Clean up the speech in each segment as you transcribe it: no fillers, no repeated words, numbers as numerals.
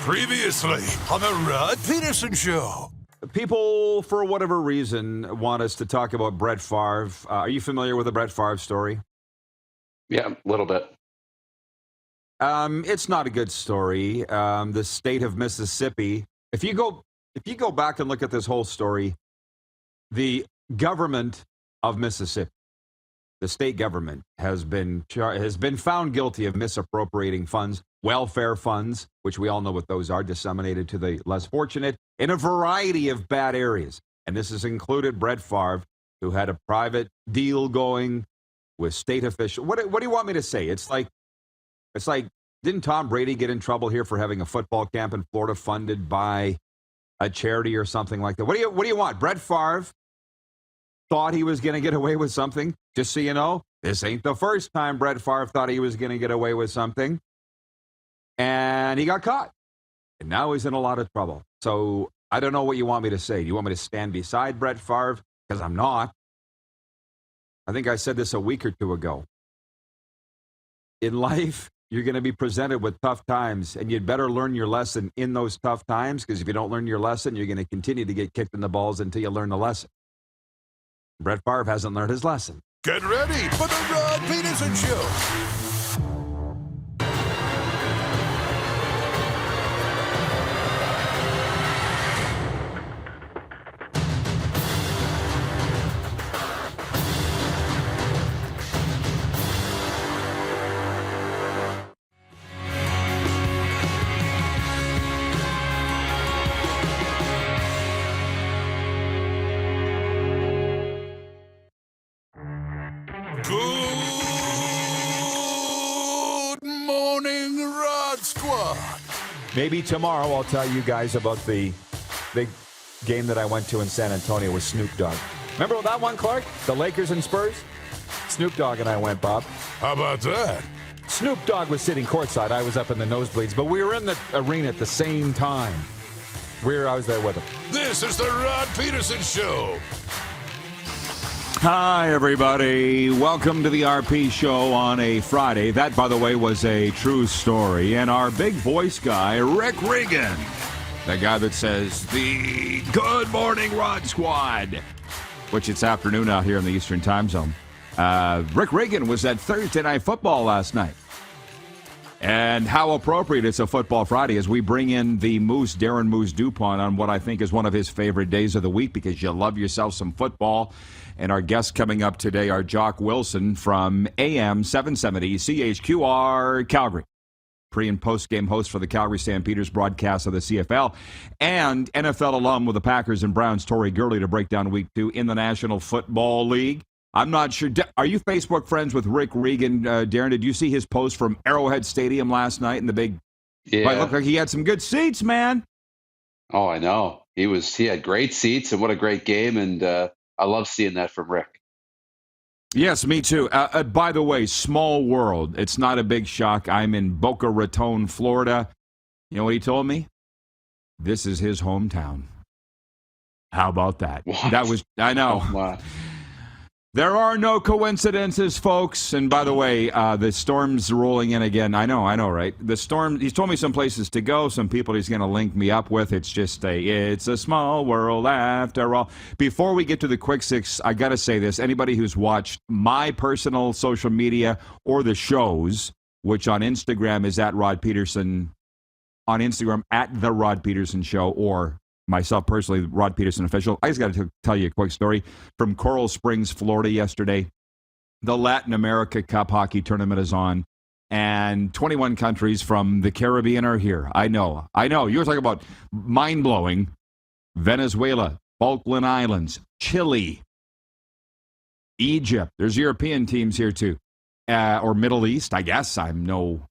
Previously on the Rod Pedersen Show. People, for whatever reason, want us to talk about Brett Favre. Are you familiar with the Brett Favre story? Yeah, a little bit. It's not a good story. The state of Mississippi. If you go back and look at this whole story, the government of Mississippi, the state government, has been found guilty of misappropriating funds, welfare funds, which we all know what those are, disseminated to the less fortunate in a variety of bad areas. And this has included Brett Favre, who had a private deal going with state officials. What do you want me to say? It's like, didn't Tom Brady get in trouble here for having a football camp in Florida funded by a charity or something like that? What do you want? Brett Favre thought he was going to get away with something. Just so you know, this ain't the first time Brett Favre thought he was going to get away with something. And he got caught. And now he's in a lot of trouble. So I don't know what you want me to say. Do you want me to stand beside Brett Favre? Because I'm not. I think I said this a week or two ago. In life, you're going to be presented with tough times, and you'd better learn your lesson in those tough times, because if you don't learn your lesson, you're going to continue to get kicked in the balls until you learn the lesson. Brett Favre hasn't learned his lesson. Get ready for the Rod Pedersen Show. Good morning, Rod Squad. Maybe tomorrow I'll tell you guys about the big game that I went to in San Antonio with Snoop Dogg. Remember that one, Clark? The Lakers and Spurs? Snoop Dogg and I went, Bob. How about that? Snoop Dogg was sitting courtside. I was up in the nosebleeds, but we were in the arena at the same time. I was there with him. This is the Rod Pedersen Show. Hi, everybody. Welcome to the RP Show on a Friday. That, by the way, was a true story. And our big voice guy, Rick Regan, the guy that says the Good Morning Rod Squad, which it's afternoon out here in the Eastern Time Zone. Rick Regan was at Thursday Night Football last night. And how appropriate it's a Football Friday as we bring in the Moose, Darren Moose Dupont, on what I think is one of his favorite days of the week, because you love yourself some football. And our guests coming up today are Jock Wilson from AM 770 CHQR Calgary, pre- and post-game host for the Calgary Stampeders broadcast of the CFL, and NFL alum with the Packers and Browns, Torrey Gurley, to break down Week 2 in the National Football League. I'm not sure. Are you Facebook friends with Rick Regan, Darren? Did you see his post from Arrowhead Stadium last night in the big? Yeah, it looked like he had some good seats, man. Oh, I know. He had great seats, and what a great game, and I love seeing that from Rick. Yes, me too. By the way, small world. It's not a big shock. I'm in Boca Raton, Florida. You know what he told me? This is his hometown. How about that? What? I know. Oh, wow. There are no coincidences, folks. And by the way, the storm's rolling in again. I know, right? The storm, he's told me some places to go, some people he's going to link me up with. It's a small world after all. Before we get to the quick six, I got to say this. Anybody who's watched my personal social media or the shows, which on Instagram is at Rod Pedersen, on Instagram at The Rod Pedersen Show, or myself personally, Rod Pedersen Official. I just got to tell you a quick story from Coral Springs, Florida yesterday. The Latin America Cup hockey tournament is on, and 21 countries from the Caribbean are here. I know. You were talking about mind-blowing. Venezuela, Falkland Islands, Chile, Egypt. There's European teams here too. Or Middle East, I guess. I'm no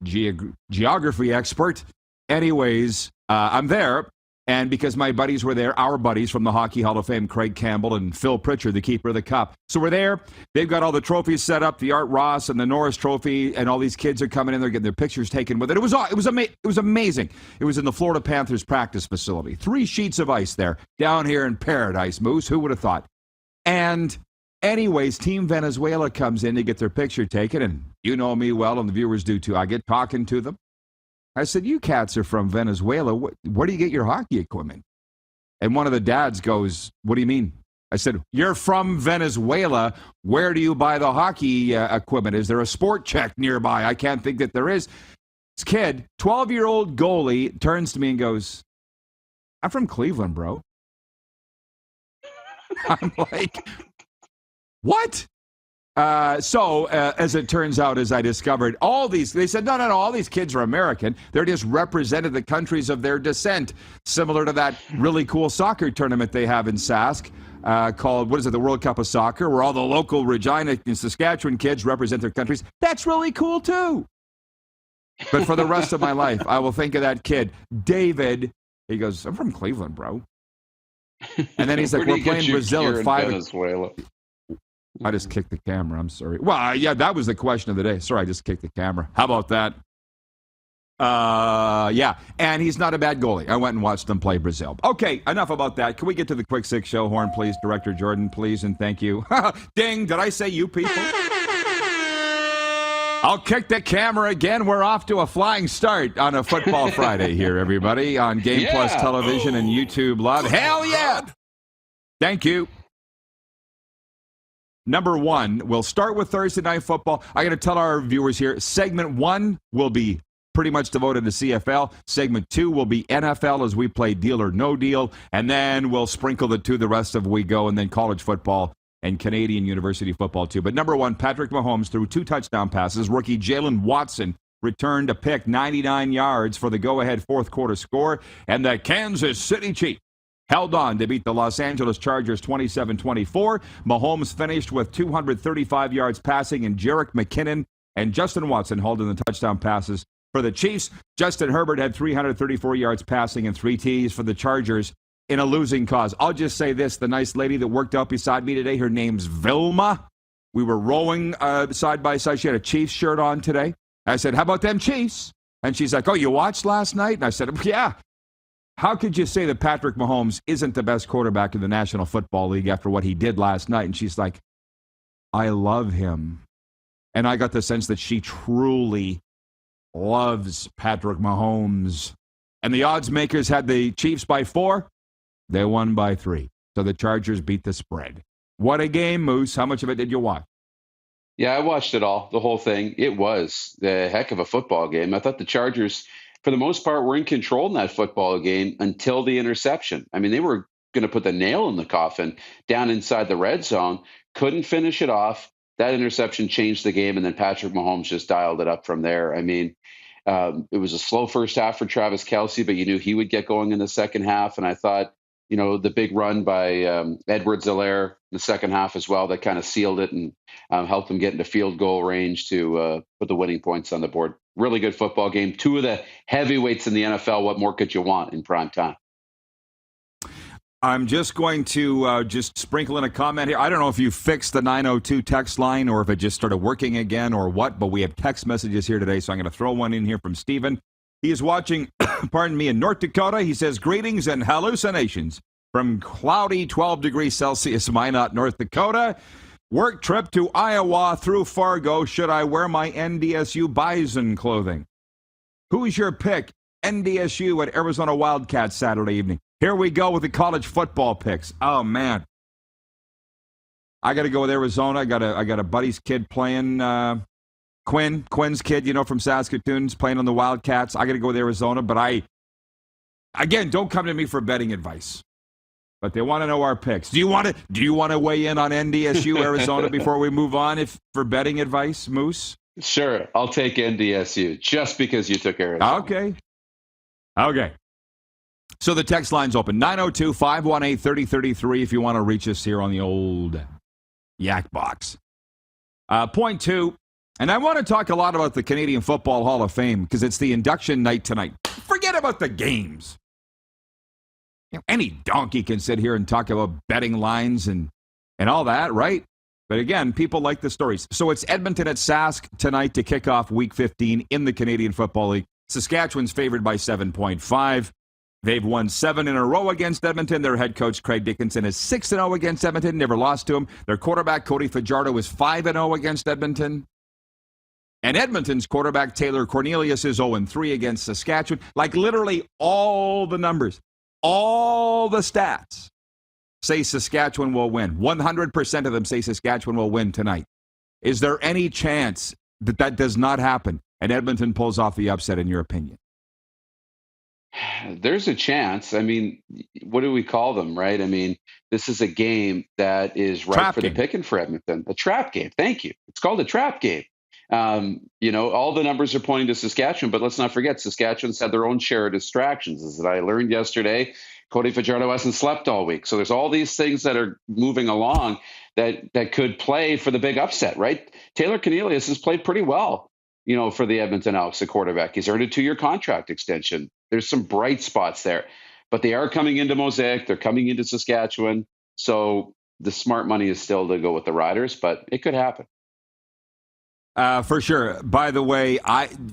geography expert. Anyways, I'm there, and because my buddies were there, our buddies from the Hockey Hall of Fame, Craig Campbell and Phil Pritchard, the keeper of the cup. So we're there. They've got all the trophies set up, the Art Ross and the Norris Trophy, and all these kids are coming in. They're getting their pictures taken with it. It was amazing. It was in the Florida Panthers practice facility. 3 sheets of ice there, down here in paradise, Moose. Who would have thought? And anyways, Team Venezuela comes in to get their picture taken, and you know me well, and the viewers do too. I get talking to them. I said, you cats are from Venezuela. Where do you get your hockey equipment? And one of the dads goes, what do you mean? I said, you're from Venezuela. Where do you buy the hockey equipment? Is there a sport check nearby? I can't think that there is. This kid, 12-year-old goalie, turns to me and goes, I'm from Cleveland, bro. I'm like, what? As it turns out, as I discovered, they said, no, all these kids are American. They're just represented the countries of their descent, similar to that really cool soccer tournament they have in Sask called, the World Cup of Soccer, where all the local Regina and Saskatchewan kids represent their countries. That's really cool, too. But for the rest of my life, I will think of that kid, David. He goes, I'm from Cleveland, bro. And then he's like, we're playing Brazil at 5. Venezuela? I just kicked the camera. I'm sorry. Well, yeah, that was the question of the day. Sorry, I just kicked the camera. How about that? Yeah, and he's not a bad goalie. I went and watched him play Brazil. Okay, enough about that. Can we get to the Quick Six show horn, please? Director Jordan, please, and thank you. Ding, did I say you people? I'll kick the camera again. We're off to a flying start on a Football Friday here, everybody, on Game Plus Television and YouTube Live. Hell yeah! Thank you. Number one, we'll start with Thursday Night Football. I got to tell our viewers here, segment 1 will be pretty much devoted to CFL. Segment 2 will be NFL as we play Deal or No Deal. And then we'll sprinkle the rest of we go, and then college football and Canadian University football too. But number one, Patrick Mahomes threw 2 touchdown passes. Rookie Jalen Watson returned a pick, 99 yards for the go-ahead fourth quarter score. And the Kansas City Chiefs held on to beat the Los Angeles Chargers 27-24. Mahomes finished with 235 yards passing, and Jerick McKinnon and Justin Watson hauled in the touchdown passes for the Chiefs. Justin Herbert had 334 yards passing and 3 TDs for the Chargers in a losing cause. I'll just say this. The nice lady that worked out beside me today, her name's Vilma. We were rowing side by side. She had a Chiefs shirt on today. I said, how about them Chiefs? And she's like, oh, you watched last night? And I said, yeah. How could you say that Patrick Mahomes isn't the best quarterback in the National Football League after what he did last night? And she's like, I love him. And I got the sense that she truly loves Patrick Mahomes. And the odds makers had the Chiefs by 4. They won by 3. So the Chargers beat the spread. What a game, Moose. How much of it did you watch? Yeah, I watched it all, the whole thing. It was a heck of a football game. I thought the Chargers, for the most part, were in control in that football game until the interception. I mean, they were going to put the nail in the coffin down inside the red zone, couldn't finish it off. That interception changed the game, and then Patrick Mahomes just dialed it up from there. I mean, it was a slow first half for Travis Kelce, but you knew he would get going in the second half. And I thought, the big run by Edwards-Helaire in the second half as well, that kind of sealed it and helped them get into field goal range to put the winning points on the board. Really good football game. 2 of the heavyweights in the NFL. What more could you want in prime time? I'm just going to just sprinkle in a comment here. I don't know if you fixed the 902 text line or if it just started working again or what, but we have text messages here today, so I'm going to throw one in here from Stephen. He is watching, in North Dakota. He says, greetings and hallucinations from cloudy 12 degrees Celsius, Minot, North Dakota. Work trip to Iowa through Fargo. Should I wear my NDSU Bison clothing? Who's your pick? NDSU at Arizona Wildcats Saturday evening. Here we go with the college football picks. Oh, man. I got to go with Arizona. I got a buddy's kid playing, Quinn's kid, from Saskatoon's playing on the Wildcats. I got to go with Arizona, but again, don't come to me for betting advice. But they want to know our picks. Do you want to weigh in on NDSU Arizona before we move on for betting advice, Moose? Sure. I'll take NDSU just because you took Arizona. Okay. So the text line's open. 902-518-3033 if you want to reach us here on the old Yak Box. Point 2, and I want to talk a lot about the Canadian Football Hall of Fame because it's the induction night tonight. Forget about the games. Any donkey can sit here and talk about betting lines and all that, right? But again, people like the stories. So it's Edmonton at Sask tonight to kick off Week 15 in the Canadian Football League. Saskatchewan's favored by 7.5. They've won 7 in a row against Edmonton. Their head coach, Craig Dickinson, is 6-0 against Edmonton, never lost to him. Their quarterback, Cody Fajardo, is 5-0 against Edmonton. And Edmonton's quarterback, Taylor Cornelius, is 0-3 against Saskatchewan. Like literally all the numbers, all the stats say Saskatchewan will win. 100% of them say Saskatchewan will win tonight. Is there any chance that that does not happen and Edmonton pulls off the upset, in your opinion? There's a chance. I mean, what do we call them, right? I mean, this is a game that is ripe Trap for game. the picking for Edmonton. A trap game. Thank you. It's called a trap game. All the numbers are pointing to Saskatchewan, but let's not forget Saskatchewan's had their own share of distractions. As I learned yesterday, Cody Fajardo hasn't slept all week. So there's all these things that are moving along that could play for the big upset, right? Taylor Cornelius has played pretty well, for the Edmonton Elks, the quarterback. He's earned a 2-year contract extension. There's some bright spots there, but they are coming into Mosaic. They're coming into Saskatchewan. So the smart money is still to go with the Riders, but it could happen. For sure. By the way,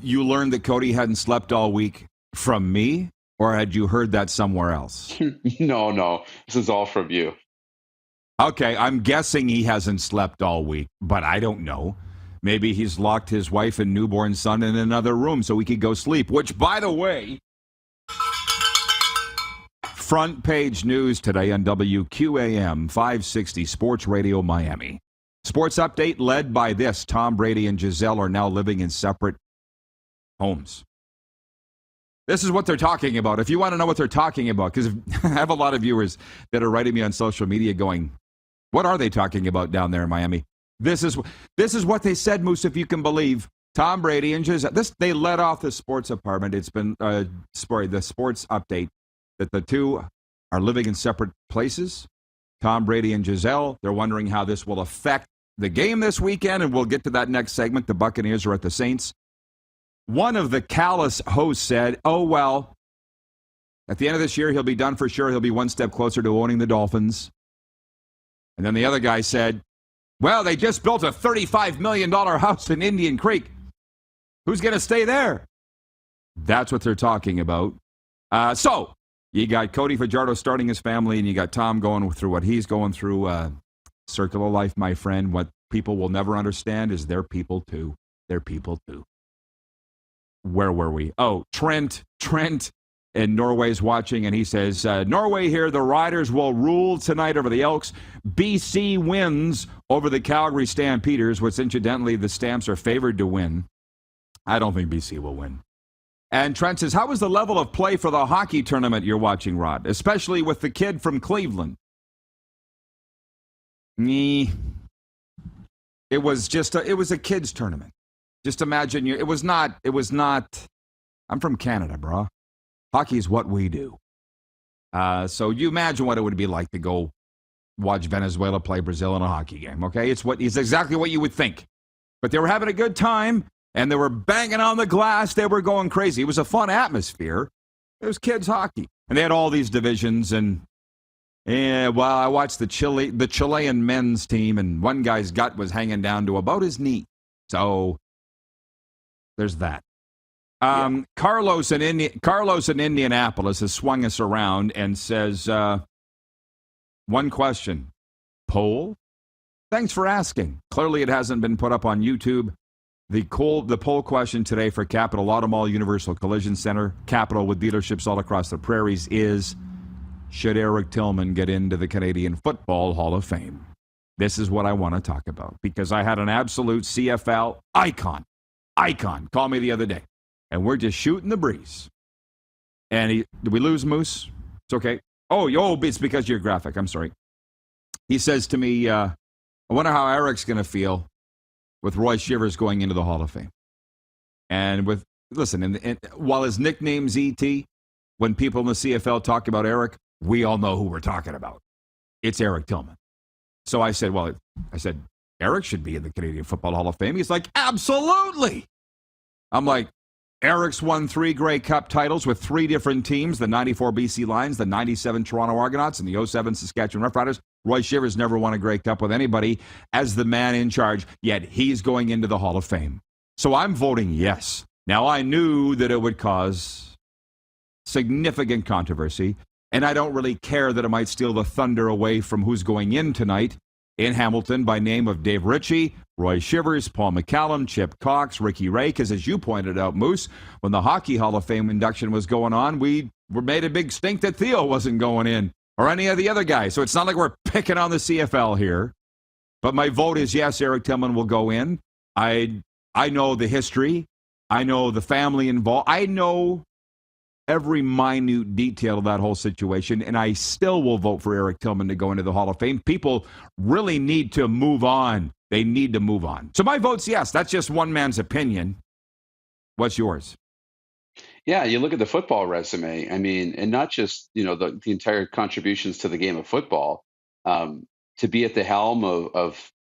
you learned that Cody hadn't slept all week from me, or had you heard that somewhere else? No. This is all from you. Okay, I'm guessing he hasn't slept all week, but I don't know. Maybe he's locked his wife and newborn son in another room so he could go sleep, which, by the way, front page news today on WQAM 560 Sports Radio Miami. Sports update led by this. Tom Brady and Giselle are now living in separate homes. This is what they're talking about. If you want to know what they're talking about, because I have a lot of viewers that are writing me on social media going, what are they talking about down there in Miami? This is what they said, Moose, if you can believe. Tom Brady and Giselle. They let off the sports apartment. It's been, the sports update that the two are living in separate places. Tom Brady and Giselle, they're wondering how this will affect the game this weekend, and we'll get to that next segment. The Buccaneers are at the Saints. One of the callous hosts said, oh, well, at the end of this year, he'll be done for sure. He'll be one step closer to owning the Dolphins. And then the other guy said, well, they just built a $35 million house in Indian Creek. Who's going to stay there? That's what they're talking about. So you got Cody Fajardo starting his family, and you got Tom going through what he's going through. Circle of life, my friend. What people will never understand is they're people too. They're people too. Where were we? Oh, Trent in Norway's watching, and he says, Norway here, the Riders will rule tonight over the Elks. BC wins over the Calgary Stampeders, which incidentally the Stamps are favored to win. I don't think BC will win. And Trent says, how was the level of play for the hockey tournament you're watching, Rod? Especially with the kid from Cleveland. It was a kids tournament. Just imagine it was not, I'm from Canada, bro. Hockey is what we do. So you imagine what it would be like to go watch Venezuela play Brazil in a hockey game, okay? It's exactly what you would think. But they were having a good time, and they were banging on the glass. They were going crazy. It was a fun atmosphere. It was kids hockey. And they had all these divisions, and I watched the Chilean men's team, and one guy's gut was hanging down to about his knee. So there's that. Carlos in Indianapolis has swung us around and says, one question. Poll? Thanks for asking. Clearly it hasn't been put up on YouTube. The poll question today for Capital Automall Universal Collision Center, Capital with dealerships all across the prairies, is, should Eric Tillman get into the Canadian Football Hall of Fame? This is what I want to talk about, because I had an absolute CFL icon call me the other day, and we're just shooting the breeze. And did we lose Moose? It's okay. Oh, it's because of your graphic. I'm sorry. He says to me, I wonder how Eric's going to feel with Roy Shivers going into the Hall of Fame. And while his nickname's E.T., when people in the CFL talk about Eric, we all know who we're talking about. It's Eric Tillman. So I said, Eric should be in the Canadian Football Hall of Fame. He's like, absolutely. I'm like, Eric's won 3 Grey Cup titles with 3 different teams, the 94 BC Lions, the 97 Toronto Argonauts, and the 07 Saskatchewan Roughriders. Roy Shivers never won a Grey Cup with anybody as the man in charge, yet he's going into the Hall of Fame. So I'm voting yes. Now, I knew that it would cause significant controversy, and I don't really care that it might steal the thunder away from who's going in tonight. in Hamilton by name of Dave Ritchie, Roy Shivers, Paul McCallum, Chip Cox, Ricky Ray, because as you pointed out, Moose, when the Hockey Hall of Fame induction was going on, we were made a big stink that Theo wasn't going in or any of the other guys. So it's not like we're picking on the CFL here. But my vote is yes, Eric Tillman will go in. I know the history. I know the family involved. I know every minute detail of that whole situation, and I still will vote for Eric Tillman to go into the Hall of Fame. People really need to move on. They need to move on. So my vote's yes. That's just one man's opinion. What's yours? Yeah, you look at the football resume. I mean, and not just, the entire contributions to the game of football. To be at the helm of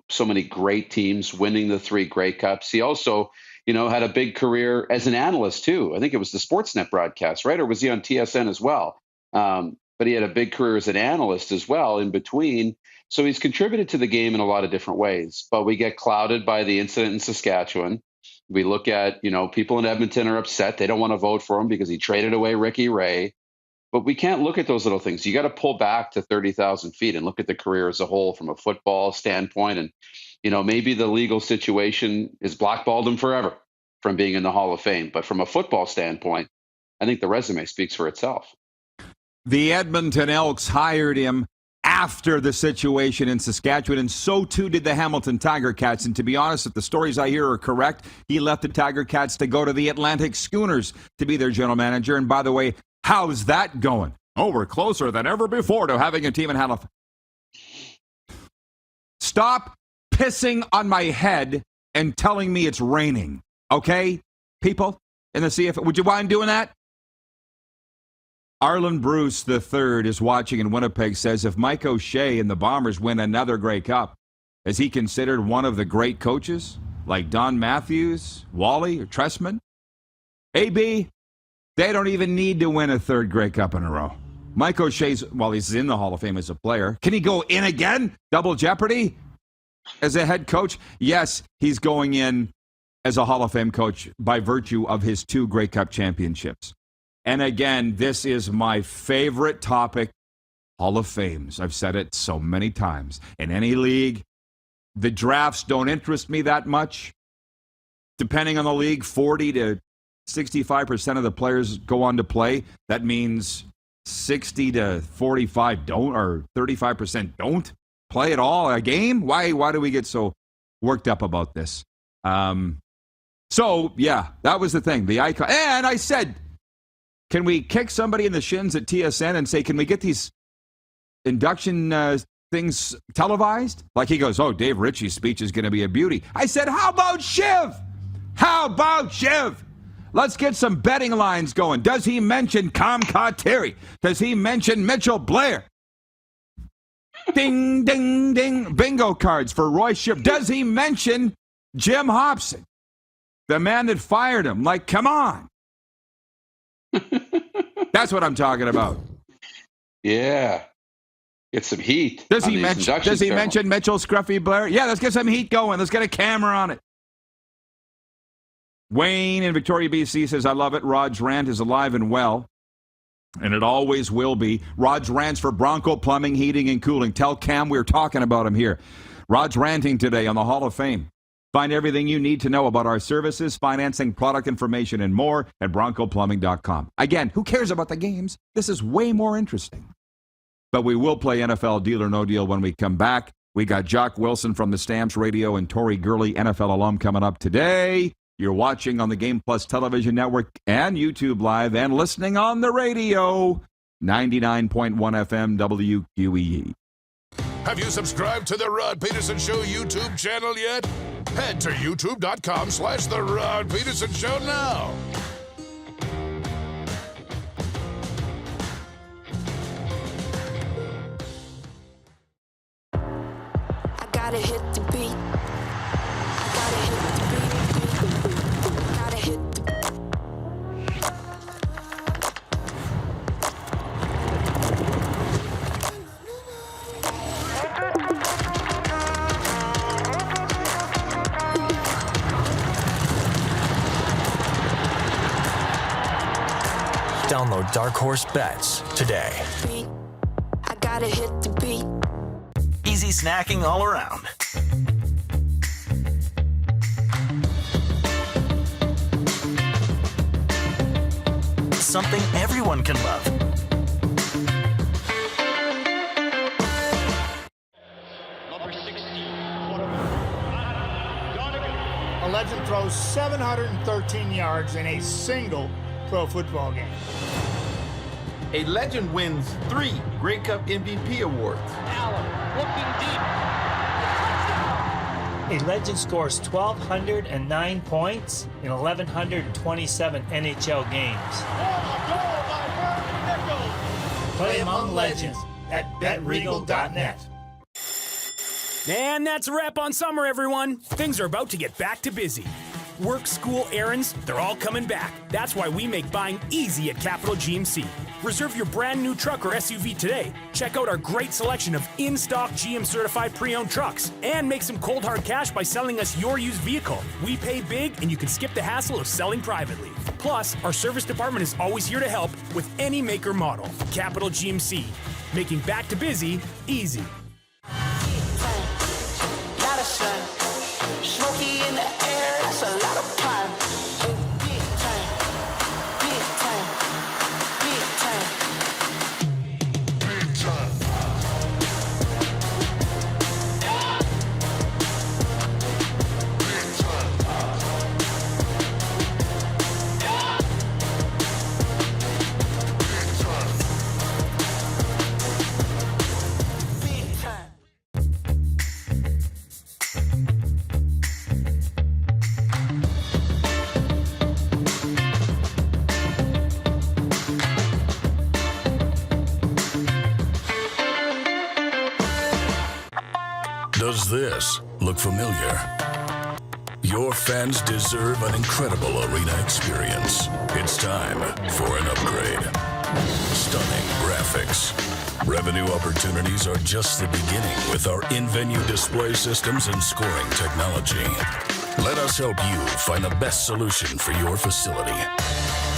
so many great teams, winning the 3 Grey Cups. He also, had a big career as an analyst too. I think it was the Sportsnet broadcast, right? Or was he on TSN as well? But he had a big career as an analyst as well in between. So he's contributed to the game in a lot of different ways. But we get clouded by the incident in Saskatchewan. We look at, people in Edmonton are upset. They don't want to vote for him because he traded away Ricky Ray. But we can't look at those little things. You got to pull back to 30,000 feet and look at the career as a whole from a football standpoint. And, maybe the legal situation is blackballed him forever from being in the Hall of Fame. But from a football standpoint, I think the resume speaks for itself. The Edmonton Elks hired him after the situation in Saskatchewan, and so too did the Hamilton Tiger Cats. And to be honest, if the stories I hear are correct, he left the Tiger Cats to go to the Atlantic Schooners to be their general manager. And by the way, how's that going? Oh, we're closer than ever before to having a team in Halifax. Stop pissing on my head and telling me it's raining, okay? People in the CFL, would you mind doing that? Arlen Bruce III is watching in Winnipeg, says if Mike O'Shea and the Bombers win another Grey Cup, is he considered one of the great coaches like Don Matthews, Wally, or Tressman? AB, they don't even need to win a 3rd Grey Cup in a row. Mike O'Shea's, while he's in the Hall of Fame as a player, can he go in again? Double jeopardy? As a head coach? Yes, he's going in as a Hall of Fame coach by virtue of his 2 Grey Cup championships. And again, this is my favorite topic, Hall of Fames. I've said it so many times. In any league, the drafts don't interest me that much. Depending on the league, 40 to 65% of the players go on to play. That means 60 to 45 don't, or 35% don't play at all a game. Why do we get so worked up about this? So, yeah, that was the thing. The icon. And I said, can we kick somebody in the shins at TSN and say, can we get these induction things televised? Like he goes, oh, Dave Ritchie's speech is going to be a beauty. I said, how about Shiv? How about Shiv? Let's get some betting lines going. Does he mention Comcott Terry? Does he mention Mitchell Blair? Ding, ding, ding. Bingo cards for Roy Shiv. Does he mention Jim Hobson, the man that fired him? Like, come on. That's what I'm talking about. Yeah. Get some heat. Does he mention Mitchell Scruffy Blair? Yeah, let's get some heat going. Let's get a camera on it. Wayne in Victoria, BC says, I love it. Rod's rant is alive and well, and it always will be. Rod's rants for Bronco Plumbing, Heating, and Cooling. Tell Cam we're talking about him here. Rod's ranting today on the Hall of Fame. Find everything you need to know about our services, financing, product information, and more at broncoplumbing.com. Again, who cares about the games? This is way more interesting. But we will play NFL Deal or No Deal when we come back. We got Jock Wilson from the Stamps Radio and Tori Gurley, NFL alum, coming up today. You're watching on the Game Plus Television Network and YouTube Live and listening on the radio, 99.1 FM WQEE. Have you subscribed to the Rod Pedersen Show YouTube channel yet? Head to youtube.com/The Rod Pedersen Show now. I gotta hit the beat. I gotta hit the beat. Gotta hit the Download Dark Horse Bets today. beat. I gotta hit the beat. easy snacking all around. Something everyone can love. Number 16, a legend throws 713 yards in a single pro football game. A legend wins 3 Grey Cup MVP awards. Allen looking deep. A legend scores 1,209 points in 1,127 NHL games. Play among legends at betregal.net. And that's a wrap on summer, everyone. Things are about to get back to busy. Work, school, errands, they're all coming back. That's why we make buying easy at Capital GMC. Reserve your brand new truck or SUV today. Check out our great selection of in-stock GM certified pre-owned trucks and make some cold hard cash by selling us your used vehicle. We pay big and you can skip the hassle of selling privately. Plus, our service department is always here to help with any make or model. Capital GMC, making back to busy easy. Smoky in the air, that's a lot of fun. Big time, big time, big time, big time. Big time. Big time. Does this look familiar? Your fans deserve an incredible arena experience. It's time for an upgrade. Stunning graphics. Revenue opportunities are just the beginning with our in-venue display systems and scoring technology. Let us help you find the best solution for your facility.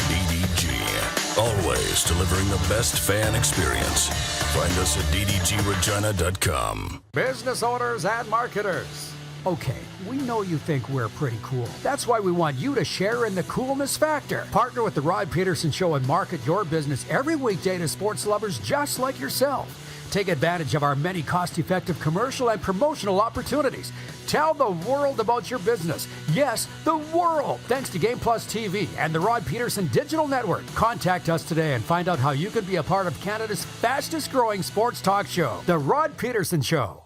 DDG, always delivering the best fan experience. Find us at ddgregina.com. Business owners and marketers. Okay, we know you think we're pretty cool. That's why we want you to share in the coolness factor. Partner with the Rod Pedersen Show and market your business every weekday to sports lovers just like yourself. Take advantage of our many cost-effective commercial and promotional opportunities. Tell the world about your business. Yes, the world. Thanks to Game Plus TV and the Rod Pedersen Digital Network. Contact us today and find out how you can be a part of Canada's fastest-growing sports talk show, The Rod Pedersen Show.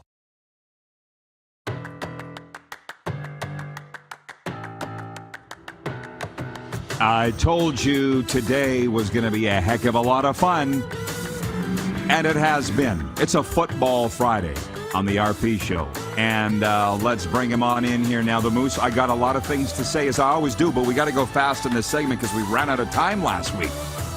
I told you today was going to be a heck of a lot of fun, and it has been. It's a football Friday on the RP Show, and let's bring him on in here now. The Moose, I got a lot of things to say, as I always do, but we got to go fast in this segment because we ran out of time last week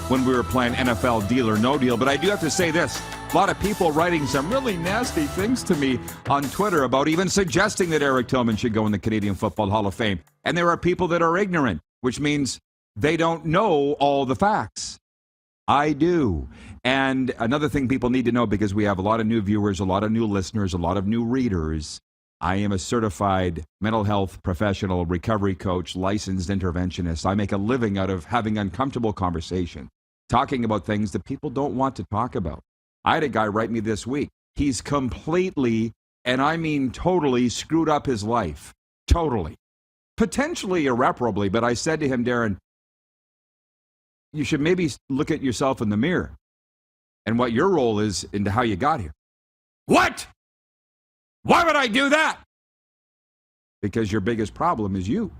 when we were playing NFL Deal or No Deal. But I do have to say this. A lot of people writing some really nasty things to me on Twitter about even suggesting that Eric Tillman should go in the Canadian Football Hall of Fame. And there are people that are ignorant, which means they don't know all the facts. I do. And another thing people need to know, because we have a lot of new viewers, a lot of new listeners, a lot of new readers, I am a certified mental health professional, recovery coach, licensed interventionist. I make a living out of having uncomfortable conversation, talking about things that people don't want to talk about. I had a guy write me this week. He's completely, and I mean totally, screwed up his life. Totally. Potentially irreparably, but I said to him, Darren, you should maybe look at yourself in the mirror and what your role is into how you got here. What? Why would I do that? Because your biggest problem is you.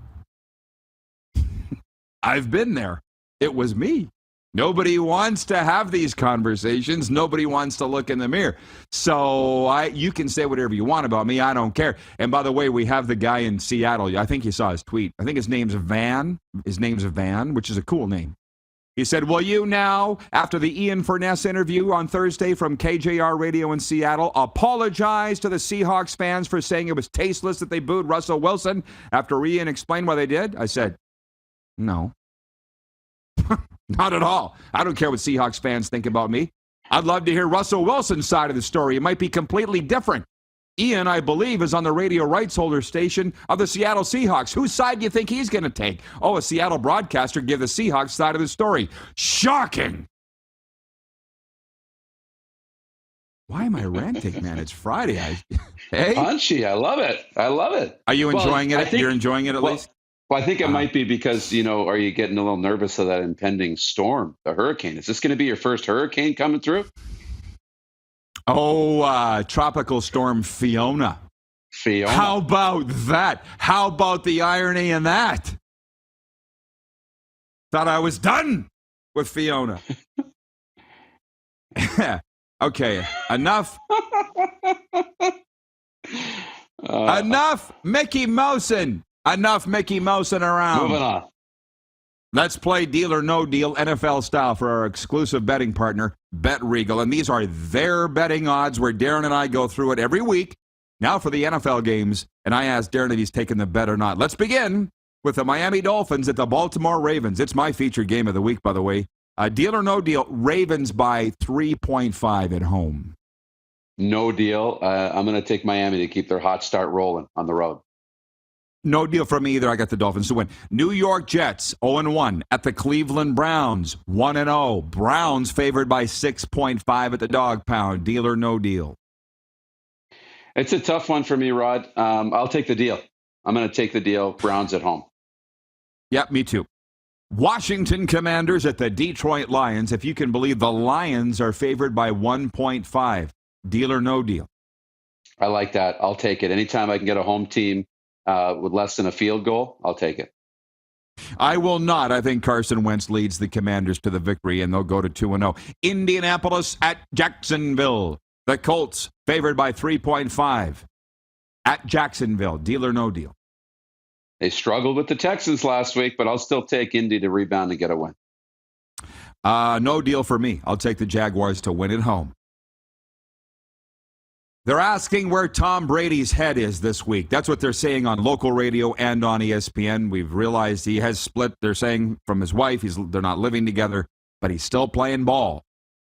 I've been there. It was me. Nobody wants to have these conversations. Nobody wants to look in the mirror. So you can say whatever you want about me. I don't care. And by the way, we have the guy in Seattle. I think you saw his tweet. I think his name's Van. His name's Van, which is a cool name. He said, will you now, after the Ian Furness interview on Thursday from KJR Radio in Seattle, apologize to the Seahawks fans for saying it was tasteless that they booed Russell Wilson after Ian explained why they did? I said, no. Not at all. I don't care what Seahawks fans think about me. I'd love to hear Russell Wilson's side of the story. It might be completely different. Ian, I believe, is on the radio rights holder station of the Seattle Seahawks. Whose side do you think he's going to take? Oh, a Seattle broadcaster give the Seahawks side of the story. Shocking! Why am I ranting, man? It's Friday. Hey? Punchy. I love it. I love it. Are you enjoying it? You're enjoying it at least? Well, I think it might be because, are you getting a little nervous of that impending storm, the hurricane? Is this going to be your first hurricane coming through? Oh, Tropical Storm Fiona. Fiona. How about that? How about the irony in that? Thought I was done with Fiona. Okay, enough. Enough Mickey Mousin. Enough Mickey Mousin around. Moving on. Let's play Deal or No Deal NFL style for our exclusive betting partner, Bet Regal. And these are their betting odds where Darren and I go through it every week. Now for the NFL games, and I asked Darren if he's taken the bet or not. Let's begin with the Miami Dolphins at the Baltimore Ravens. It's my featured game of the week, by the way. Deal or no deal, Ravens by 3.5 at home. No deal. I'm going to take Miami to keep their hot start rolling on the road. No deal for me either. I got the Dolphins to win. New York Jets 0-1 at the Cleveland Browns 1-0. Browns favored by 6.5 at the dog pound. Deal or no deal? It's a tough one for me, Rod. I'll take the deal. I'm going to take the deal. Browns at home. Yep, me too. Washington Commanders at the Detroit Lions. If you can believe, the Lions are favored by 1.5. Deal or no deal? I like that. I'll take it. Anytime I can get a home team with less than a field goal, I'll take it. I will not. I think Carson Wentz leads the Commanders to the victory, and they'll go to 2-0. Indianapolis at Jacksonville. The Colts favored by 3.5 at Jacksonville. Deal or no deal? They struggled with the Texans last week, but I'll still take Indy to rebound and get a win. No deal for me. I'll take the Jaguars to win at home. They're asking where Tom Brady's head is this week. That's what they're saying on local radio and on ESPN. We've realized he has split, they're saying, from his wife. They're not living together, but he's still playing ball.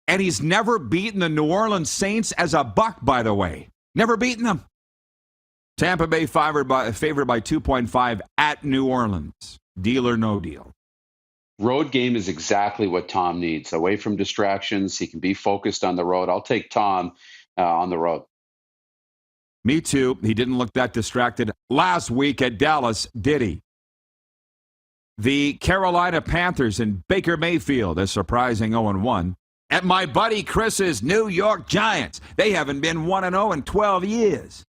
And he's never beaten the New Orleans Saints as a Buck, by the way. Never beaten them. Tampa Bay favored by 2.5 at New Orleans. Deal or no deal? Road game is exactly what Tom needs. Away from distractions, he can be focused on the road. I'll take Tom on the road. Me too. He didn't look that distracted last week at Dallas, did he? The Carolina Panthers and Baker Mayfield, a surprising 0-1. At my buddy Chris's New York Giants. They haven't been 1-0 in 12 years.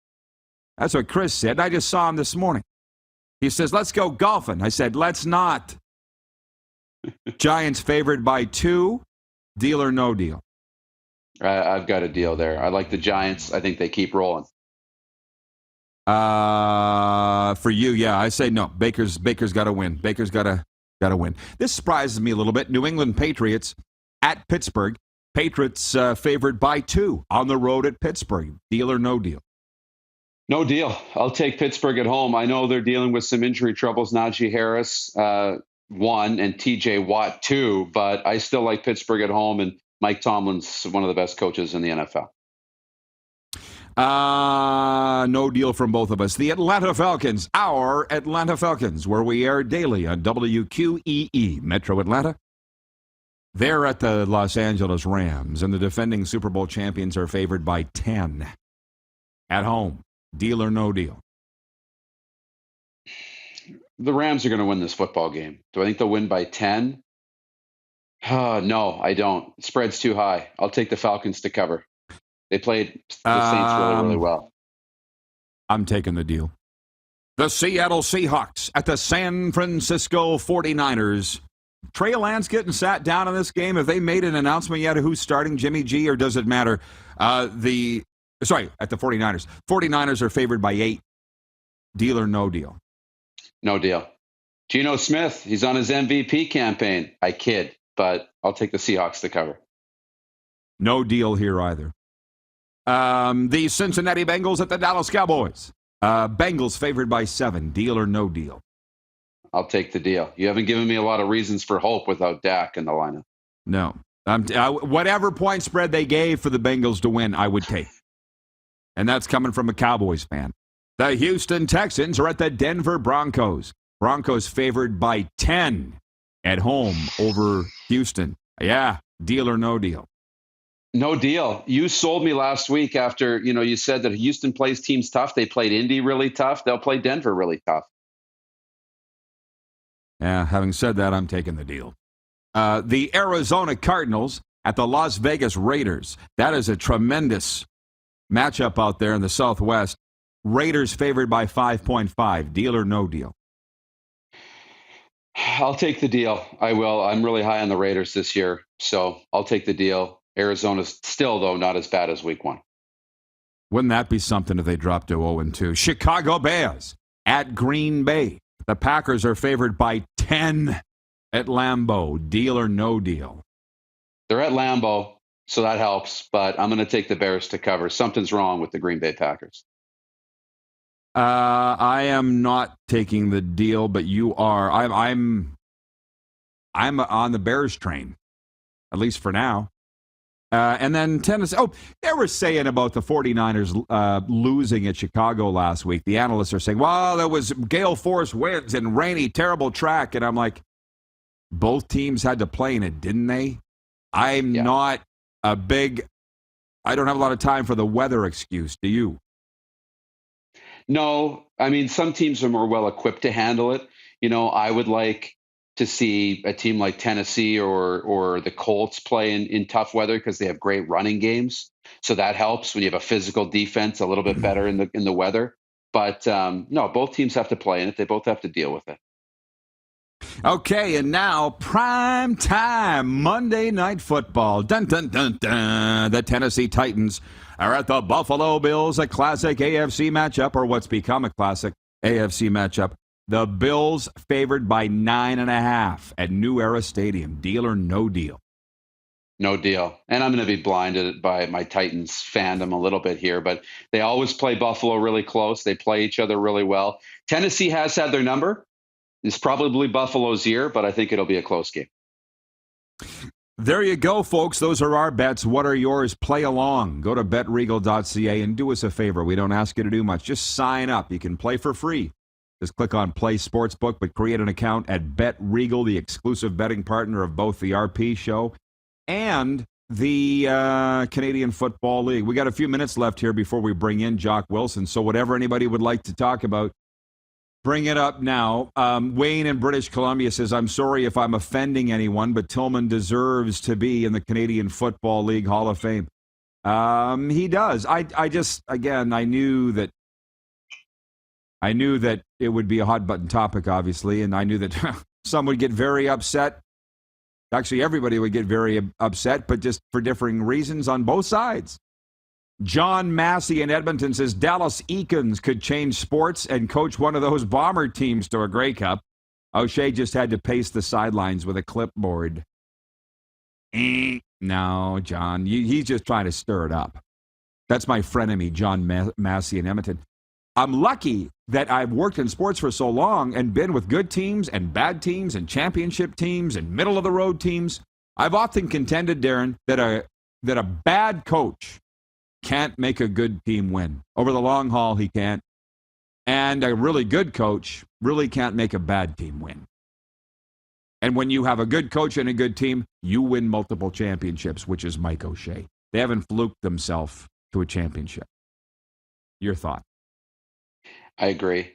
That's what Chris said. I just saw him this morning. He says, let's go golfing. I said, let's not. Giants favored by 2. Deal or no deal? I've got a deal there. I like the Giants. I think they keep rolling. For you, yeah, I say no. Baker's got to win. Baker's got to win. This surprises me a little bit. New England Patriots at Pittsburgh. Patriots favored by 2 on the road at Pittsburgh. Deal or no deal? No deal. I'll take Pittsburgh at home. I know they're dealing with some injury troubles. Najee Harris, 1, and T.J. Watt, 2. But I still like Pittsburgh at home, and Mike Tomlin's one of the best coaches in the NFL. No deal from both of us. The Atlanta Falcons, our Atlanta Falcons, where we air daily on WQEE, Metro Atlanta. They're at the Los Angeles Rams, and the defending Super Bowl champions are favored by 10 at home. Deal or no deal? The Rams are going to win this football game. Do I think they'll win by 10? No, I don't. Spread's too high. I'll take the Falcons to cover. They played the Saints really, really well. I'm taking the deal. The Seattle Seahawks at the San Francisco 49ers. Trey Lance getting sat down in this game. Have they made an announcement yet of who's starting, Jimmy G, or does it matter? At the 49ers. 49ers are favored by 8. Deal or no deal? No deal. Geno Smith, he's on his MVP campaign. I kid, but I'll take the Seahawks to cover. No deal here either. The Cincinnati Bengals at the Dallas Cowboys. Bengals favored by 7. Deal or no deal? I'll take the deal. You haven't given me a lot of reasons for hope without Dak in the lineup. No. Whatever point spread they gave for the Bengals to win, I would take. And that's coming from a Cowboys fan. The Houston Texans are at the Denver Broncos. Broncos favored by 10 at home over Houston. Yeah, deal or no deal? No deal. You sold me last week after, you said that Houston plays teams tough. They played Indy really tough. They'll play Denver really tough. Yeah, having said that, I'm taking the deal. The Arizona Cardinals at the Las Vegas Raiders. That is a tremendous matchup out there in the Southwest. Raiders favored by 5.5. Deal or no deal? I'll take the deal. I will. I'm really high on the Raiders this year, so I'll take the deal. Arizona's still, though, not as bad as week one. Wouldn't that be something if they dropped to 0-2? Chicago Bears at Green Bay. The Packers are favored by 10 at Lambeau. Deal or no deal? They're at Lambeau, so that helps, but I'm going to take the Bears to cover. Something's wrong with the Green Bay Packers. I am not taking the deal, but you are. I'm on the Bears train, at least for now. And then Tennessee. Oh, they were saying about the 49ers losing at Chicago last week. The analysts are saying, well, there was gale force winds and rainy, terrible track. And I'm like, both teams had to play in it, didn't they? I'm not I don't have a lot of time for the weather excuse. Do you? No, I mean, some teams are more well equipped to handle it. I would like to see a team like Tennessee or the Colts play in tough weather because they have great running games. So that helps when you have a physical defense a little bit better in the weather. But no, both teams have to play in it. They both have to deal with it. Okay, and now prime time Monday Night Football. Dun, dun, dun, dun. The Tennessee Titans are at the Buffalo Bills, a classic AFC matchup, or what's become a classic AFC matchup. The Bills favored by 9.5 at New Era Stadium. Deal or no deal? No deal. And I'm going to be blinded by my Titans fandom a little bit here, but they always play Buffalo really close. They play each other really well. Tennessee has had their number. It's probably Buffalo's year, but I think it'll be a close game. There you go, folks. Those are our bets. What are yours? Play along. Go to betregal.ca and do us a favor. We don't ask you to do much. Just sign up. You can play for free. Just click on Play Sportsbook, but create an account at BetRegal, the exclusive betting partner of both the RP show and the Canadian Football League. We got a few minutes left here before we bring in Jock Wilson, so whatever anybody would like to talk about, bring it up now. Wayne in British Columbia says, I'm sorry if I'm offending anyone, but Tillman deserves to be in the Canadian Football League Hall of Fame. He does. I just, again, I knew that it would be a hot-button topic, obviously, and I knew that some would get very upset. Actually, everybody would get very upset, but just for differing reasons on both sides. John Massey in Edmonton says, Dallas Eakins could change sports and coach one of those Bomber teams to a Grey Cup. O'Shea just had to pace the sidelines with a clipboard. No, John, he's just trying to stir it up. That's my frenemy, John Massey in Edmonton. I'm lucky that I've worked in sports for so long and been with good teams and bad teams and championship teams and middle-of-the-road teams. I've often contended, Darren, that a bad coach can't make a good team win. Over the long haul, he can't. And a really good coach really can't make a bad team win. And when you have a good coach and a good team, you win multiple championships, which is Mike O'Shea. They haven't fluked themselves to a championship. Your thought? I agree.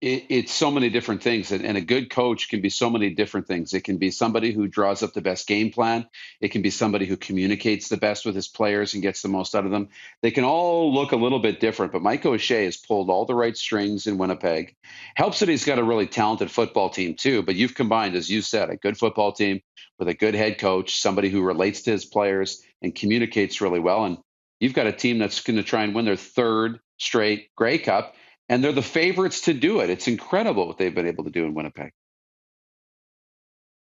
It's so many different things, and a good coach can be so many different things. It can be somebody who draws up the best game plan. It can be somebody who communicates the best with his players and gets the most out of them. They can all look a little bit different, but Mike O'Shea has pulled all the right strings in Winnipeg. Helps that he's got a really talented football team too, but you've combined, as you said, a good football team with a good head coach, somebody who relates to his players and communicates really well. And you've got a team that's going to try and win their third straight Grey Cup. And they're the favorites to do it. It's incredible what they've been able to do in Winnipeg.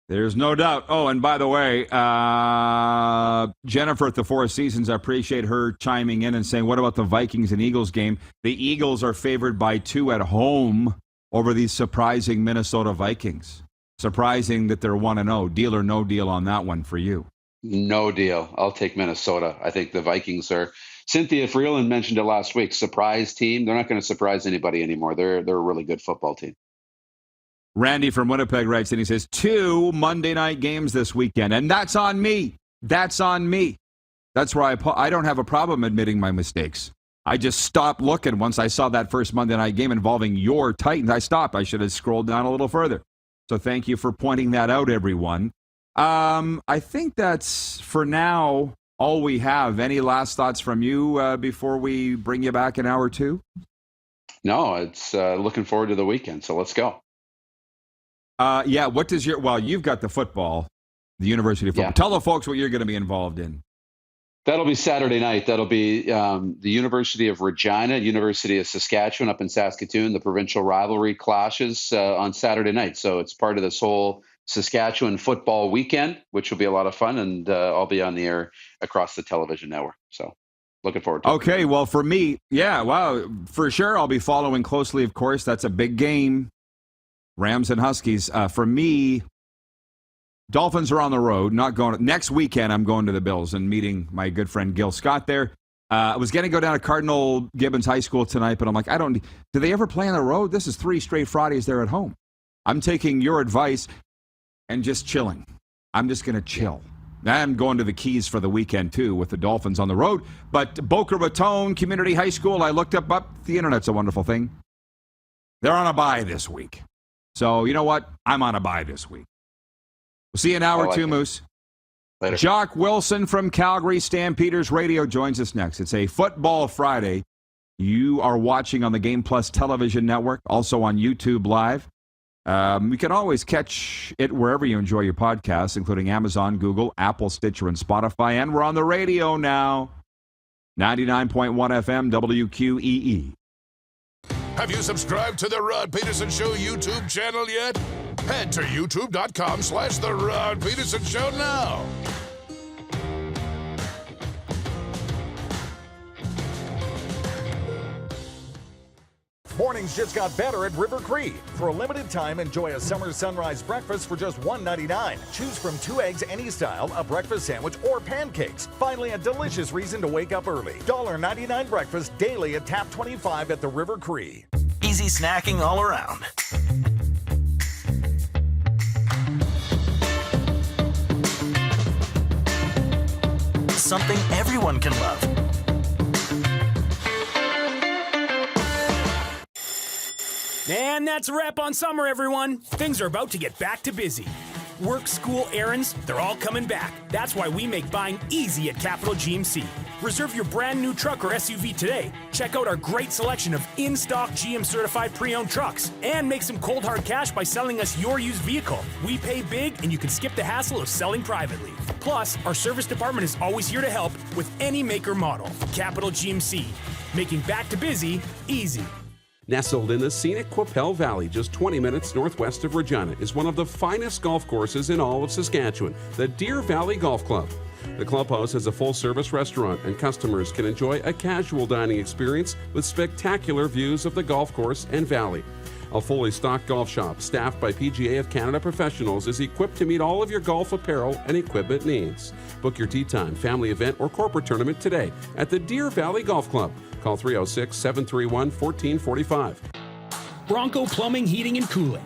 There's no doubt. Oh, and by the way, Jennifer at the Four Seasons, I appreciate her chiming in and saying, what about the Vikings and Eagles game? The Eagles are favored by 2 at home over these surprising Minnesota Vikings. Surprising that they're 1-0. Deal or no deal on that one for you? No deal. I'll take Minnesota. I think the Vikings are Cynthia Freeland mentioned it last week. Surprise team. They're not going to surprise anybody anymore. They're a really good football team. Randy from Winnipeg writes in, he says, 2 Monday night games this weekend, and that's on me. That's on me. That's where I don't have a problem admitting my mistakes. I just stopped looking once I saw that first Monday night game involving your Titans. I stopped. I should have scrolled down a little further. So thank you for pointing that out, everyone. I think that's, for now, all we have. Any last thoughts from you before we bring you back in hour 2? No, it's looking forward to the weekend, so let's go. Yeah, what does you've got the football, the University of Football. Yeah. Tell the folks what you're going to be involved in. That'll be Saturday night. That'll be the University of Regina, University of Saskatchewan up in Saskatoon. The provincial rivalry clashes on Saturday night. So it's part of this whole Saskatchewan football weekend, which will be a lot of fun. And I'll be on the air across the television network. So looking forward to it. Okay, well, for me, for sure. I'll be following closely, of course. That's a big game. Rams and Huskies. For me, Dolphins are on the road. Not going next weekend. I'm going to the Bills and meeting my good friend Gil Scott there. I was going to go down to Cardinal Gibbons High School tonight, but I'm like, do they ever play on the road? This is 3 straight Fridays they're at home. I'm taking your advice and just chilling. I'm just going to chill. I'm going to the Keys for the weekend, too, with the Dolphins on the road. But Boca Raton Community High School, I looked up. The Internet's a wonderful thing. They're on a bye this week. So, you know what? I'm on a bye this week. We'll see you in hour 2, Moose. Later. Jock Wilson from Calgary Stampeders Radio joins us next. It's a Football Friday. You are watching on the Game Plus television network, also on YouTube Live. You can always catch it wherever you enjoy your podcasts, including Amazon, Google, Apple, Stitcher, and Spotify. And we're on the radio now. 99.1 FM, WQEE. Have you subscribed to the Rod Pedersen Show YouTube channel yet? Head to youtube.com/The Rod Pedersen Show now. Mornings just got better at River Cree. For a limited time, enjoy a summer sunrise breakfast for just $1.99. Choose from 2 eggs any style, a breakfast sandwich, or pancakes. Finally, a delicious reason to wake up early. $1.99 breakfast daily at Tap 25 at the River Cree. Easy snacking all around. Something everyone can love. And that's a wrap on summer, everyone. Things are about to get back to busy. Work, school, errands, they're all coming back. That's why we make buying easy at Capital GMC. Reserve your brand new truck or SUV today. Check out our great selection of in-stock GM certified pre-owned trucks and make some cold hard cash by selling us your used vehicle. We pay big and you can skip the hassle of selling privately. Plus, our service department is always here to help with any make or model. Capital GMC, making back to busy easy. Nestled in the scenic Qu'Appelle Valley, just 20 minutes northwest of Regina, is one of the finest golf courses in all of Saskatchewan, the Deer Valley Golf Club. The clubhouse has a full-service restaurant, and customers can enjoy a casual dining experience with spectacular views of the golf course and valley. A fully stocked golf shop, staffed by PGA of Canada professionals, is equipped to meet all of your golf apparel and equipment needs. Book your tee time, family event, or corporate tournament today at the Deer Valley Golf Club. Call 306-731-1445. Bronco Plumbing, Heating, and Cooling.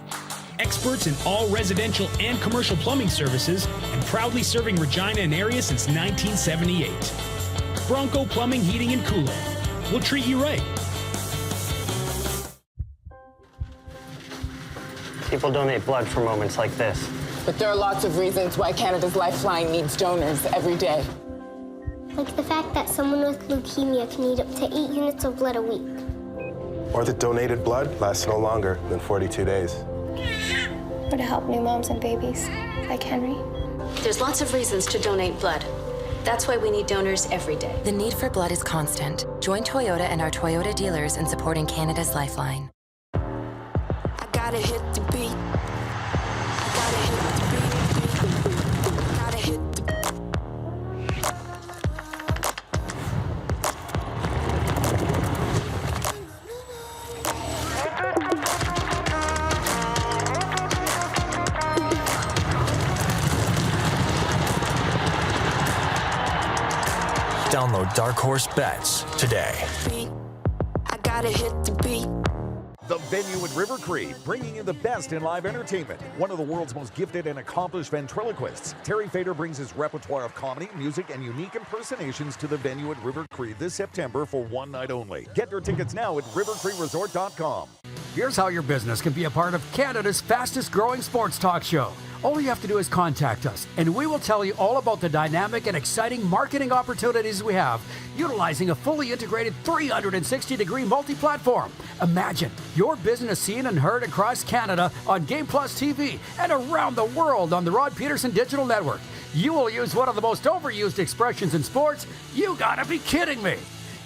Experts in all residential and commercial plumbing services and proudly serving Regina and area since 1978. Bronco Plumbing, Heating, and Cooling. We'll treat you right. People donate blood for moments like this. But there are lots of reasons why Canada's Lifeline needs donors every day. Like the fact that someone with leukemia can need up to 8 units of blood a week. Or that donated blood lasts no longer than 42 days. Or to help new moms and babies, like Henry. There's lots of reasons to donate blood. That's why we need donors every day. The need for blood is constant. Join Toyota and our Toyota dealers in supporting Canada's Lifeline. I gotta hit the beat. I gotta hit the beat. Gotta hit the Download Dark Horse Bets today. I gotta hit the beat. The Venue at River Cree, bringing you the best in live entertainment. One of the world's most gifted and accomplished ventriloquists, Terry Fader brings his repertoire of comedy, music, and unique impersonations to the Venue at River Cree this September for one night only. Get your tickets now at rivercreeresort.com. Here's how your business can be a part of Canada's fastest growing sports talk show. All you have to do is contact us, and we will tell you all about the dynamic and exciting marketing opportunities we have, utilizing a fully integrated 360-degree multi-platform. Imagine your business seen and heard across Canada on Game Plus TV and around the world on the Rod Pedersen Digital Network. You will use one of the most overused expressions in sports. You gotta be kidding me.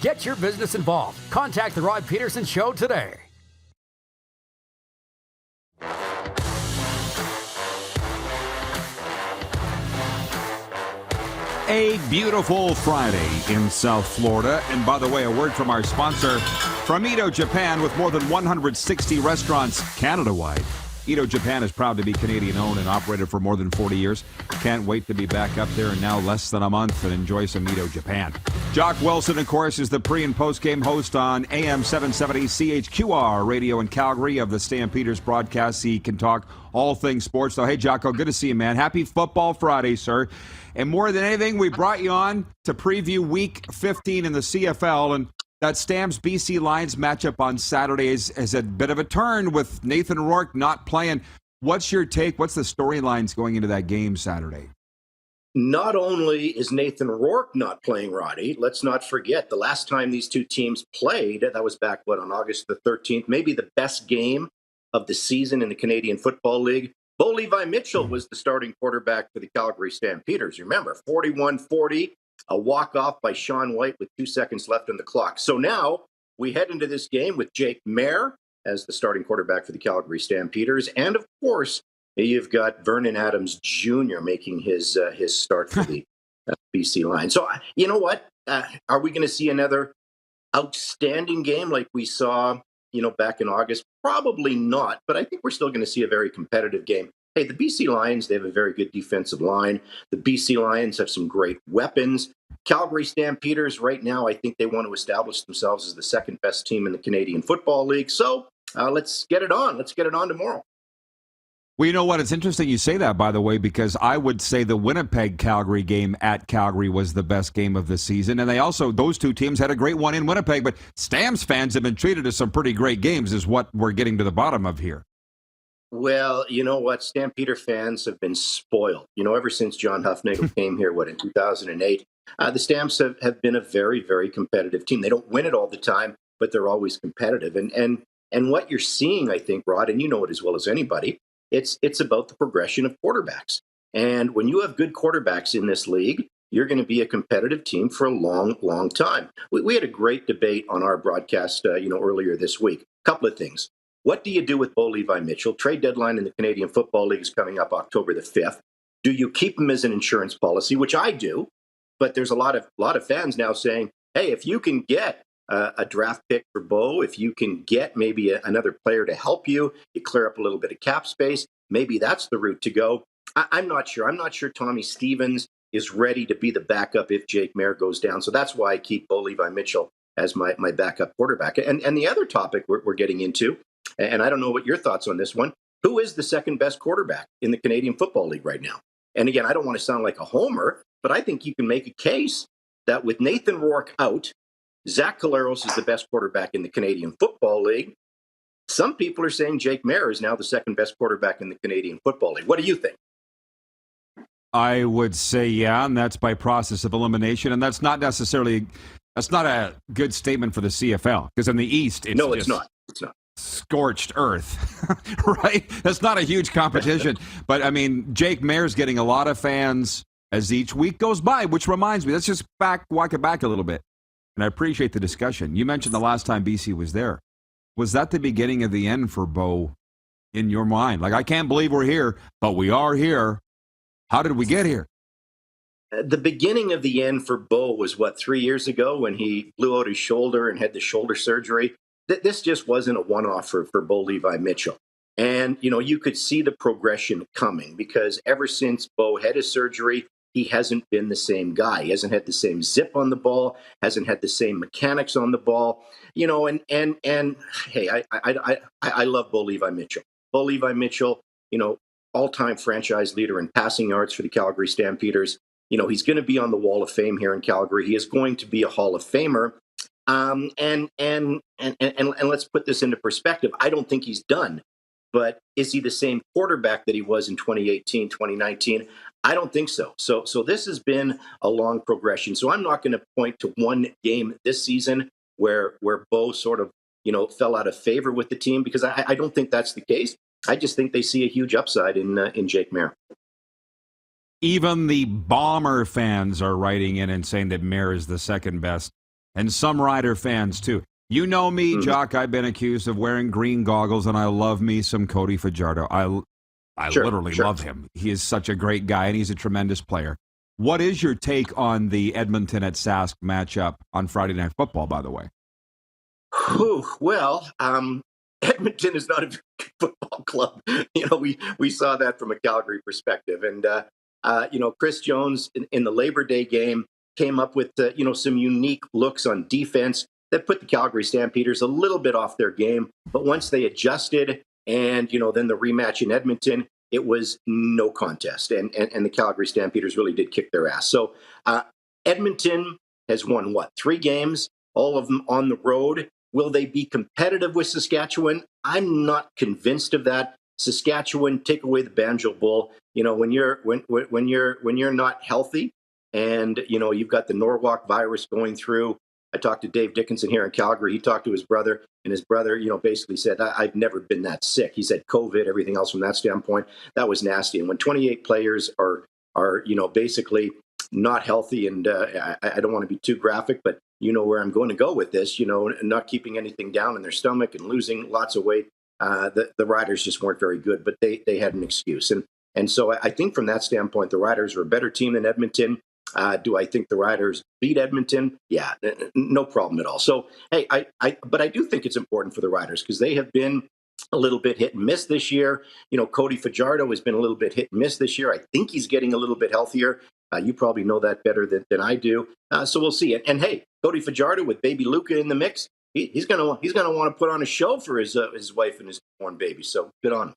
Get your business involved. Contact the Rod Pedersen Show today. A beautiful Friday in South Florida. And by the way, a word from our sponsor, from Ito Japan, with more than 160 restaurants Canada-wide. Ito Japan is proud to be Canadian-owned and operated for more than 40 years. Can't wait to be back up there in now less than a month and enjoy some Ito Japan. Jock Wilson, of course, is the pre- and post-game host on AM 770 CHQR radio in Calgary of the Stampeders broadcast. He can talk all things sports. So, hey, Jocko, good to see you, man. Happy Football Friday, sir. And more than anything, we brought you on to preview Week 15 in the CFL, and that Stamps BC Lions matchup on Saturday is a bit of a turn with Nathan Rourke not playing. What's your take? What's the storylines going into that game Saturday? Not only is Nathan Rourke not playing, Roddy, let's not forget the last time these two teams played, that was back, on August the 13th, maybe the best game of the season in the Canadian Football League. Bo Levi Mitchell was the starting quarterback for the Calgary Stampeders. Remember, 41-40, a walk-off by Sean White with 2 seconds left on the clock. So now we head into this game with Jake Mayer as the starting quarterback for the Calgary Stampeders. And, of course, you've got Vernon Adams Jr. making his start for the BC Lions. So, you know what? Are we going to see another outstanding game like we saw back in August? Probably not, but I think we're still going to see a very competitive game. Hey, the BC Lions, they have a very good defensive line. The BC Lions have some great weapons. Calgary Stampeders, right now, I think they want to establish themselves as the second best team in the Canadian Football League. So let's get it on. Let's get it on tomorrow. Well, you know what? It's interesting you say that, by the way, because I would say the Winnipeg-Calgary game at Calgary was the best game of the season. And those two teams had a great one in Winnipeg, but Stamps fans have been treated to some pretty great games is what we're getting to the bottom of here. Well, you know what? Stampeder fans have been spoiled. Ever since John Huffnagel came here, in 2008, the Stamps have been a very, very competitive team. They don't win it all the time, but they're always competitive. And what you're seeing, I think, Rod, and you know it as well as anybody, it's about the progression of quarterbacks. And when you have good quarterbacks in this league, you're going to be a competitive team for a long, long time. We had a great debate on our broadcast, earlier this week. A couple of things. What do you do with Bo Levi Mitchell? Trade deadline in the Canadian Football League is coming up October the 5th. Do you keep him as an insurance policy, which I do, but there's a lot of fans now saying, hey, if you can get a draft pick for Bo, if you can get maybe another player to help you clear up a little bit of cap space, maybe that's the route to go. I'm not sure. I'm not sure Tommy Stevens is ready to be the backup if Jake Mayer goes down. So that's why I keep Bo Levi Mitchell as my backup quarterback. And the other topic we're getting into, and I don't know what your thoughts on this one, who is the second best quarterback in the Canadian Football League right now? And again, I don't want to sound like a homer, but I think you can make a case that with Nathan Rourke out, Zach Collaros is the best quarterback in the Canadian Football League. Some people are saying Jake Mayer is now the second best quarterback in the Canadian Football League. What do you think? I would say, yeah, and that's by process of elimination. And that's not a good statement for the CFL, because in the East, it's not. It's not. Scorched earth, right? That's not a huge competition. But, I mean, Jake Mayer's getting a lot of fans as each week goes by, which reminds me, let's just walk it back a little bit. And I appreciate the discussion. You mentioned the last time BC was there. Was that the beginning of the end for Bo in your mind? Like, I can't believe we're here, but we are here. How did we get here? The beginning of the end for Bo was, 3 years ago when he blew out his shoulder and had the shoulder surgery? This just wasn't a one-off for Bo Levi Mitchell. And, you could see the progression coming, because ever since Bo had his surgery, he hasn't been the same guy. He hasn't had the same zip on the ball, hasn't had the same mechanics on the ball, and hey, I love Bo Levi Mitchell. Bo Levi Mitchell, all-time franchise leader in passing yards for the Calgary Stampeders. He's going to be on the Wall of Fame here in Calgary. He is going to be a Hall of Famer. And let's put this into perspective. I don't think he's done, but is he the same quarterback that he was in 2018, 2019? I don't think so. So this has been a long progression. So I'm not going to point to one game this season where Bo sort of, fell out of favor with the team, because I don't think that's the case. I just think they see a huge upside in Jake Maier. Even the Bomber fans are writing in and saying that Maier is the second best. And some Rider fans, too. You know me, Jock. I've been accused of wearing green goggles, and I love me some Cody Fajardo. I literally love him. He is such a great guy, and he's a tremendous player. What is your take on the Edmonton at Sask matchup on Friday Night Football, by the way? Well, Edmonton is not a very good football club. We saw that from a Calgary perspective. And, Chris Jones in the Labor Day game came up with, some unique looks on defense that put the Calgary Stampeders a little bit off their game. But once they adjusted and, then the rematch in Edmonton, it was no contest. And the Calgary Stampeders really did kick their ass. So Edmonton has won, 3 games, all of them on the road. Will they be competitive with Saskatchewan? I'm not convinced of that. Saskatchewan, take away the Banjo Bowl. When you're not healthy, and, you've got the Norwalk virus going through. I talked to Dave Dickinson here in Calgary. He talked to his brother, and his brother, basically said, I've never been that sick. He said COVID, everything else from that standpoint, that was nasty. And when 28 players are basically not healthy, and I don't want to be too graphic, but where I'm going to go with this, not keeping anything down in their stomach and losing lots of weight. The Riders just weren't very good, but they had an excuse. And so I think from that standpoint, the Riders are a better team than Edmonton. Do I think the Riders beat Edmonton? Yeah, no problem at all. So, hey, but I do think it's important for the Riders because they have been a little bit hit and miss this year. Cody Fajardo has been a little bit hit and miss this year. I think he's getting a little bit healthier. You probably know that better than I do. So we'll see. And hey, Cody Fajardo with baby Luca in the mix, he's gonna want to put on a show for his wife and his born baby. So good on him.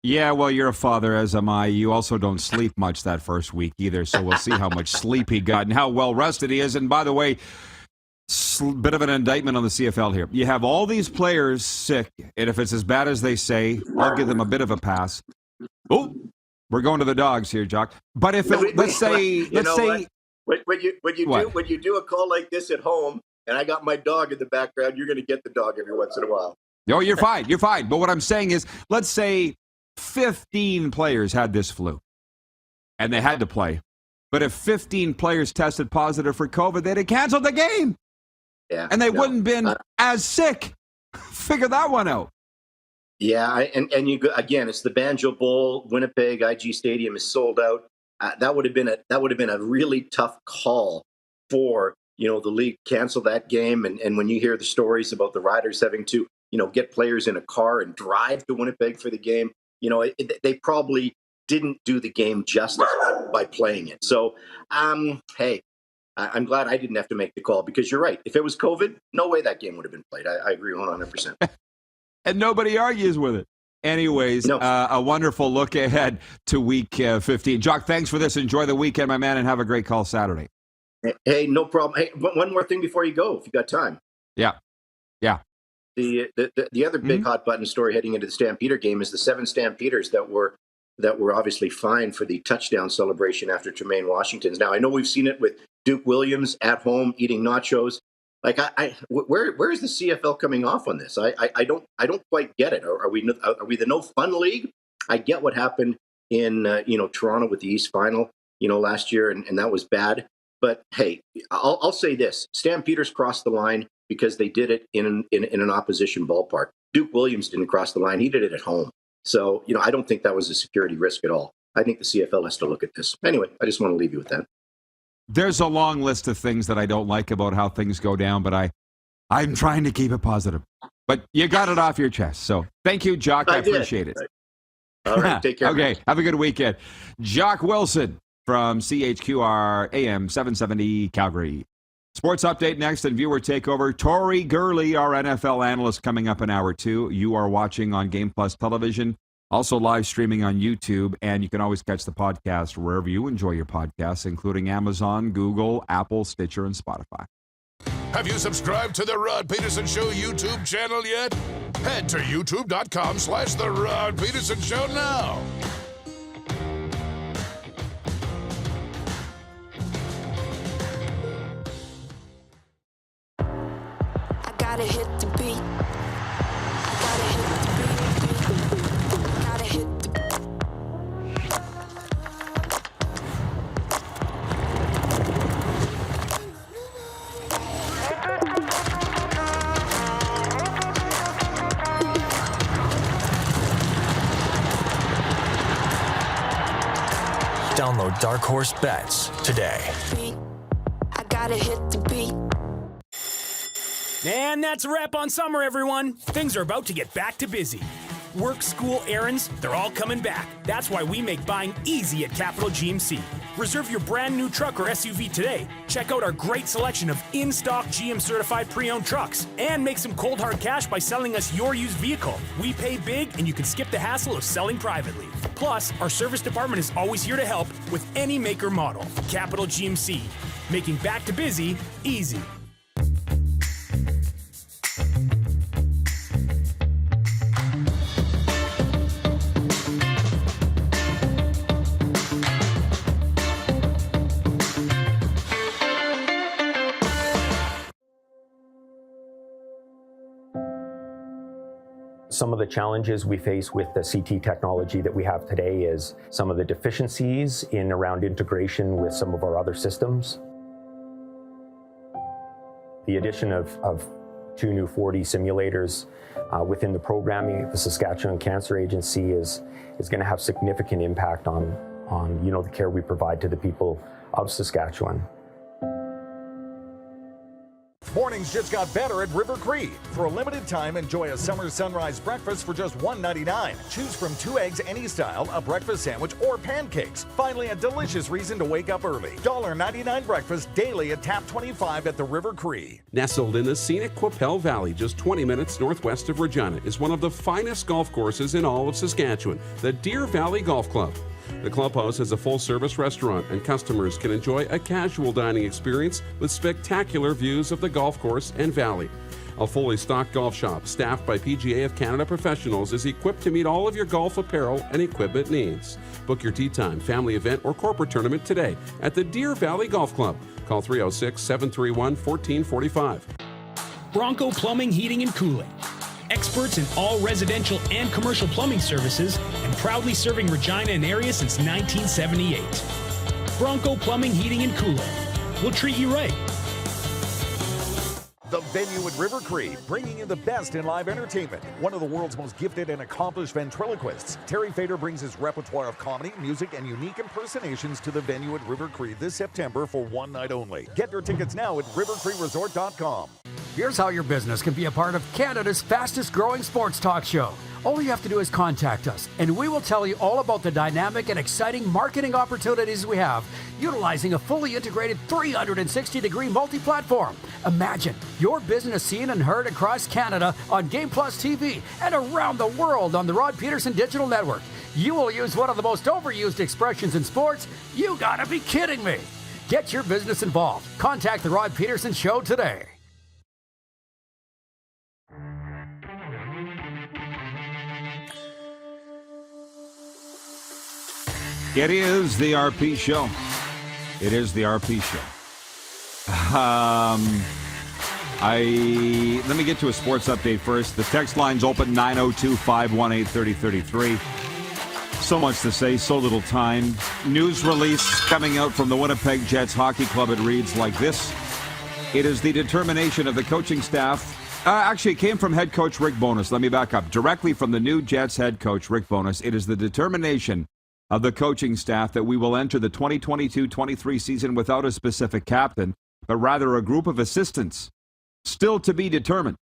Yeah, well, you're a father, as am I. You also don't sleep much that first week either, so we'll see how much sleep he got and how well rested he is. And by the way, bit of an indictment on the CFL here. You have all these players sick, and if it's as bad as they say, I'll give them a bit of a pass. Oh, we're going to the dogs here, Jock. But if let's say when you do a call like this at home, and I got my dog in the background, you're going to get the dog every once in a while. No, you're fine. You're fine. But what I'm saying is, let's say 15 players had this flu, and they had to play. But if 15 players tested positive for COVID, they'd have canceled the game. Yeah, and they wouldn't have been as sick. Figure that one out. Yeah, and you go, again, it's the Banjo Bowl. Winnipeg IG Stadium is sold out. That would have been a really tough call for the league cancel that game. And when you hear the stories about the Riders having to get players in a car and drive to Winnipeg for the game, they probably didn't do the game justice by playing it. So, hey, I'm glad I didn't have to make the call because you're right. If it was COVID, no way that game would have been played. I agree 100%. And nobody argues with it. Anyways, a wonderful look ahead to week 15. Jock, thanks for this. Enjoy the weekend, my man, and have a great call Saturday. Hey, no problem. Hey, one more thing before you go, if you got time. Yeah. The other big hot button story heading into the Stampeder game is the 7 Stampeders that were obviously fined for the touchdown celebration after Tremaine Washington's. Now I know we've seen it with Duke Williams at home eating nachos. Like where is the CFL coming off on this? I don't quite get it. Are we the no fun league? I get what happened in Toronto with the East Final last year and that was bad. But hey, I'll say this: Stampeders crossed the line because they did it in an opposition ballpark. Duke Williams didn't cross the line; he did it at home. So I don't think that was a security risk at all. I think the CFL has to look at this. Anyway, I just want to leave you with that. There's a long list of things that I don't like about how things go down, but I'm trying to keep it positive. But you got it off your chest. So thank you, Jock. I appreciate it. All right, take care. Okay, have a good weekend. Jock Wilson from CHQR AM 770 Calgary. Sports update next and viewer takeover. Tori Gurley, our NFL analyst, coming up in hour 2. You are watching on Game Plus Television, also live streaming on YouTube, and you can always catch the podcast wherever you enjoy your podcasts, including Amazon, Google, Apple, Stitcher, and Spotify. Have you subscribed to the Rod Pedersen Show YouTube channel yet? Head to youtube.com/The Rod Pedersen Show now. I gotta hit the beat. I gotta hit the beat. Gotta hit the Download Dark Horse Bets today. beat. I gotta hit the beat. And that's a wrap on summer, everyone. Things are about to get back to busy. Work, school, errands, they're all coming back. That's why we make buying easy at Capital GMC. Reserve your brand new truck or SUV today. Check out our great selection of in-stock GM certified pre-owned trucks. And make some cold hard cash by selling us your used vehicle. We pay big and you can skip the hassle of selling privately. Plus, our service department is always here to help with any make or model. Capital GMC, making back to busy easy. Some of the challenges we face with the CT technology that we have today is some of the deficiencies in around integration with some of our other systems. The addition of 2 new 4D simulators within the programming at the Saskatchewan Cancer Agency is going to have significant impact on the care we provide to the people of Saskatchewan. Mornings just got better at River Cree. For a limited time, enjoy a summer sunrise breakfast for just $1.99. Choose from 2 eggs any style, a breakfast sandwich, or pancakes. Finally, a delicious reason to wake up early. $1.99 breakfast daily at Tap 25 at the River Cree. Nestled in the scenic Qu'Appelle Valley, just 20 minutes northwest of Regina, is one of the finest golf courses in all of Saskatchewan, the Deer Valley Golf Club. The clubhouse has a full-service restaurant, and customers can enjoy a casual dining experience with spectacular views of the golf course and valley. A fully stocked golf shop, staffed by PGA of Canada professionals, is equipped to meet all of your golf apparel and equipment needs. Book your tee time, family event, or corporate tournament today at the Deer Valley Golf Club. Call 306-731-1445. Bronco Plumbing, Heating, and Cooling. Experts in all residential and commercial plumbing services, and proudly serving Regina and area since 1978. Bronco Plumbing, Heating, and Cooling. We'll treat you right. The venue at River Cree, bringing you the best in live entertainment. One of the world's most gifted and accomplished ventriloquists, Terry Fader brings his repertoire of comedy, music, and unique impersonations to the venue at River Cree this September for one night only. Get your tickets now at rivercreeresort.com. Here's how your business can be a part of Canada's fastest growing sports talk show. All you have to do is contact us, and we will tell you all about the dynamic and exciting marketing opportunities we have, utilizing a fully integrated 360-degree multi-platform. Imagine your business seen and heard across Canada on Game Plus TV and around the world on the Rod Pedersen Digital Network. You will use one of the most overused expressions in sports. You gotta be kidding me. Get your business involved. Contact the Rod Pedersen Show today. It is the RP Show. It is the RP Show. Let me get to a sports update first. The text line's open, 902-518-3033. So much to say, so little time. News release coming out from the Winnipeg Jets Hockey Club. It reads like this. It is the determination of the coaching staff. Actually, it came from head coach Rick Bowness. Let me back up. Directly from the new Jets head coach Rick Bowness. It is the determination of the coaching staff that we will enter the 2022-23 season without a specific captain, but rather a group of assistants, still to be determined.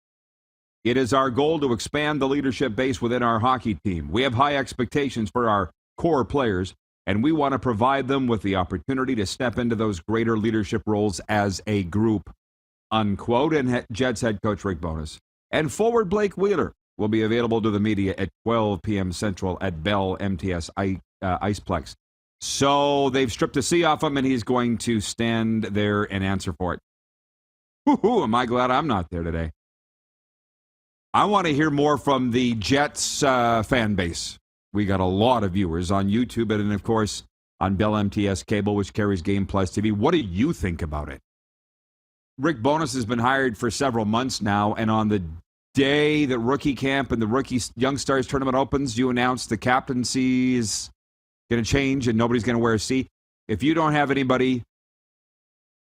It is our goal to expand the leadership base within our hockey team. We have high expectations for our core players, and we want to provide them with the opportunity to step into those greater leadership roles as a group, unquote. And Jets head coach Rick Bowness and forward Blake Wheeler will be available to the media at 12 p.m. Central at Bell MTS Iceplex. So they've stripped the C off him, and he's going to stand there and answer for it. Woo-hoo, am I glad I'm not there today. I want to hear more from the Jets fan base. We got a lot of viewers on YouTube and, of course, on Bell MTS Cable, which carries Game Plus TV. What do you think about it? Rick Bowness has been hired for several months now, and on the day that rookie camp and the rookie Young Stars tournament opens, you announce the captaincy is going to change and nobody's going to wear a C. If you don't have anybody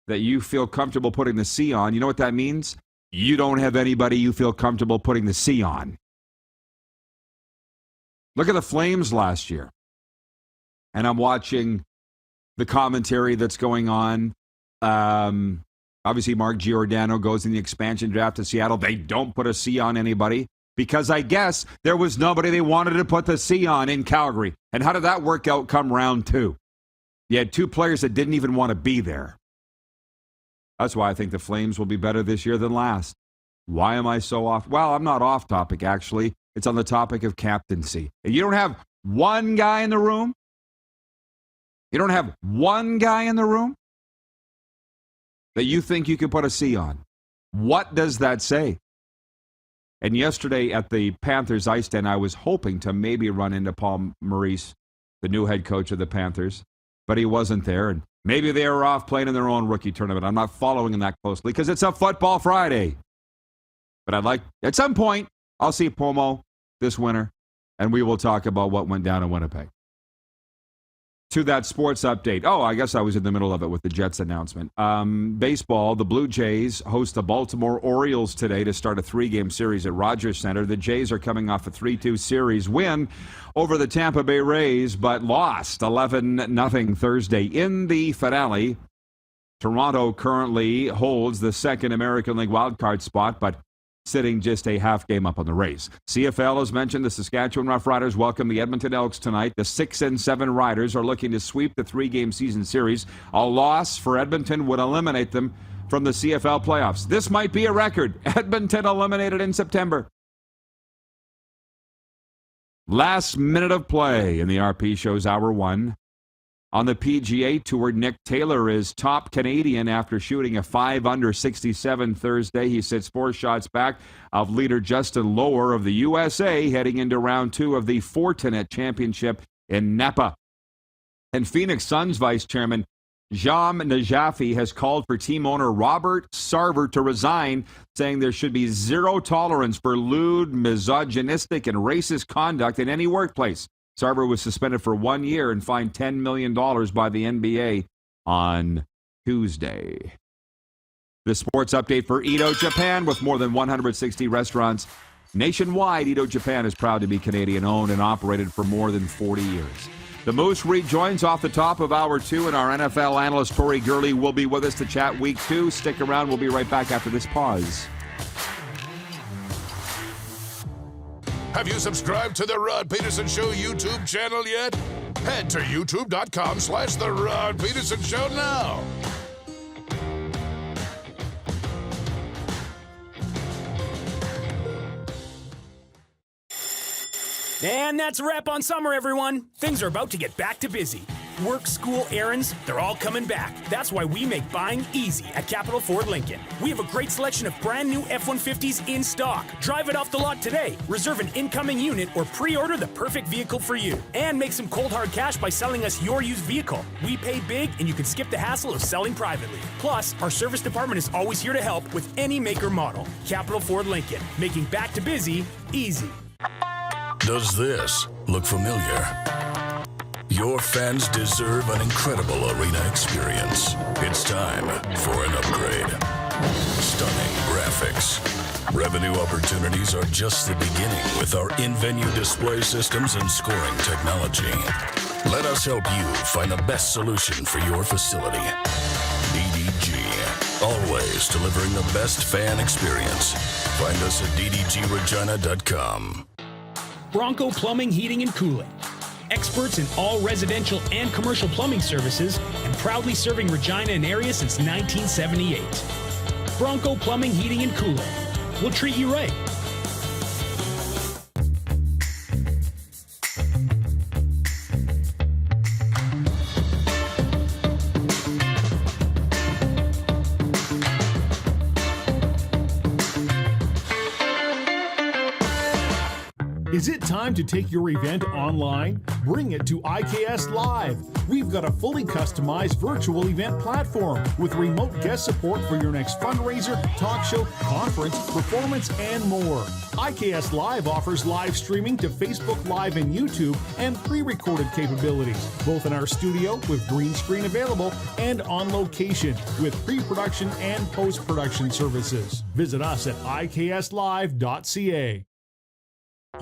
that you feel comfortable putting the C on, you know what that means? You don't have anybody you feel comfortable putting the C on. Look at the Flames last year. And I'm watching the commentary that's going on. Obviously, Mark Giordano goes in the expansion draft to Seattle. They don't put a C on anybody because I guess there was nobody they wanted to put the C on in Calgary. And how did that work out come round two? You had two players that didn't even want to be there. That's why I think the Flames will be better this year than last. Why am I so off? Well, I'm not off topic, actually. It's on the topic of captaincy. And you don't have one guy in the room? You don't have one guy in the room that you think you can put a C on? What does that say? And yesterday at the Panthers ice den, I was hoping to maybe run into Paul Maurice, the new head coach of the Panthers, but he wasn't there. And maybe they were off playing in their own rookie tournament. I'm not following them that closely because it's a football Friday. But I'd like, at some point, I'll see Pomo this winter, and we will talk about what went down in Winnipeg. To that sports update. Oh, I guess I was in the middle of it with the Jets announcement. Baseball, the Blue Jays host the Baltimore Orioles today to start a 3-game series at Rogers Center. The Jays are coming off a 3-2 series win over the Tampa Bay Rays, but lost 11-0 Thursday in the finale. Toronto currently holds the second American League wildcard spot, but sitting just a half game up on the Rays. CFL, as mentioned, the Saskatchewan Roughriders welcome the Edmonton Elks tonight. The 6-7 Riders are looking to sweep the 3-game season series. A loss for Edmonton would eliminate them from the CFL playoffs. This might be a record. Edmonton eliminated in September. Last minute of play in the RP Show's Hour 1. On the PGA Tour, Nick Taylor is top Canadian after shooting a 5-under 67 Thursday. He sits 4 shots back of leader Justin Lower of the USA heading into round 2 of the Fortinet Championship in Napa. And Phoenix Suns Vice Chairman Jam Najafi has called for team owner Robert Sarver to resign, saying there should be zero tolerance for lewd, misogynistic, and racist conduct in any workplace. Sarver was suspended for 1 year and fined $10 million by the NBA on Tuesday. The sports update for Edo, Japan, with more than 160 restaurants nationwide. Edo, Japan is proud to be Canadian-owned and operated for more than 40 years. The Moose rejoins off the top of Hour 2, and our NFL analyst, Tori Gurley, will be with us to chat Week 2. Stick around. We'll be right back after this pause. Have you subscribed to the Rod Pedersen Show YouTube channel yet? Head to youtube.com/The Rod Pedersen Show now. And that's a wrap on summer, everyone. Things are about to get back to busy. Work, school, errands, they're all coming back. That's why we make buying easy at Capital Ford Lincoln. We have a great selection of brand new F-150s in stock. Drive it off the lot today. Reserve an incoming unit or pre-order the perfect vehicle for you. And make some cold hard cash by selling us your used vehicle. We pay big and you can skip the hassle of selling privately. Plus, our service department is always here to help with any make or model. Capital Ford Lincoln, making back to busy easy. Does this look familiar? Your fans deserve an incredible arena experience. It's time for an upgrade. Stunning graphics. Revenue opportunities are just the beginning with our in-venue display systems and scoring technology. Let us help you find the best solution for your facility. DDG. Always delivering the best fan experience. Find us at ddgregina.com. Bronco Plumbing, Heating, and Cooling. experts in all residential and commercial plumbing services, and proudly serving Regina and area since 1978. Bronco Plumbing, Heating, and Cooling. We'll treat you right. Is it time to take your event online? Bring it to IKS Live. We've got a fully customized virtual event platform with remote guest support for your next fundraiser, talk show, conference, performance, and more. IKS Live offers live streaming to Facebook Live and YouTube and pre-recorded capabilities, both in our studio with green screen available and on location with pre-production and post-production services. Visit us at ikslive.ca.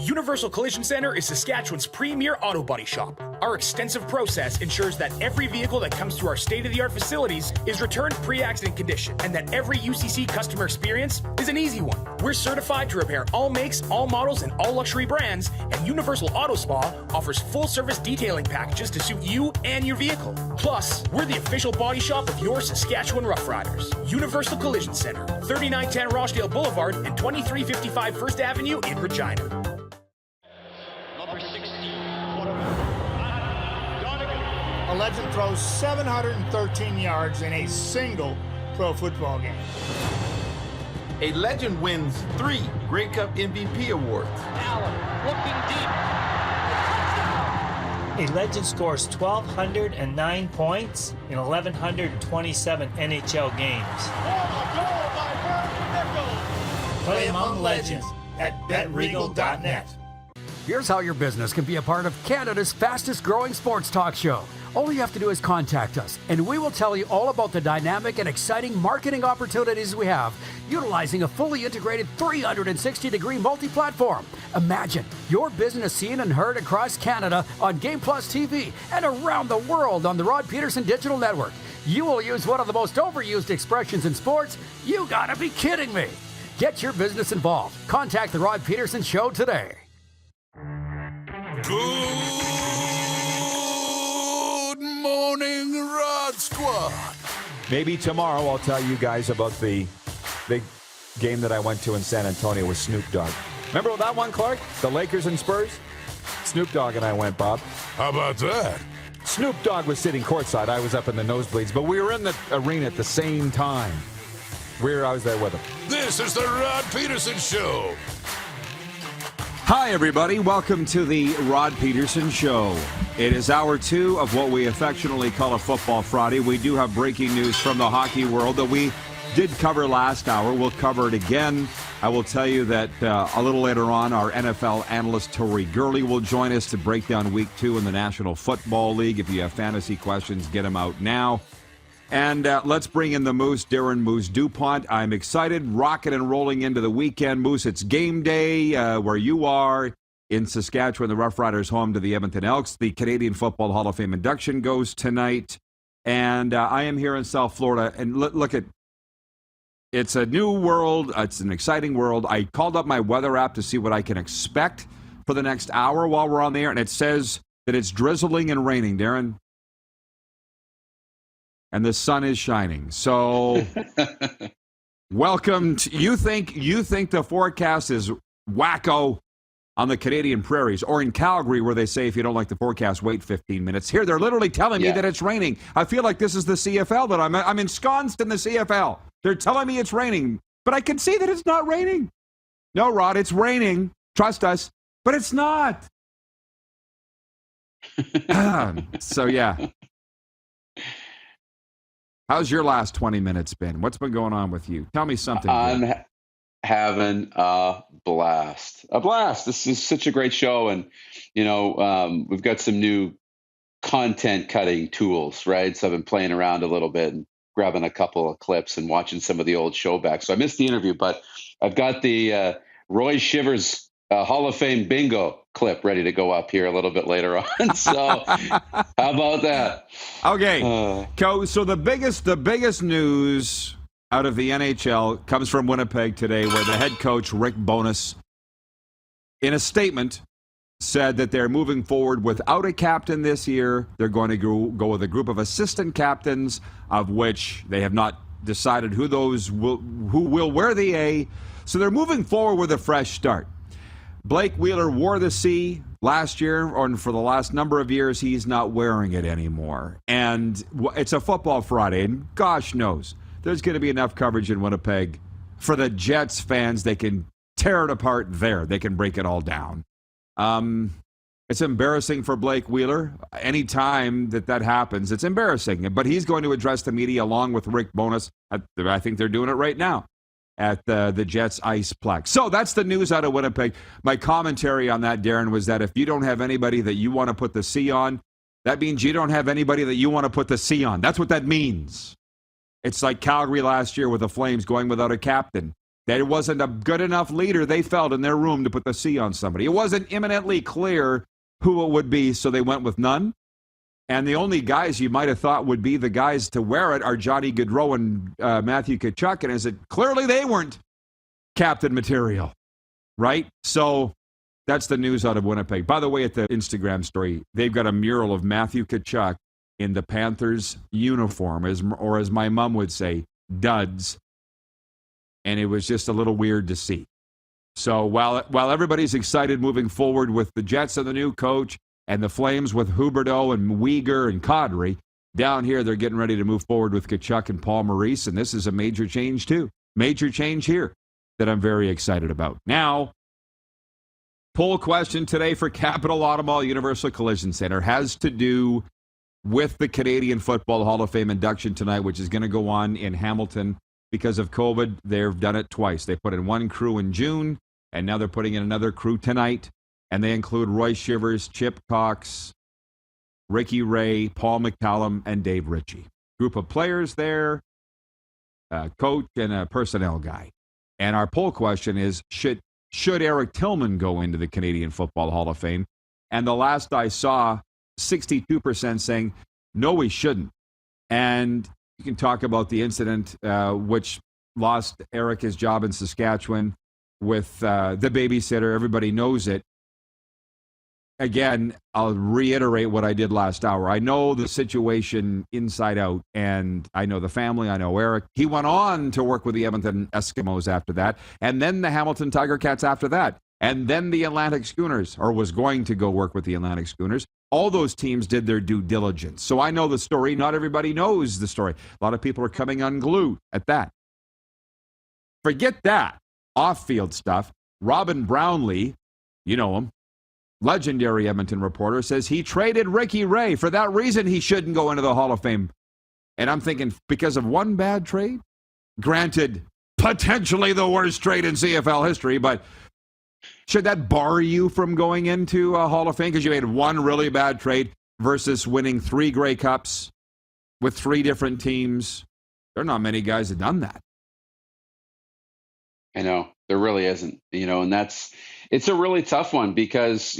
Universal Collision Center is Saskatchewan's premier auto body shop. Our extensive process ensures that every vehicle that comes through our state-of-the-art facilities is returned pre-accident condition, and that every UCC customer experience is an easy one. We're certified to repair all makes, all models, and all luxury brands, and Universal Auto Spa offers full-service detailing packages to suit you and your vehicle. Plus, we're the official body shop of your Saskatchewan Rough Riders. Universal Collision Center, 3910 Rochdale Boulevard and 2355 First Avenue in Regina. A legend throws 713 yards in a single pro football game. A legend wins 3 Grey Cup MVP awards. Allen looking deep. A legend scores 1,209 points in 1,127 NHL games. Play among legends at betregal.net. Here's how your business can be a part of Canada's fastest growing sports talk show. All you have to do is contact us, and we will tell you all about the dynamic and exciting marketing opportunities we have, utilizing a fully integrated 360-degree multi-platform. Imagine your business seen and heard across Canada on Game Plus TV and around the world on the Rod Pedersen Digital Network. You will use one of the most overused expressions in sports. You gotta be kidding me. Get your business involved. Contact the Rod Pedersen Show today. Good morning, Rod Squad. Maybe tomorrow I'll tell you guys about the big game that I went to in San Antonio with Snoop Dogg. Remember that one, Clark? The Lakers and Spurs? Snoop Dogg and I went, Bob. How about that? Snoop Dogg was sitting courtside. I was up in the nosebleeds, but we were in the arena at the same time. I was there with him. This is the Rod Pedersen Show. Hi, everybody. Welcome to the Rod Pedersen Show. It is hour 2 of what we affectionately call a Football Friday. We do have breaking news from the hockey world that we did cover last hour. We'll cover it again. I will tell you that a little later on, our NFL analyst Tori Gurley will join us to break down Week 2 in the National Football League. If you have fantasy questions, get them out now. And let's bring in the Moose, Darren Moose DuPont. I'm excited, rocking and rolling into the weekend. Moose, it's game day where you are in Saskatchewan. The Rough Riders home to the Edmonton Elks. The Canadian Football Hall of Fame induction goes tonight. And I am here in South Florida. And look at, it's a new world. It's an exciting world. I called up my weather app to see what I can expect for the next hour while we're on the air. And it says that it's drizzling and raining, Darren. And the sun is shining. So welcome to, you think the forecast is wacko on the Canadian prairies or in Calgary where they say if you don't like the forecast, wait 15 minutes. Here they're literally telling me that it's raining. I feel like this is the CFL that I'm ensconced in the CFL. They're telling me it's raining, but I can see that it's not raining. No, Rod, it's raining. Trust us, but it's not. So yeah. How's your last 20 minutes been? What's been going on with you? Tell me something. I'm having a blast. A blast. This is such a great show. And, we've got some new content cutting tools, right? So I've been playing around a little bit and grabbing a couple of clips and watching some of the old show back. So I missed the interview, but I've got the Roy Shivers Hall of Fame bingo clip ready to go up here a little bit later on. So how about that? Okay. So the biggest news out of the NHL comes from Winnipeg today, where the head coach, Rick Bowness, in a statement, said that they're moving forward without a captain this year. They're going to go with a group of assistant captains, of which they have not decided who will wear the A. So they're moving forward with a fresh start. Blake Wheeler wore the C last year, or for the last number of years, he's not wearing it anymore. And it's a football Friday, and gosh knows, there's going to be enough coverage in Winnipeg for the Jets fans. They can tear it apart there. They can break it all down. It's embarrassing for Blake Wheeler. Anytime that happens, it's embarrassing. But he's going to address the media along with Rick Bowness. I think they're doing it right now at the Jets Iceplex. So that's the news out of Winnipeg. My commentary on that, Darren, was that if you don't have anybody that you want to put the C on, that means you don't have anybody that you want to put the C on. That's what that means. It's like Calgary last year with the Flames going without a captain. There wasn't a good enough leader, they felt, in their room to put the C on somebody. It wasn't imminently clear who it would be, so they went with none. And the only guys you might have thought would be the guys to wear it are Johnny Gaudreau and Matthew Tkachuk. And is it clearly they weren't captain material, right? So that's the news out of Winnipeg. By the way, at the Instagram story, they've got a mural of Matthew Tkachuk in the Panthers uniform, or as my mom would say, duds. And it was just a little weird to see. So while everybody's excited moving forward with the Jets and the new coach and the Flames with Huberdeau and Weegar and Kadri, down here they're getting ready to move forward with Tkachuk and Paul Maurice, and this is a major change too. Major change here that I'm very excited about. Now, poll question today for Capital Automall Universal Collision Center has to do with the Canadian Football Hall of Fame induction tonight, which is going to go on in Hamilton. Because of COVID, they've done it twice. They put in one crew in June, and now they're putting in another crew tonight. And they include Roy Shivers, Chip Cox, Ricky Ray, Paul McCallum, and Dave Ritchie. Group of players there, a coach, and a personnel guy. And our poll question is, should Eric Tillman go into the Canadian Football Hall of Fame? And the last I saw, 62% saying, no, he shouldn't. And you can talk about the incident which lost Eric his job in Saskatchewan with the babysitter. Everybody knows it. Again, I'll reiterate what I did last hour. I know the situation inside out, and I know the family. I know Eric. He went on to work with the Edmonton Eskimos after that, and then the Hamilton Tiger Cats after that, and then the Atlantic Schooners, or was going to go work with the Atlantic Schooners. All those teams did their due diligence. So I know the story. Not everybody knows the story. A lot of people are coming unglued at that. Forget that off-field stuff. Robin Brownlee, you know him, legendary Edmonton reporter, says he traded Ricky Ray. For that reason, he shouldn't go into the Hall of Fame. And I'm thinking, because of one bad trade? Granted, potentially the worst trade in CFL history, but should that bar you from going into a Hall of Fame because you made one really bad trade versus winning 3 Grey Cups with 3 different teams? There are not many guys that have done that. I know. There really isn't. And it's a really tough one because,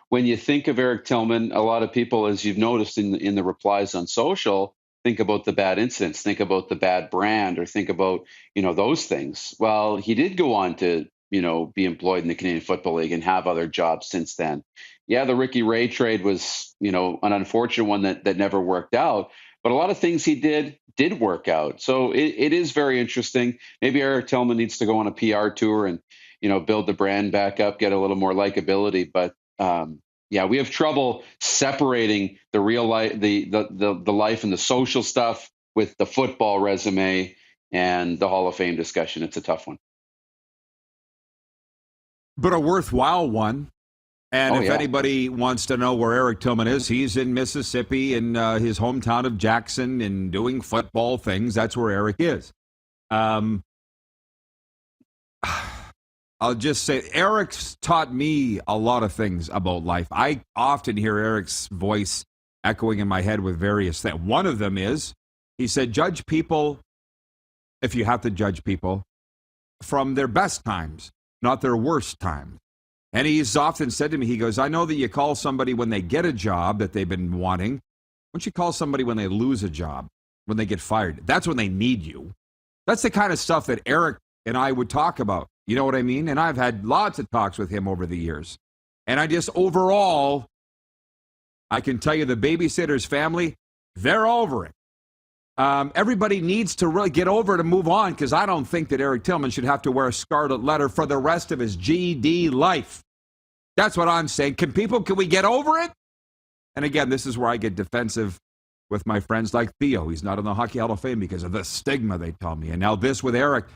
when you think of Eric Tillman, a lot of people, as you've noticed in the replies on social, think about the bad incidents, think about the bad brand, or think about, those things. Well, he did go on to be employed in the Canadian Football League and have other jobs since then. Yeah, the Ricky Ray trade was, an unfortunate one that never worked out. But a lot of things he did work out. So it is very interesting. Maybe Eric Tillman needs to go on a PR tour and, build the brand back up, get a little more likability. But we have trouble separating the real life, the life and the social stuff with the football resume and the Hall of Fame discussion. It's a tough one. But a worthwhile one. And if anybody wants to know where Eric Tillman is, he's in Mississippi in his hometown of Jackson and doing football things. That's where Eric is. I'll just say Eric's taught me a lot of things about life. I often hear Eric's voice echoing in my head with various things. One of them is, he said, judge people, if you have to judge people, from their best times, not their worst times. And he's often said to me, he goes, I know that you call somebody when they get a job that they've been wanting. Why don't you call somebody when they lose a job, when they get fired? That's when they need you. That's the kind of stuff that Eric and I would talk about. You know what I mean? And I've had lots of talks with him over the years. And I just overall, I can tell you the babysitter's family, they're over it. Everybody needs to really get over it and move on, because I don't think that Eric Tillman should have to wear a scarlet letter for the rest of his GD life. That's what I'm saying. Can we get over it? And again, this is where I get defensive with my friends like Theo. He's not in the Hockey Hall of Fame because of the stigma, they tell me. And now this with Eric.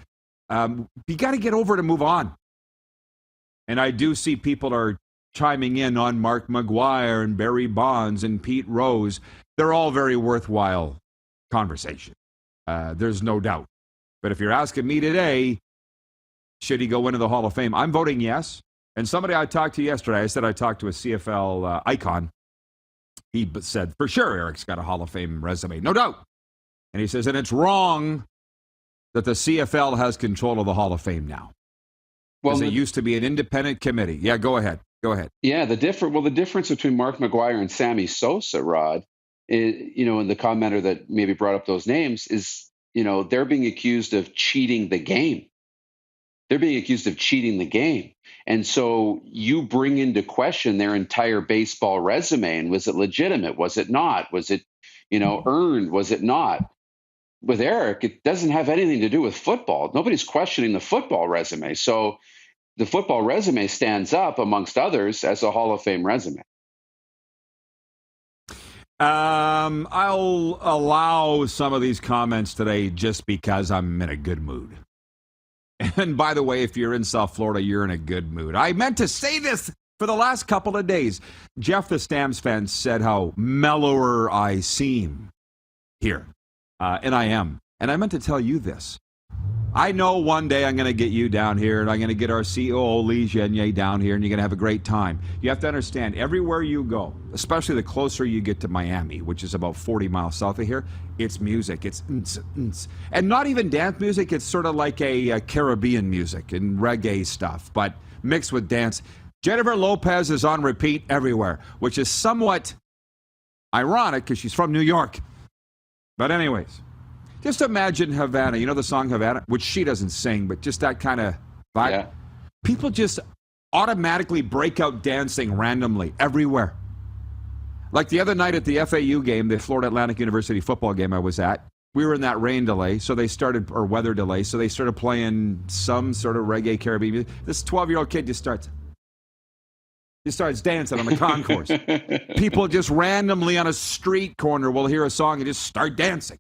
You got to get over it and move on. And I do see people are chiming in on Mark McGuire and Barry Bonds and Pete Rose. They're all very worthwhile conversation. There's no doubt. But if you're asking me today, should he go into the Hall of Fame? I'm voting yes. And somebody I talked to yesterday, I said I talked to a CFL icon. He said, for sure, Eric's got a Hall of Fame resume. No doubt. And he says, and it's wrong that the CFL has control of the Hall of Fame now. Because it used to be an independent committee. Yeah, go ahead. Yeah, the difference between Mark McGuire and Sammy Sosa, Rod, is, and the commenter that maybe brought up those names is, they're being accused of cheating the game. And so you bring into question their entire baseball resume. And was it legitimate? Was it not? Was it, earned? Was it not? With Eric, it doesn't have anything to do with football. Nobody's questioning the football resume. So the football resume stands up, amongst others, as a Hall of Fame resume. I'll allow some of these comments today just because I'm in a good mood. And by the way, if you're in South Florida, you're in a good mood. I meant to say this for the last couple of days. Jeff, the Stamps fan, said how mellower I seem here. And I am. And I meant to tell you this. I know one day I'm going to get you down here, and I'm going to get our COO, Lee Genier, down here, and you're going to have a great time. You have to understand, everywhere you go, especially the closer you get to Miami, which is about 40 miles south of here, it's music. It's and not even dance music. It's sort of like a Caribbean music and reggae stuff, but mixed with dance. Jennifer Lopez is on repeat everywhere, which is somewhat ironic because she's from New York. But anyways, just imagine Havana. You know the song Havana? Which she doesn't sing, but just that kind of vibe. Yeah. People just automatically break out dancing randomly everywhere. Like the other night at the FAU game, the Florida Atlantic University football game I was at, we were in that rain delay, or weather delay, so they started playing some sort of reggae Caribbean music. This 12-year-old kid just starts dancing on the concourse. People just randomly on a street corner will hear a song and just start dancing.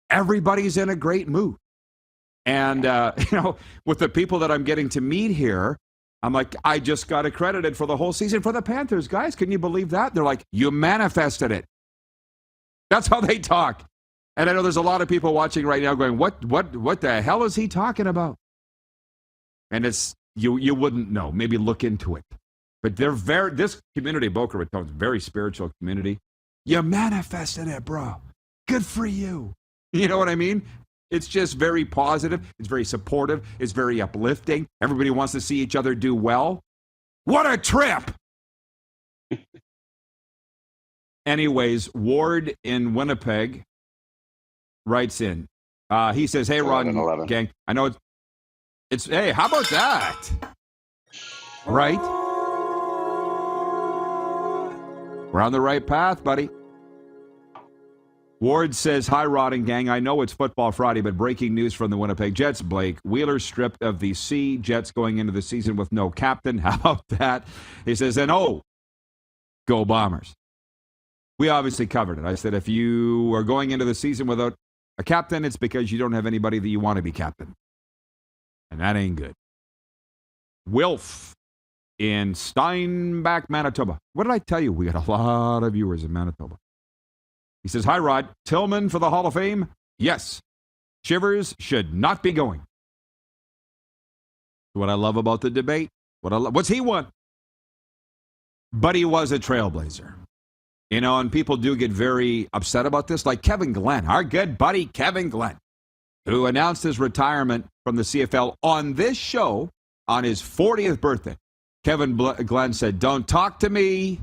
Everybody's in a great mood. And, with the people that I'm getting to meet here, I'm like, I just got accredited for the whole season for the Panthers, guys. Can you believe that? They're like, you manifested it. That's how they talk. And I know there's a lot of people watching right now going, what the hell is he talking about? And it's, you wouldn't know. Maybe look into it. But this community, Boca Raton, is a very spiritual community. You manifested it, bro. Good for you. You know what I mean? It's just very positive. It's very supportive. It's very uplifting. Everybody wants to see each other do well. What a trip! Anyways, Ward in Winnipeg writes in. He says, hey, Rod and gang, I know it's hey, how about that? Right? We're on the right path, buddy. Ward says, hi, Rod and gang. I know it's Football Friday, but breaking news from the Winnipeg Jets, Blake. Wheeler stripped of the C. Jets going into the season with no captain. How about that? He says, and go Bombers. We obviously covered it. I said, if you are going into the season without a captain, it's because you don't have anybody that you want to be captain. And that ain't good. Wilf in Steinbach, Manitoba. What did I tell you? We got a lot of viewers in Manitoba. He says, hi, Rod. Tillman for the Hall of Fame? Yes. Shivers should not be going. What I love about the debate, what's he won? But he was a trailblazer. And people do get very upset about this, like Kevin Glenn, our good buddy Kevin Glenn, who announced his retirement from the CFL on this show on his 40th birthday. Kevin Glenn said, don't talk to me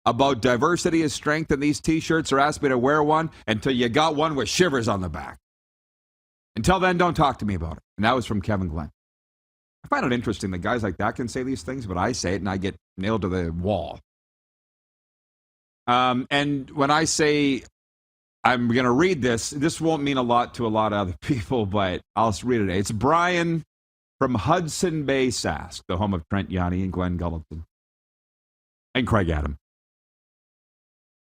about diversity is strength in these T-shirts or ask me to wear one until you got one with shivers on the back. Until then, don't talk to me about it. And that was from Kevin Glenn. I find it interesting that guys like that can say these things, but I say it and I get nailed to the wall. And when I say I'm going to read this won't mean a lot to a lot of other people, but I'll read it. It's Brian from Hudson Bay, Sask, the home of Trent Yanni and Glenn Gulleton and Craig Adam.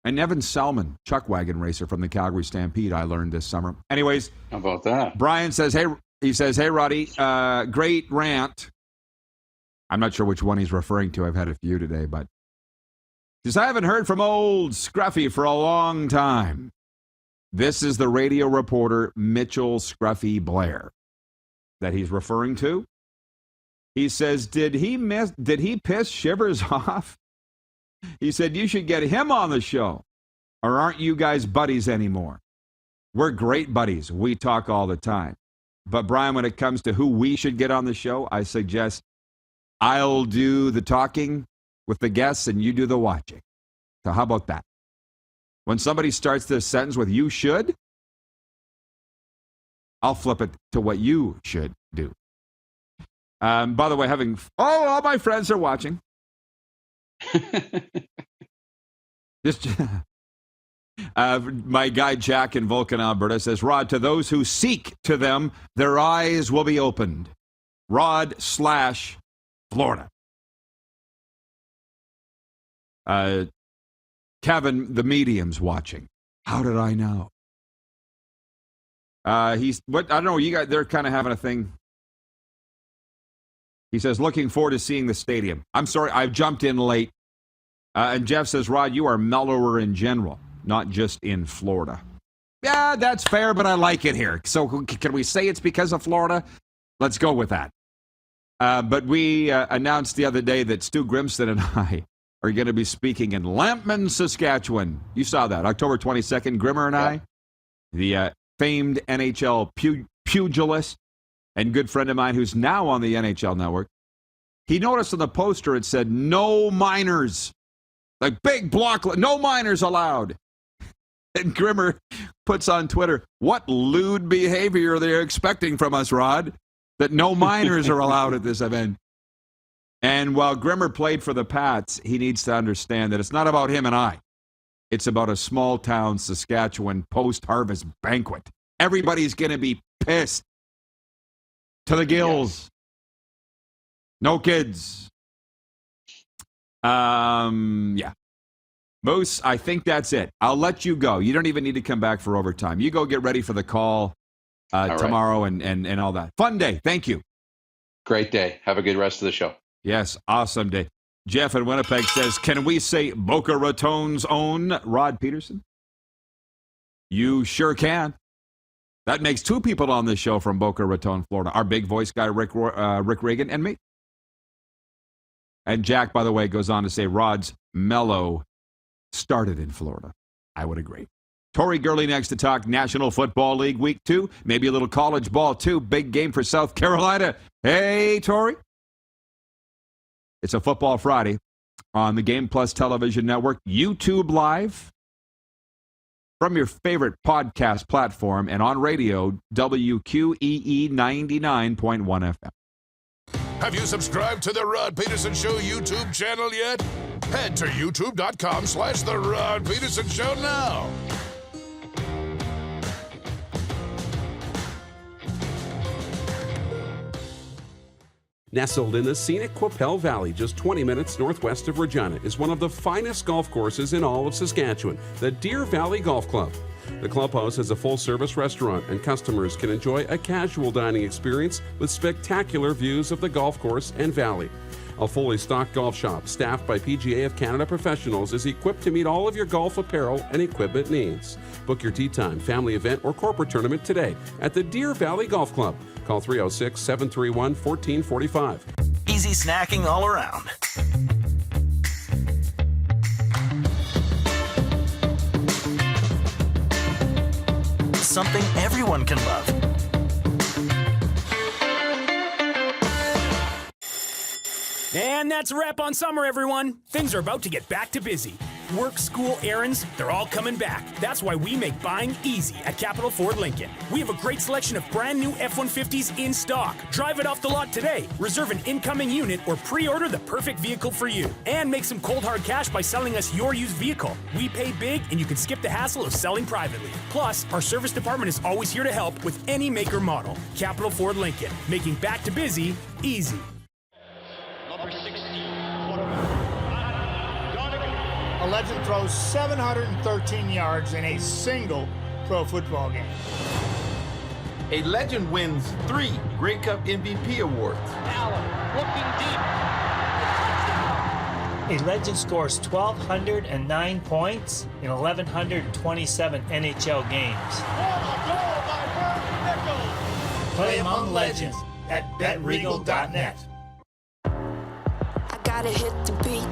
And Evan Selman, chuck wagon racer from the Calgary Stampede, I learned this summer. Anyways. How about that? Brian says, hey, Roddy, great rant. I'm not sure which one he's referring to. I've had a few today, but he says, I haven't heard from old Scruffy for a long time. This is the radio reporter Mitchell Scruffy Blair that he's referring to. He says, did he piss Shivers off? He said, you should get him on the show. Or aren't you guys buddies anymore? We're great buddies. We talk all the time. But Brian, when it comes to who we should get on the show, I suggest I'll do the talking with the guests and you do the watching. So how about that? When somebody starts this sentence with you should, I'll flip it to what you should do. By the way, all my friends are watching. Just my guy Jack in Vulcan, Alberta says, Rod, to those who seek to them, their eyes will be opened. Rod/Florida. Kevin, the medium's watching. How did I know? I don't know, you guys, they're kind of having a thing. He says, looking forward to seeing the stadium. I'm sorry, I've jumped in late. And Jeff says, Rod, you are mellower in general, not just in Florida. Yeah, that's fair, but I like it here. So can we say it's because of Florida? Let's go with that. But we announced the other day that Stu Grimston and I are going to be speaking in Lampman, Saskatchewan. You saw that, October 22nd, Grimmer and I, the famed NHL pugilist and good friend of mine who's now on the NHL Network. He noticed on the poster it said, no minors. Like big block, no minors allowed. And Grimmer puts on Twitter, what lewd behavior are they expecting from us, Rod? That no minors are allowed at this event. And while Grimmer played for the Pats, he needs to understand that it's not about him and I. It's about a small town Saskatchewan post-harvest banquet. Everybody's going to be pissed to the gills. No kids. Yeah. Moose, I think that's it. I'll let you go. You don't even need to come back for overtime. You go get ready for the call tomorrow and all that. Fun day. Thank you. Great day. Have a good rest of the show. Yes, awesome day. Jeff in Winnipeg says, can we say Boca Raton's own Rod Pedersen? You sure can. That makes two people on this show from Boca Raton, Florida. Our big voice guy, Rick Reagan, and me. And Jack, by the way, goes on to say Rod's mellow started in Florida. I would agree. Tori Gurley next to talk National Football League Week 2. Maybe a little college ball, too. Big game for South Carolina. Hey, Tori. It's a Football Friday on the Game Plus Television Network, YouTube Live, from your favorite podcast platform, and on radio, WQEE 99.1 FM. Have you subscribed to the Rod Pedersen Show YouTube channel yet? Head to youtube.com/The Rod Pedersen Show now. Nestled in the scenic Qu'Appelle Valley, just 20 minutes northwest of Regina, is one of the finest golf courses in all of Saskatchewan, the Deer Valley Golf Club. The clubhouse has a full-service restaurant, and customers can enjoy a casual dining experience with spectacular views of the golf course and valley. A fully stocked golf shop, staffed by PGA of Canada professionals, is equipped to meet all of your golf apparel and equipment needs. Book your tee time, family event, or corporate tournament today at the Deer Valley Golf Club. Call 306-731-1445. Easy snacking all around. Something everyone can love. And that's a wrap on summer, everyone. Things are about to get back to busy. Work, school, errands, they're all coming back. That's why we make buying easy at Capital Ford Lincoln. We have a great selection of brand new F-150s in stock. Drive it off the lot today. Reserve an incoming unit or pre-order the perfect vehicle for you. And make some cold hard cash by selling us your used vehicle. We pay big and you can skip the hassle of selling privately. Plus, our service department is always here to help with any make or model. Capital Ford Lincoln, making back to busy easy. A legend throws 713 yards in a single pro football game. A legend wins 3 Grey Cup MVP awards. Allen looking deep. A legend scores 1,209 points in 1,127 NHL games. Play among legends at betregal.net. I gotta hit the beat.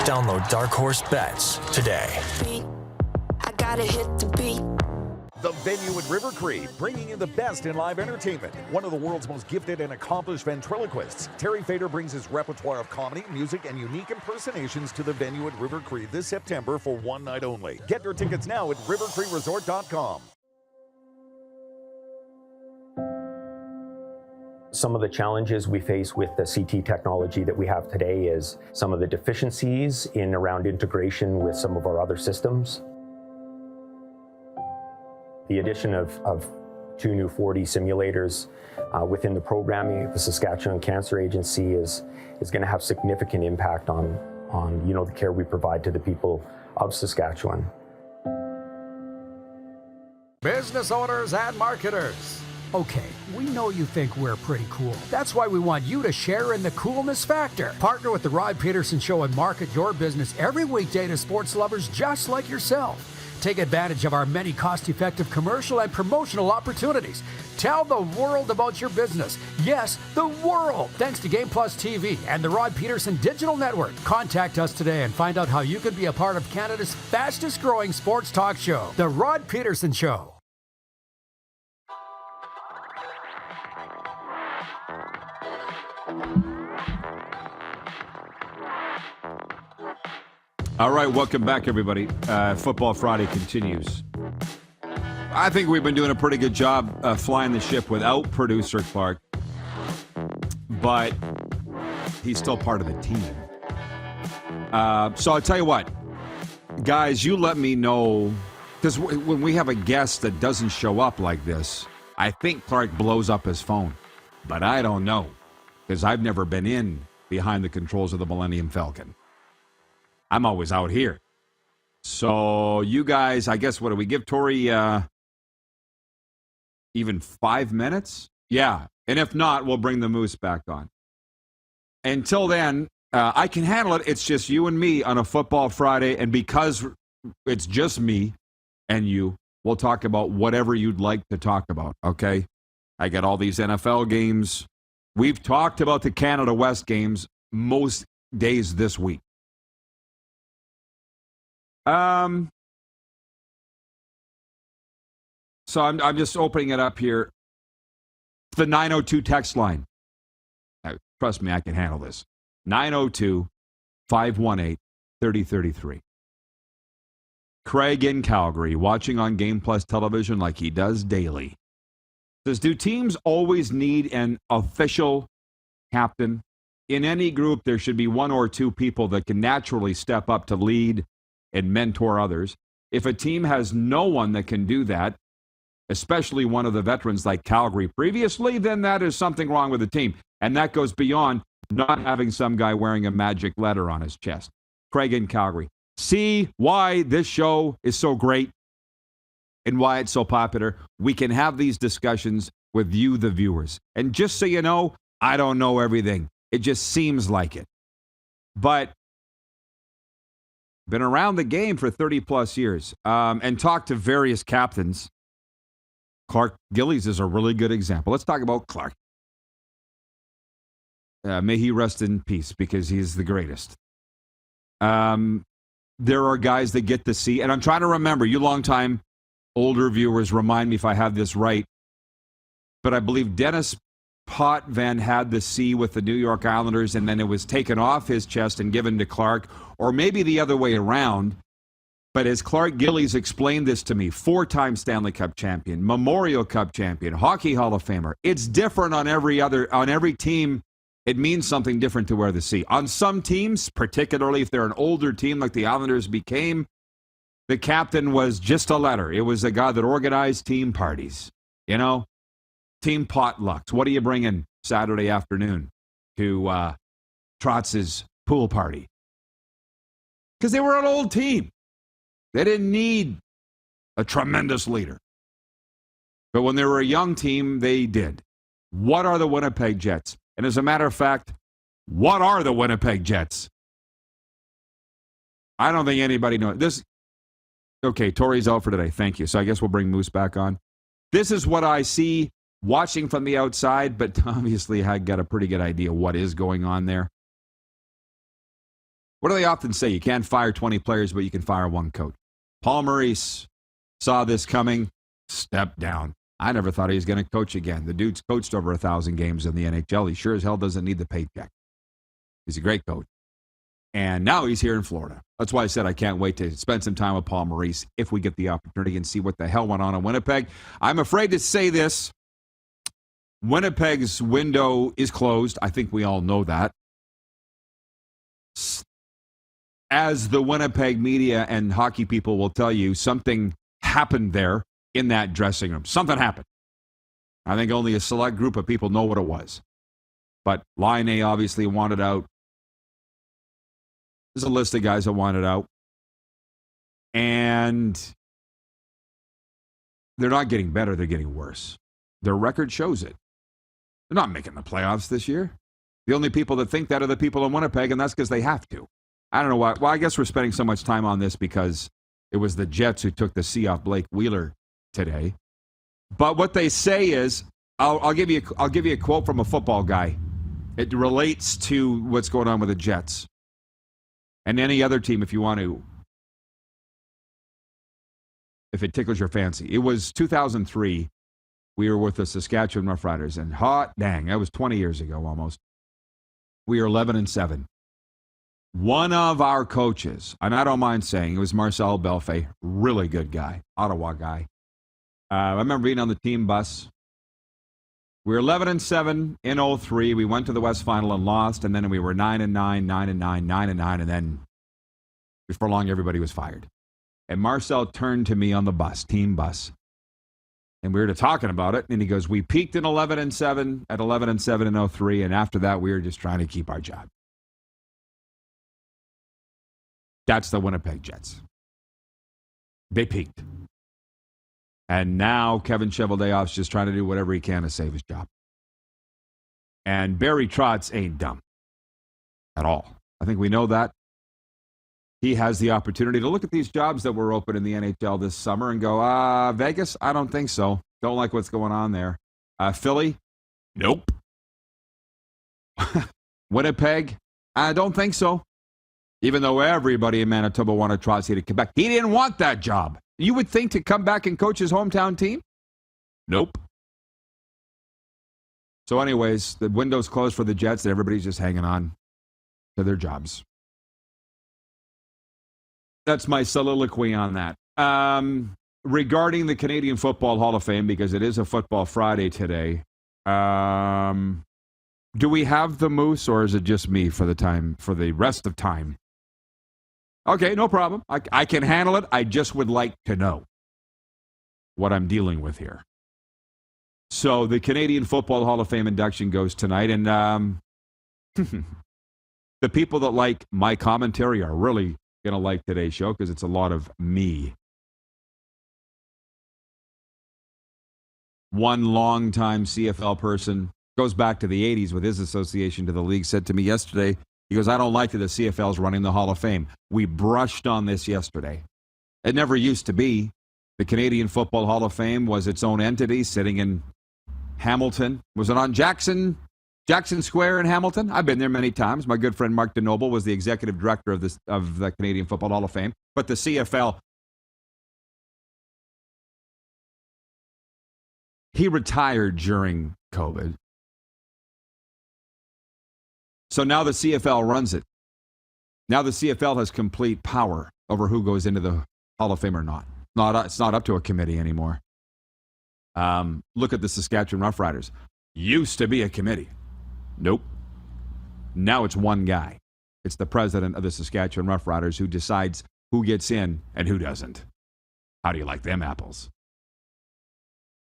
Download Dark Horse Bets today. I gotta hit the beat. The venue at River Cree, bringing you the best in live entertainment. One of the world's most gifted and accomplished ventriloquists, Terry Fader brings his repertoire of comedy, music, and unique impersonations to the venue at River Cree this September for one night only. Get your tickets now at rivercreeresort.com. Some of the challenges we face with the CT technology that we have today is some of the deficiencies in around integration with some of our other systems. The addition of 2 new 4D simulators within the programming of the Saskatchewan Cancer Agency is going to have significant impact on the care we provide to the people of Saskatchewan. Business owners and marketers. Okay, we know you think we're pretty cool. That's why we want you to share in the coolness factor. Partner with the Rod Pedersen Show and market your business every weekday to sports lovers just like yourself. Take advantage of our many cost-effective commercial and promotional opportunities. Tell the world about your business. Yes, the world. Thanks to Game Plus TV and the Rod Pedersen Digital Network. Contact us today and find out how you can be a part of Canada's fastest-growing sports talk show, The Rod Pedersen Show. All right, welcome back, everybody. Football Friday continues. I think we've been doing a pretty good job flying the ship without producer Clark, but he's still part of the team. So I'll tell you what, guys, you let me know, because when we have a guest that doesn't show up like this, I think Clark blows up his phone, but I don't know, because I've never been in behind the controls of the Millennium Falcon. I'm always out here. So you guys, I guess, what do we give Tori even 5 minutes? Yeah. And if not, we'll bring the Moose back on. Until then, I can handle it. It's just you and me on a Football Friday. And because it's just me and you, we'll talk about whatever you'd like to talk about, okay? I got all these NFL games. We've talked about the Canada West games most days this week. So I'm just opening it up here. The 902 text line. Now, trust me, I can handle this. 902-518-3033. Craig in Calgary, watching on Game Plus television like he does daily. Says, do teams always need an official captain? In any group, there should be 1 or 2 people that can naturally step up to lead and mentor others. If a team has no one that can do that, especially one of the veterans like Calgary previously, then that is something wrong with the team. And that goes beyond not having some guy wearing a magic letter on his chest. Craig in Calgary. See why this show is so great and why it's so popular. We can have these discussions with you, the viewers. And just so you know, I don't know everything. It just seems like it. But been around the game for 30 plus years and talked to various captains Clark Gillies is a really good example. Let's talk about Clark. May he rest in peace because he's the greatest. There are guys that get to see, and I'm trying to remember, you longtime older viewers remind me if I have this right, but I believe Dennis Potvin had the C with the New York Islanders, and then it was taken off his chest and given to Clark, or maybe the other way around. But as Clark Gillies explained this to me, 4-time Stanley Cup champion, Memorial Cup champion, Hockey Hall of Famer, it's different on every team. It means something different to wear the C. On some teams, particularly if they're an older team like the Islanders became, the captain was just a letter. It was a guy that organized team parties, team potlucks. What are you bringing Saturday afternoon to Trotz's pool party? Because they were an old team. They didn't need a tremendous leader. But when they were a young team, they did. What are the Winnipeg Jets? And as a matter of fact, what are the Winnipeg Jets? I don't think anybody knows. This. Okay, Tori's out for today. Thank you. So I guess we'll bring Moose back on. This is what I see watching from the outside, but obviously I got a pretty good idea what is going on there. What do they often say? You can't fire 20 players, but you can fire one coach. Paul Maurice saw this coming, stepped down. I never thought he was going to coach again. The dude's coached over 1,000 games in the NHL. He sure as hell doesn't need the paycheck. He's a great coach. And now he's here in Florida. That's why I said I can't wait to spend some time with Paul Maurice if we get the opportunity and see what the hell went on in Winnipeg. I'm afraid to say this. Winnipeg's window is closed. I think we all know that. As the Winnipeg media and hockey people will tell you, something happened there in that dressing room. Something happened. I think only a select group of people know what it was. But Laine obviously wanted out. There's a list of guys that wanted out. And they're not getting better, they're getting worse. Their record shows it. They're not making the playoffs this year. The only people that think that are the people in Winnipeg, and that's because they have to. I don't know why. Well, I guess we're spending so much time on this because it was the Jets who took the C off Blake Wheeler today. But what they say is, I'll give you a quote from a football guy. It relates to what's going on with the Jets and any other team if you want to, if it tickles your fancy. It was 2003. We were with the Saskatchewan Roughriders, and hot dang, that was 20 years ago almost. We were 11-7. One of our coaches, and I don't mind saying, it was Marcel Belfay, really good guy, Ottawa guy. I remember being on the team bus. We were 11-7 in 03. We went to the West Final and lost, and then we were 9-9, 9-9, 9-9, and then before long, everybody was fired. And Marcel turned to me on the bus, team bus, and we were talking about it, and he goes, we peaked in 11-7 at 11-7 in 03, and after that, we were just trying to keep our job. That's the Winnipeg Jets. They peaked. And now Kevin Cheveldayoff's just trying to do whatever he can to save his job. And Barry Trotz ain't dumb at all. I think we know that. He has the opportunity to look at these jobs that were open in the NHL this summer and go, Vegas, I don't think so. Don't like what's going on there. Philly, nope. Winnipeg, I don't think so. Even though everybody in Manitoba wanted Trotz to come back. He didn't want that job. You would think to come back and coach his hometown team? Nope. So anyways, the window's closed for the Jets and everybody's just hanging on to their jobs. That's my soliloquy on that. Regarding the Canadian Football Hall of Fame, because it is a Football Friday today, do we have the Moose or is it just me for the rest of time? Okay, no problem. I can handle it. I just would like to know what I'm dealing with here. So the Canadian Football Hall of Fame induction goes tonight, and the people that like my commentary are really going to like today's show because it's a lot of me. One longtime CFL person, goes back to the 80s with his association to the league, said to me yesterday, he goes, I don't like that the CFL's running the Hall of Fame. We brushed on this yesterday. It never used to be. The Canadian Football Hall of Fame was its own entity sitting in Hamilton. Was it on Jackson Square in Hamilton? I've been there many times. My good friend Mark DeNoble was the executive director of the Canadian Football Hall of Fame. But the CFL, he retired during COVID. So now the CFL runs it. Now the CFL has complete power over who goes into the Hall of Fame or not. It's not up to a committee anymore. Look at the Saskatchewan Roughriders. Used to be a committee. Nope. Now it's one guy. It's the president of the Saskatchewan Roughriders who decides who gets in and who doesn't. How do you like them apples?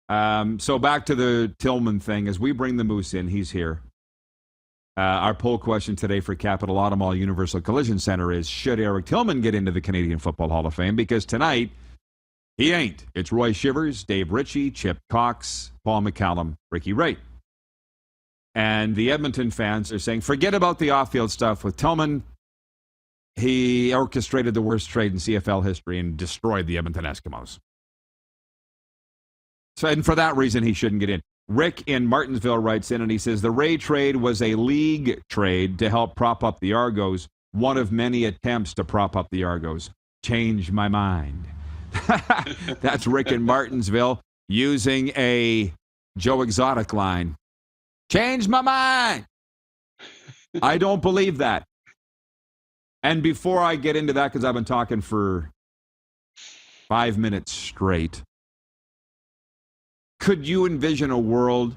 So back to the Tillman thing. As we bring the Moose in, he's here. Our poll question today for Capital Automall Universal Collision Center is, should Eric Tillman get into the Canadian Football Hall of Fame? Because tonight, he ain't. It's Roy Shivers, Dave Ritchie, Chip Cox, Paul McCallum, Ricky Wright. And the Edmonton fans are saying, forget about the off-field stuff with Tillman. He orchestrated the worst trade in CFL history and destroyed the Edmonton Eskimos. So, and for that reason, he shouldn't get in. Rick in Martinsville writes in and he says, the Ray trade was a league trade to help prop up the Argos. One of many attempts to prop up the Argos. Change my mind. That's Rick in Martinsville using a Joe Exotic line. Change my mind. I don't believe that. And before I get into that, because I've been talking for 5 minutes straight, could you envision a world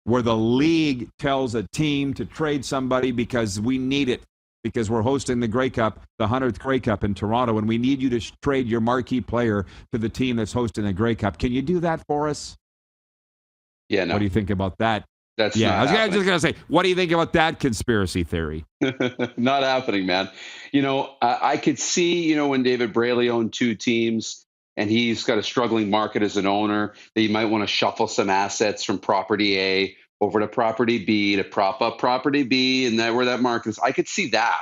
where the league tells a team to trade somebody because we need it, because we're hosting the Grey Cup, the 100th Grey Cup in Toronto, and we need you to trade your marquee player to the team that's hosting the Grey Cup? Can you do that for us? Yeah, no. What do you think about that? That's yeah, not I was happening. just going to say, what do you think about that conspiracy theory? Not happening, man. You know, I could see, you know, when David Braley owned two teams and he's got a struggling market as an owner, that you might want to shuffle some assets from property A over to property B to prop up property B, and that where that market is. I could see that.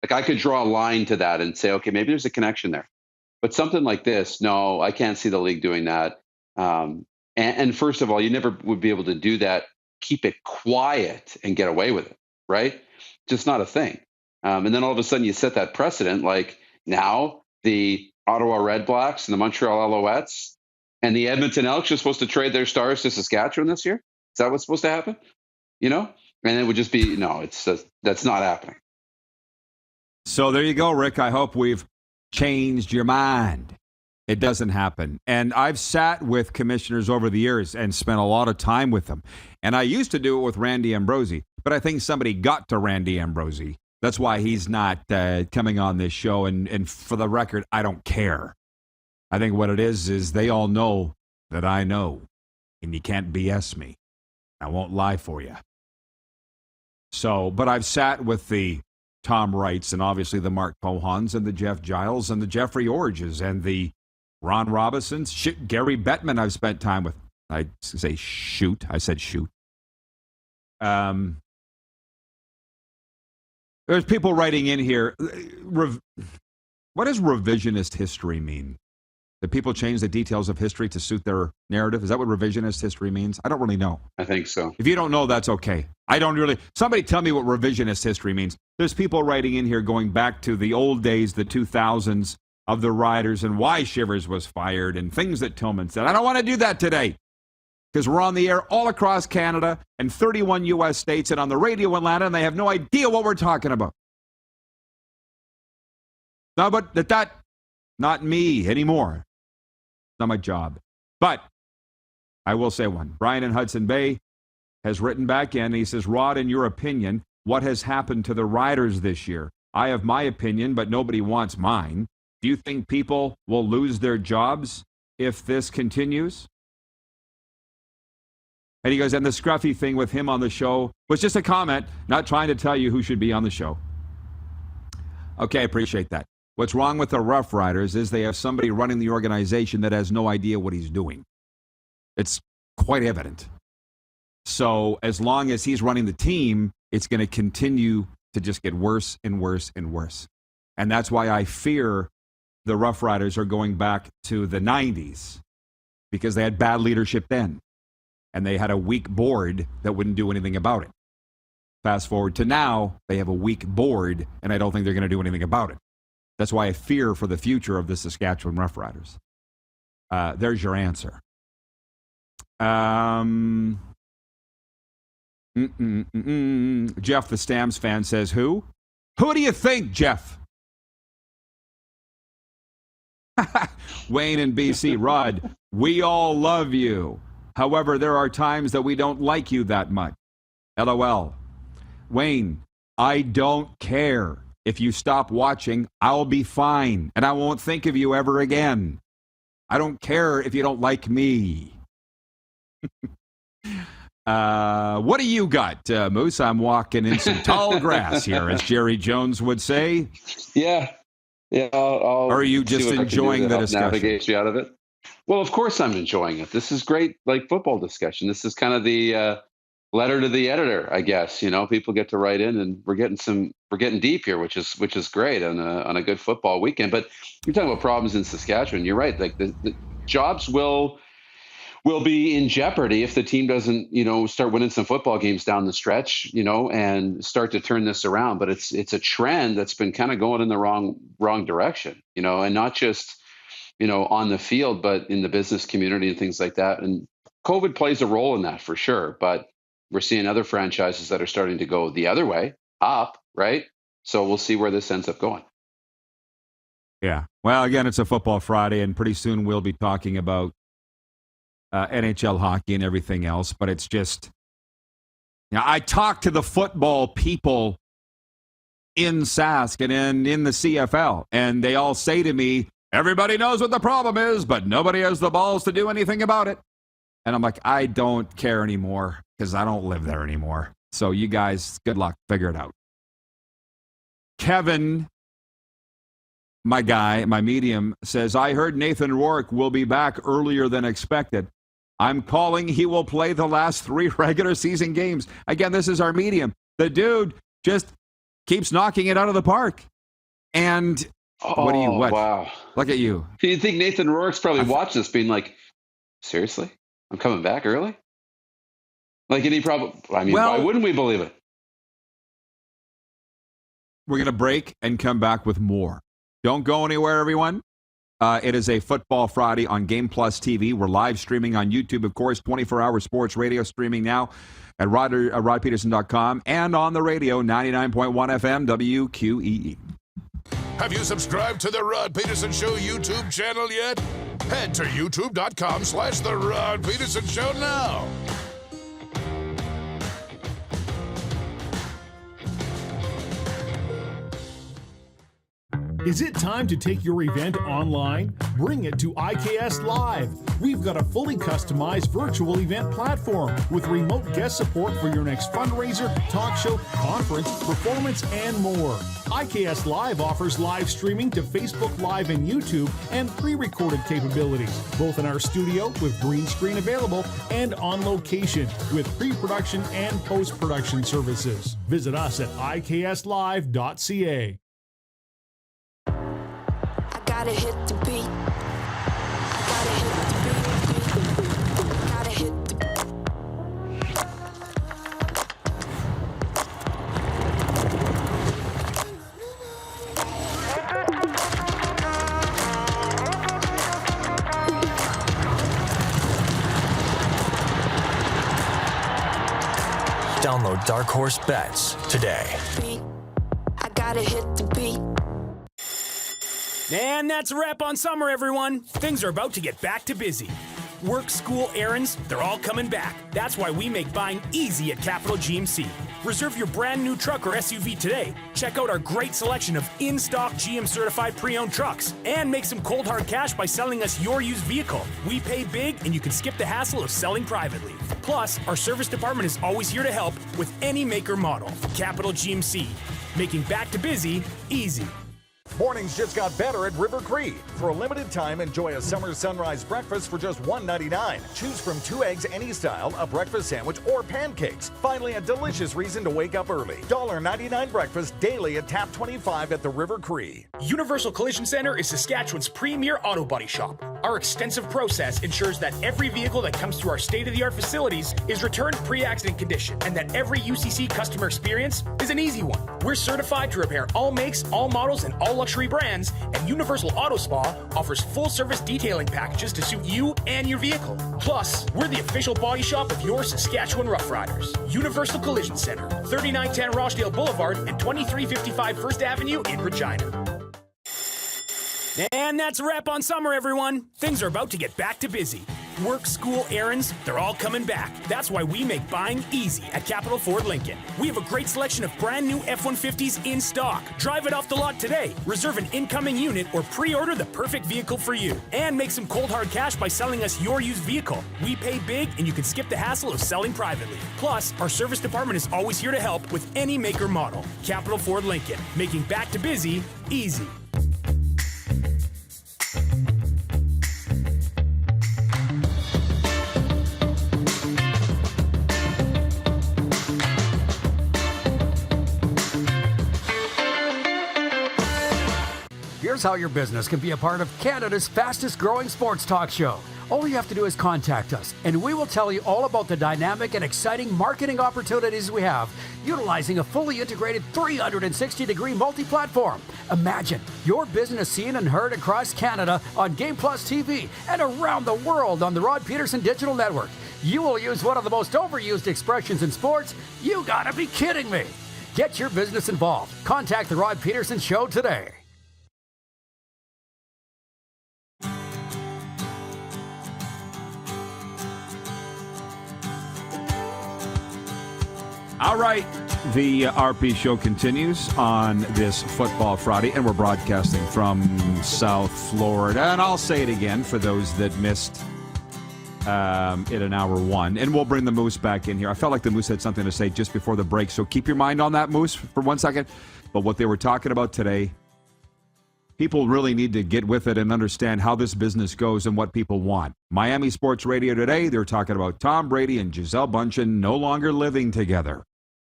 Like, I could draw a line to that and say, okay, maybe there's a connection there. But something like this, no, I can't see the league doing that. And first of all, you never would be able to do that. Keep it quiet and get away with it, right? Just not a thing. And then all of a sudden you set that precedent, like now the Ottawa Red Blacks and the Montreal Alouettes and the Edmonton Elks are supposed to trade their stars to Saskatchewan this year. Is that what's supposed to happen? You know? And it would just be, no, that's not happening. So there you go, Rick. I hope we've changed your mind. It doesn't happen. And I've sat with commissioners over the years and spent a lot of time with them. And I used to do it with Randy Ambrosie, but I think somebody got to Randy Ambrosie. That's why he's not coming on this show. And for the record, I don't care. I think what it is they all know that I know, and you can't BS me. I won't lie for you. So, but I've sat with the Tom Wrights and obviously the Mark Pohans and the Jeff Giles and the Jeffrey Orges and the Ron Robinsons, Gary Bettman I've spent time with. I say shoot. I said shoot. There's people writing in here. What does revisionist history mean? That people change the details of history to suit their narrative? Is that what revisionist history means? I don't really know. I think so. If you don't know, that's okay. I don't really. Somebody tell me what revisionist history means. There's people writing in here going back to the old days, the 2000s, of the Riders and why Shivers was fired and things that Tillman said. I don't want to do that today because we're on the air all across Canada and 31 U.S. states and on the radio in Atlanta, and they have no idea what we're talking about. No, but that not me anymore. Not my job. But I will say one. Brian in Hudson Bay has written back in. He says, Rod, in your opinion, what has happened to the Riders this year? I have my opinion, but nobody wants mine. Do you think people will lose their jobs if this continues? And he goes, and the scruffy thing with him on the show was just a comment, not trying to tell you who should be on the show. Okay, I appreciate that. What's wrong with the Rough Riders is they have somebody running the organization that has no idea what he's doing. It's quite evident. So as long as he's running the team, it's going to continue to just get worse and worse and worse. And that's why I fear the Rough Riders are going back to the 90s because they had bad leadership then. And they had a weak board that wouldn't do anything about it. Fast forward to now, they have a weak board, and I don't think they're going to do anything about it. That's why I fear for the future of the Saskatchewan Roughriders. There's your answer. Jeff, the Stamps fan, says who? Who do you think, Jeff? Wayne in BC. Rod, we all love you. However, there are times that we don't like you that much. LOL. Wayne, I don't care. If you stop watching, I'll be fine, and I won't think of you ever again. I don't care if you don't like me. What do you got, Moose? I'm walking in some tall grass here, as Jerry Jones would say. Yeah. Or are you just enjoying the discussion? Navigate you out of it. Well, of course I'm enjoying it. This is great, football discussion. This is kind of the letter to the editor, I guess. People get to write in, and we're getting deep here, which is great on a good football weekend. But you're talking about problems in Saskatchewan. You're right. The jobs will be in jeopardy if the team doesn't, start winning some football games down the stretch, and start to turn this around. But it's a trend that's been kind of going in the wrong direction, and not just, on the field, but in the business community and things like that. And COVID plays a role in that for sure. But we're seeing other franchises that are starting to go the other way, up, right? So we'll see where this ends up going. Yeah. Well, again, it's a Football Friday, and pretty soon we'll be talking about NHL hockey and everything else. But it's just, I talk to the football people in Sask and in the CFL, and they all say to me, everybody knows what the problem is, but nobody has the balls to do anything about it. And I'm like, I don't care anymore because I don't live there anymore. So you guys, good luck. Figure it out. Kevin, my guy, my medium, says, I heard Nathan Rourke will be back earlier than expected. I'm calling he will play the last 3 regular season games. Again, this is our medium. The dude just keeps knocking it out of the park. And what do you, what? Wow. Look at you. Do you think Nathan Rourke's probably watched this being like, seriously? I'm coming back early? And he probably, why wouldn't we believe it? We're going to break and come back with more. Don't go anywhere, everyone. It is a Football Friday on Game Plus TV. We're live streaming on YouTube, of course, 24-hour sports radio streaming now at rodpedersen.com and on the radio, 99.1 FM, WQEE. Have you subscribed to the Rod Pedersen Show YouTube channel yet? Head to youtube.com/The Rod Pedersen Show now. Is it time to take your event online? Bring it to IKS Live. We've got a fully customized virtual event platform with remote guest support for your next fundraiser, talk show, conference, performance, and more. IKS Live offers live streaming to Facebook Live and YouTube and pre-recorded capabilities, both in our studio with green screen available and on location with pre-production and post-production services. Visit us at ikslive.ca. Gotta hit the beat. Gotta hit the beat. Gotta hit the Download Dark Horse Bets today. I gotta hit the beat. And that's a wrap on summer, everyone. Things are about to get back to busy. Work, school, errands, they're all coming back. That's why we make buying easy at Capital GMC. Reserve your brand new truck or SUV today. Check out our great selection of in-stock GM certified pre-owned trucks and make some cold hard cash by selling us your used vehicle. We pay big and you can skip the hassle of selling privately. Plus, our service department is always here to help with any make or model. Capital GMC, making back to busy easy. Mornings just got better at River Cree. For a limited time, enjoy a summer sunrise breakfast for just $1.99. Choose from 2 eggs any style, a breakfast sandwich, or pancakes. Finally, a delicious reason to wake up early. $1.99 breakfast daily at Tap 25 at the River Cree. Universal Collision Center is Saskatchewan's premier auto body shop. Our extensive process ensures that every vehicle that comes through our state-of-the-art facilities is returned pre-accident condition, and that every UCC customer experience is an easy one. We're certified to repair all makes, all models, and all luxury brands, and Universal Auto Spa offers full-service detailing packages to suit you and your vehicle. Plus, we're the official body shop of your Saskatchewan Rough Riders. Universal Collision Center, 3910 Rochdale Boulevard and 2355 First Avenue in Regina. And that's a wrap on summer, everyone. Things are about to get back to busy. Work, school, errands, they're all coming back. That's why we make buying easy at Capital Ford Lincoln. We have a great selection of brand new F-150s in stock. Drive it off the lot today. Reserve an incoming unit or pre-order the perfect vehicle for you. And make some cold hard cash by selling us your used vehicle. We pay big and you can skip the hassle of selling privately. Plus, our service department is always here to help with any make or model. Capital Ford Lincoln, making back to busy easy. Here's how your business can be a part of Canada's fastest growing sports talk show. All you have to do is contact us, and we will tell you all about the dynamic and exciting marketing opportunities we have, utilizing a fully integrated 360-degree multi-platform. Imagine your business seen and heard across Canada on Game Plus TV and around the world on the Rod Pedersen Digital Network. You will use one of the most overused expressions in sports. You gotta be kidding me. Get your business involved. Contact the Rod Pedersen Show today. All right, the RP show continues on this Football Friday, and we're broadcasting from South Florida. And I'll say it again for those that missed it in hour one. And we'll bring the Moose back in here. I felt like the Moose had something to say just before the break, so keep your mind on that, Moose, for 1 second. But what they were talking about today, people really need to get with it and understand how this business goes and what people want. Miami Sports Radio today, they're talking about Tom Brady and Gisele Bündchen no longer living together,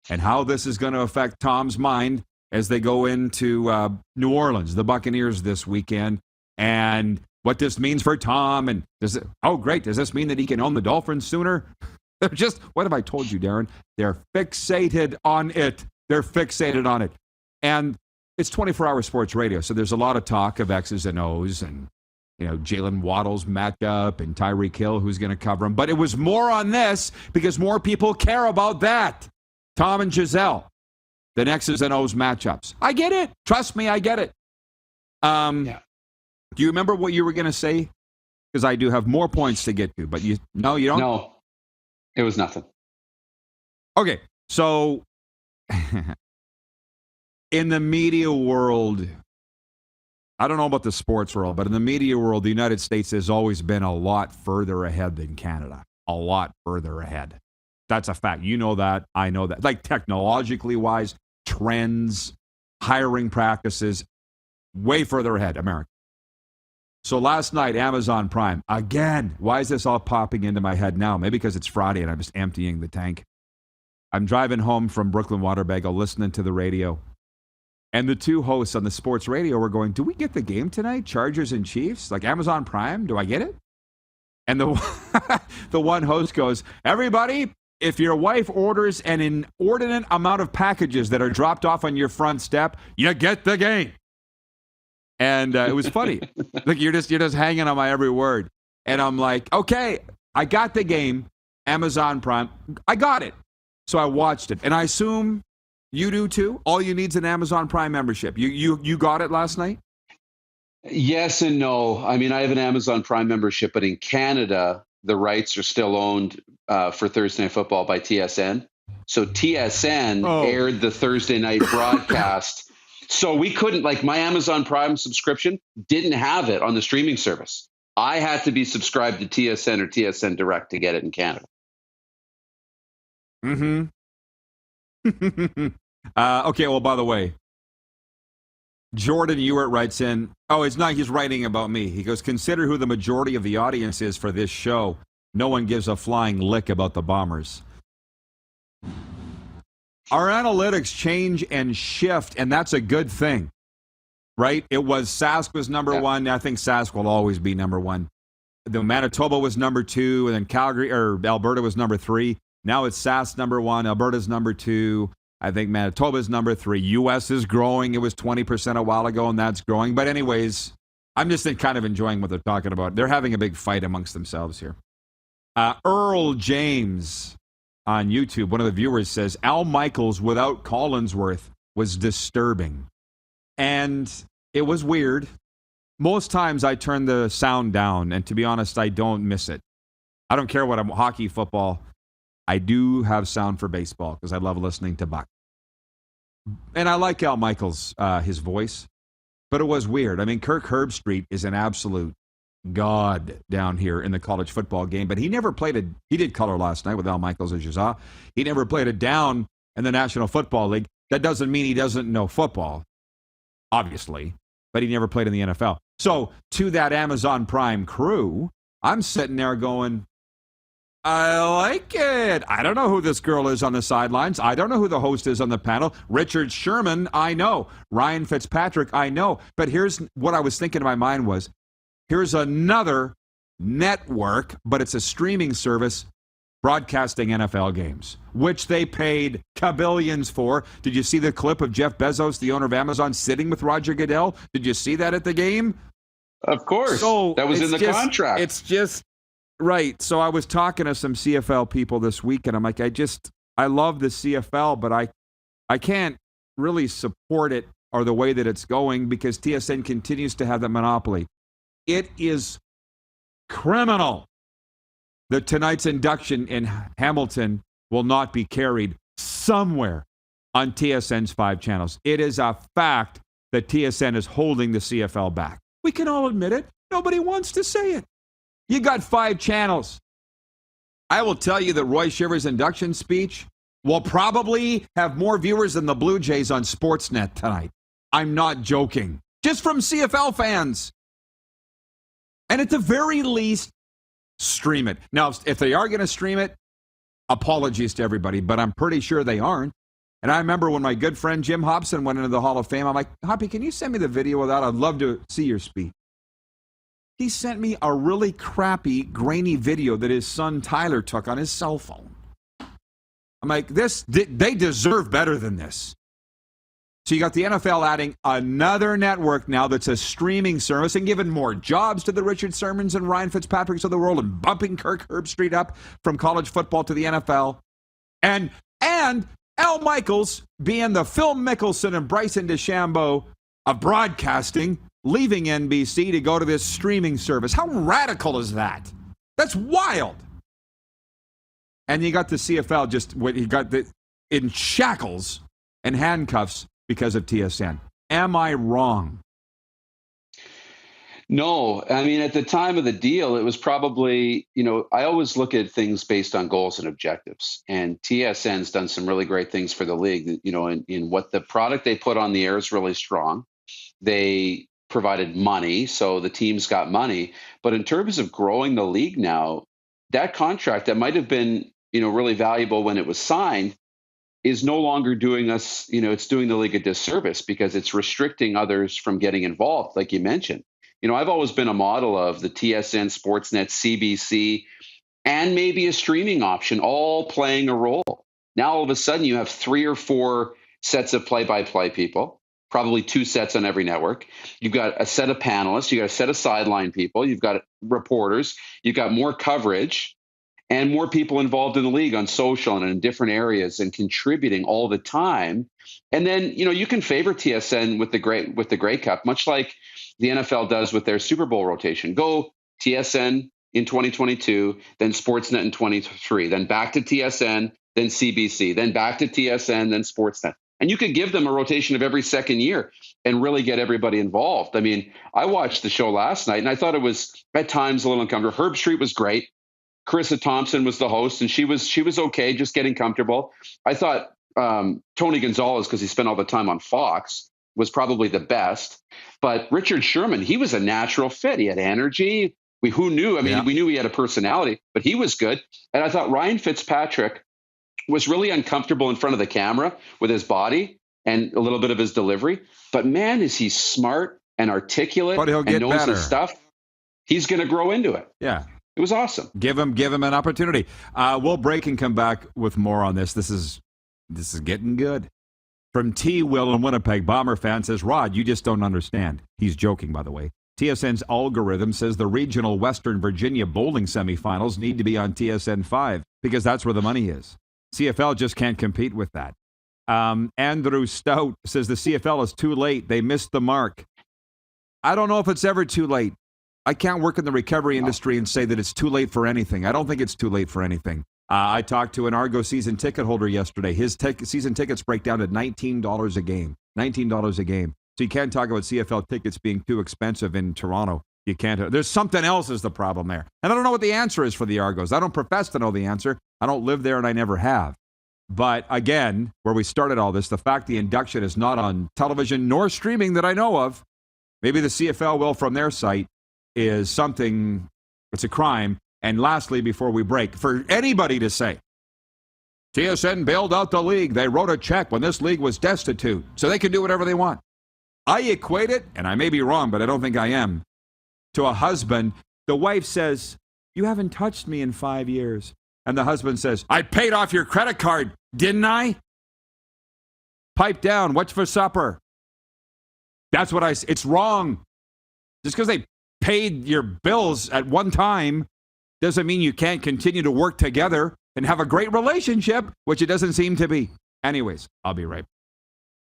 and how this is going to affect Tom's mind as they go into New Orleans, the Buccaneers this weekend, and what this means for Tom. And does this mean that he can own the Dolphins sooner? They're just, what have I told you, Darren? They're fixated on it. They're fixated on it. And it's 24-hour sports radio, so there's a lot of talk of X's and O's and, Jalen Waddle's matchup and Tyreek Hill, who's going to cover him. But it was more on this because more people care about that. Tom and Gisele, the X's and O's matchups. I get it. Trust me, I get it. Yeah. Do you remember what you were going to say? Because I do have more points to get to, but you don't? No, it was nothing. Okay, so in the media world, I don't know about the sports world, but in the media world, the United States has always been a lot further ahead than Canada. A lot further ahead. That's a fact. You know that. I know that. Like technologically wise, trends, hiring practices, way further ahead, America. So last night, Amazon Prime. Again, why is this all popping into my head now? Maybe because it's Friday and I'm just emptying the tank. I'm driving home from Brooklyn Waterbago, listening to the radio. And the two hosts on the sports radio were going, do we get the game tonight? Chargers and Chiefs? Like Amazon Prime? Do I get it? And the one host goes, everybody, if your wife orders an inordinate amount of packages that are dropped off on your front step, you get the game. And it was funny. Like you're just hanging on my every word. And I'm like, okay, I got the game, Amazon Prime. I got it. So I watched it. And I assume you do too? All you need is an Amazon Prime membership. You got it last night? Yes and no. I mean, I have an Amazon Prime membership, but in Canada, the rights are still owned for Thursday Night Football by TSN. So TSN aired the Thursday night broadcast. So we couldn't, like my Amazon Prime subscription didn't have it on the streaming service. I had to be subscribed to TSN or TSN Direct to get it in Canada. Mm-hmm. Okay, well, by the way, Jordan Ewart writes in, he's writing about me. He goes, consider who the majority of the audience is for this show. No one gives a flying lick about the Bombers. Our analytics change and shift, and that's a good thing, right? It was Sask was number one. I think Sask will always be number one. The Manitoba was number two, and then Calgary or Alberta was number three. Now it's Sask number one, Alberta's number two. I think Manitoba's number three. U.S. is growing. It was 20% a while ago, and that's growing. But anyways, I'm just kind of enjoying what they're talking about. They're having a big fight amongst themselves here. Earl James on YouTube, one of the viewers says, Al Michaels without Collinsworth was disturbing. And it was weird. Most times I turn the sound down, and to be honest, I don't miss it. I don't care what I'm hockey, football. I do have sound for baseball because I love listening to Buck. And I like Al Michaels, his voice. But it was weird. I mean, Kirk Herbstreit is an absolute god down here in the college football game. But he never played he did color last night with Al Michaels, as you saw. He never played it down in the National Football League. That doesn't mean he doesn't know football, obviously. But he never played in the NFL. So to that Amazon Prime crew, I'm sitting there going, I like it. I don't know who this girl is on the sidelines. I don't know who the host is on the panel. Richard Sherman, I know. Ryan Fitzpatrick, I know. But here's what I was thinking in my mind was, here's another network, but it's a streaming service broadcasting NFL games, which they paid kabillions for. Did you see the clip of Jeff Bezos, the owner of Amazon, sitting with Roger Goodell? Did you see that at the game? Of course. So that was in the contract. It's just... Right. So I was talking to some CFL people this week, and I'm like, I love the CFL, but I can't really support it or the way that it's going because TSN continues to have the monopoly. It is criminal that tonight's induction in Hamilton will not be carried somewhere on TSN's 5 channels. It is a fact that TSN is holding the CFL back. We can all admit it. Nobody wants to say it. You got 5 channels. I will tell you that Roy Shivers' induction speech will probably have more viewers than the Blue Jays on Sportsnet tonight. I'm not joking. Just from CFL fans. And at the very least, stream it. Now, if they are going to stream it, apologies to everybody, but I'm pretty sure they aren't. And I remember when my good friend Jim Hobson went into the Hall of Fame, I'm like, Hoppy, can you send me the video of that? I'd love to see your speech. He sent me a really crappy, grainy video that his son Tyler took on his cell phone. I'm like, they deserve better than this. So you got the NFL adding another network now that's a streaming service and giving more jobs to the Richard Shermans and Ryan Fitzpatricks of the world and bumping Kirk Herbstreit up from college football to the NFL. And Al Michaels being the Phil Mickelson and Bryson DeChambeau of broadcasting, leaving NBC to go to this streaming service. How radical is that? That's wild. And you got the CFL he got in shackles and handcuffs because of TSN. Am I wrong? No. I mean, at the time of the deal, it was probably, I always look at things based on goals and objectives. And TSN's done some really great things for the league, in what the product they put on the air is really strong. They provided money, so the teams got money. But in terms of growing the league now, that contract that might have been, really valuable when it was signed is no longer doing us, it's doing the league a disservice because it's restricting others from getting involved, like you mentioned. I've always been a model of the TSN, Sportsnet, CBC, and maybe a streaming option all playing a role. Now, all of a sudden, you have 3 or 4 sets of play-by-play people. Probably 2 sets on every network. You've got a set of panelists. You've got a set of sideline people. You've got reporters. You've got more coverage and more people involved in the league on social and in different areas and contributing all the time. And then, you can favor TSN with the Grey Cup, much like the NFL does with their Super Bowl rotation. Go TSN in 2022, then Sportsnet in 23, then back to TSN, then CBC, then back to TSN, then Sportsnet. And you could give them a rotation of every second year and really get everybody involved. I mean, I watched the show last night and I thought it was at times a little uncomfortable. Herbstreit was great. Carissa Thompson was the host and she was okay, just getting comfortable. I thought Tony Gonzalez, because he spent all the time on Fox, was probably the best. But Richard Sherman, he was a natural fit. He had energy. Who knew? I mean, we knew he had a personality, but he was good. And I thought Ryan Fitzpatrick was really uncomfortable in front of the camera with his body and a little bit of his delivery. But man, is he smart and articulate and knows his stuff. He's going to grow into it. Yeah. It was awesome. Give him an opportunity. We'll break and come back with more on this. This is getting good. From T. Will in Winnipeg, Bomber fan says, Rod, you just don't understand. He's joking, by the way. TSN's algorithm says the regional Western Virginia bowling semifinals need to be on TSN 5 because that's where the money is. CFL just can't compete with that. Andrew Stout says the CFL is too late. They missed the mark. I don't know if it's ever too late. I can't work in the recovery industry and say that it's too late for anything. I don't think it's too late for anything. I talked to an Argo season ticket holder yesterday. His season tickets break down at $19 a game. $19 a game. So you can't talk about CFL tickets being too expensive in Toronto. You can't. There's something else is the problem there. And I don't know what the answer is for the Argos. I don't profess to know the answer. I don't live there and I never have. But again, where we started all this, the fact the induction is not on television nor streaming that I know of, maybe the CFL will from their site, is something, it's a crime. And lastly, before we break, for anybody to say, TSN bailed out the league. They wrote a check when this league was destitute, so they can do whatever they want. I equate it, and I may be wrong, but I don't think I am, to a husband. The wife says, you haven't touched me in 5 years. And the husband says, I paid off your credit card, didn't I? Pipe down. What's for supper? That's what it's wrong. Just because they paid your bills at one time doesn't mean you can't continue to work together and have a great relationship, which it doesn't seem to be. Anyways, I'll be right back.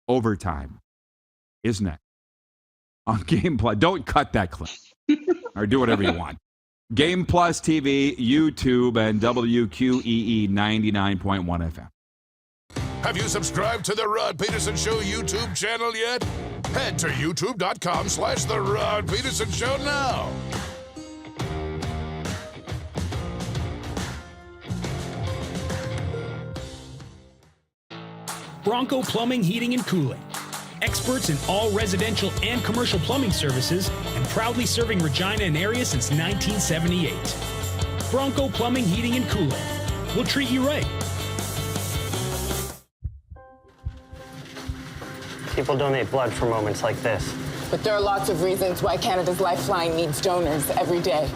Overtime is next on Game Plus. Don't cut that clip or do whatever you want. Game Plus TV, YouTube, and WQEE 99.1 FM. Have you subscribed to the Rod Pedersen Show YouTube channel yet? Head to youtube.com/The Rod Pedersen Show now. Bronco Plumbing, Heating, and Cooling. Experts in all residential and commercial plumbing services and proudly serving Regina and area since 1978. Bronco Plumbing, Heating, and Cooling. We'll treat you right. People donate blood for moments like this. But there are lots of reasons why Canada's Lifeline needs donors every day.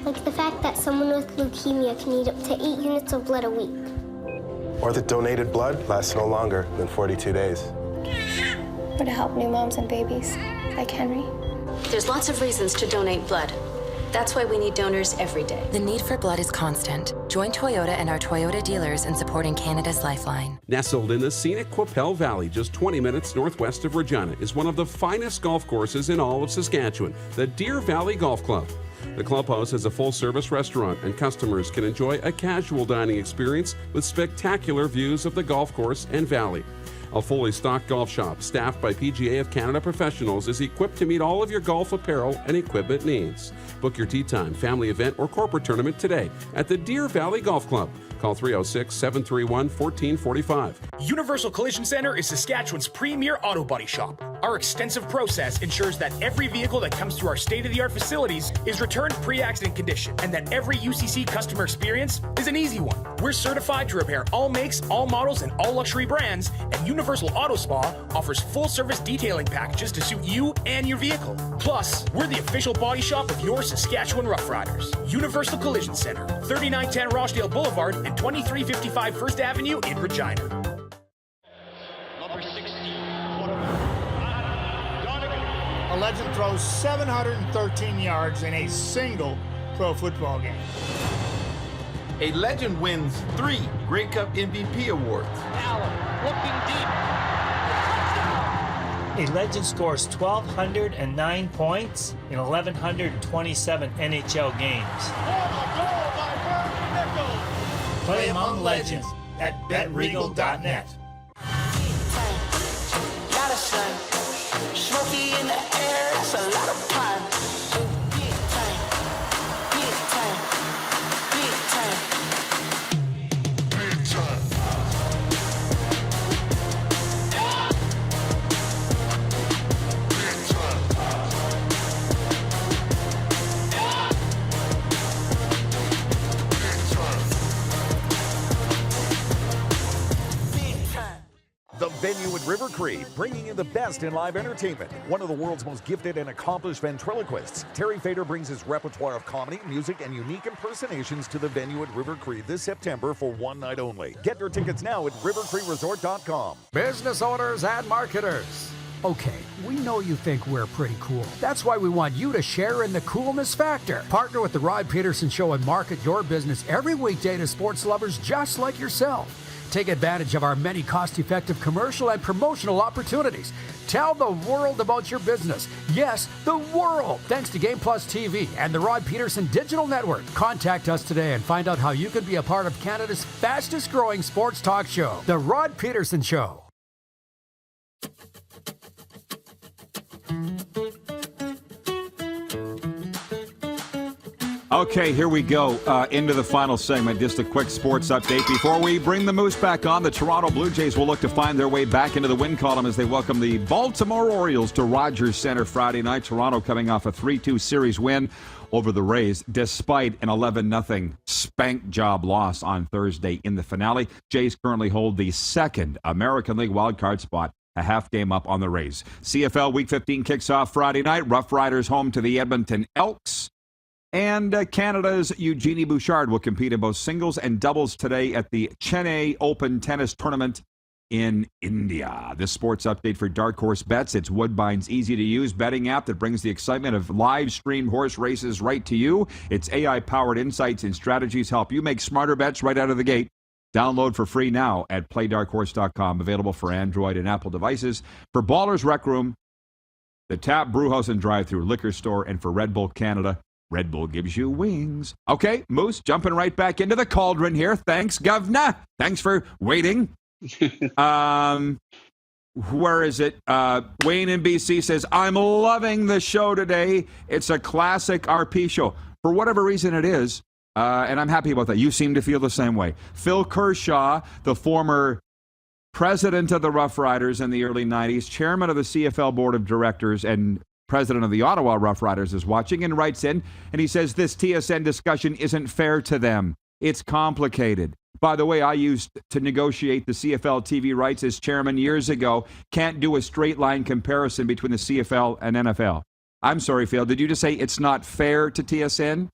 Like the fact that someone with leukemia can need up to 8 units of blood a week. Or that donated blood lasts no longer than 42 days. Or to help new moms and babies, like Henry. There's lots of reasons to donate blood. That's why we need donors every day. The need for blood is constant. Join Toyota and our Toyota dealers in supporting Canada's Lifeline. Nestled in the scenic Qu'Appelle Valley, just 20 minutes northwest of Regina, is one of the finest golf courses in all of Saskatchewan, the Deer Valley Golf Club. The clubhouse has a full-service restaurant, and customers can enjoy a casual dining experience with spectacular views of the golf course and valley. A fully stocked golf shop, staffed by PGA of Canada professionals, is equipped to meet all of your golf apparel and equipment needs. Book your tee time, family event, or corporate tournament today at the Deer Valley Golf Club. Call 306-731-1445. Universal Collision Center is Saskatchewan's premier auto body shop. Our extensive process ensures that every vehicle that comes through our state-of-the-art facilities is returned pre-accident condition, and that every UCC customer experience is an easy one. We're certified to repair all makes, all models, and all luxury brands, and Universal Auto Spa offers full-service detailing packages to suit you and your vehicle. Plus, we're the official body shop of your Saskatchewan Rough Riders. Universal Collision Center, 3910 Rochdale Boulevard and 2355 First Avenue in Regina. Number 60. A legend throws 713 yards in a single pro football game. A legend wins 3 Grey Cup MVP awards. Allen looking deep. A legend scores 1,209 points in 1,127 NHL games. Play among legends at betregal.net. Gotta shine. Smoky in the air, that's a lot of pine. Big time, big time, big time, big time. The Venue at River Cree, bringing you the best in live entertainment. One of the world's most gifted and accomplished ventriloquists, Terry Fader brings his repertoire of comedy, music, and unique impersonations to the Venue at River Cree this September for one night only. Get your tickets now at rivercreeresort.com. Business owners and marketers. Okay, we know you think we're pretty cool. That's why we want you to share in the coolness factor. Partner with the Rod Pedersen Show and market your business every weekday to sports lovers just like yourself. Take advantage of our many cost-effective commercial and promotional opportunities. Tell the world about your business. Yes, the world. Thanks to Game Plus TV and the Rod Pedersen Digital Network. Contact us today and find out how you can be a part of Canada's fastest-growing sports talk show, The Rod Pedersen Show. Okay, here we go into the final segment. Just a quick sports update. Before we bring the Moose back on, the Toronto Blue Jays will look to find their way back into the win column as they welcome the Baltimore Orioles to Rogers Center Friday night. Toronto coming off a 3-2 series win over the Rays, despite an 11-0 spank job loss on Thursday in the finale. Jays currently hold the second American League wildcard spot, a half game up on the Rays. CFL Week 15 kicks off Friday night. Rough Riders home to the Edmonton Elks. And Canada's Eugenie Bouchard will compete in both singles and doubles today at the Chennai Open Tennis Tournament in India. This sports update for Dark Horse Bets. It's Woodbine's easy-to-use betting app that brings the excitement of live-streamed horse races right to you. Its AI-powered insights and strategies help you make smarter bets right out of the gate. Download for free now at playdarkhorse.com. Available for Android and Apple devices. For Ballers Rec Room, the Tap Brewhouse and Drive-Thru Liquor Store, and for Red Bull Canada, Red Bull gives you wings. Okay, Moose, jumping right back into the cauldron here. Thanks, Governor. Thanks for waiting. Where is it? Wayne in BC says, I'm loving the show today. It's a classic RP show. For whatever reason it is, and I'm happy about that. You seem to feel the same way. Phil Kershaw, the former president of the Rough Riders in the early 90s, chairman of the CFL Board of Directors, and president of the Ottawa Rough Riders, is watching and writes in, and he says this TSN discussion isn't fair to them. It's complicated. By the way, I used to negotiate the CFL TV rights as chairman years ago. Can't do a straight line comparison between the CFL and NFL. I'm sorry, Phil. Did you just say it's not fair to TSN?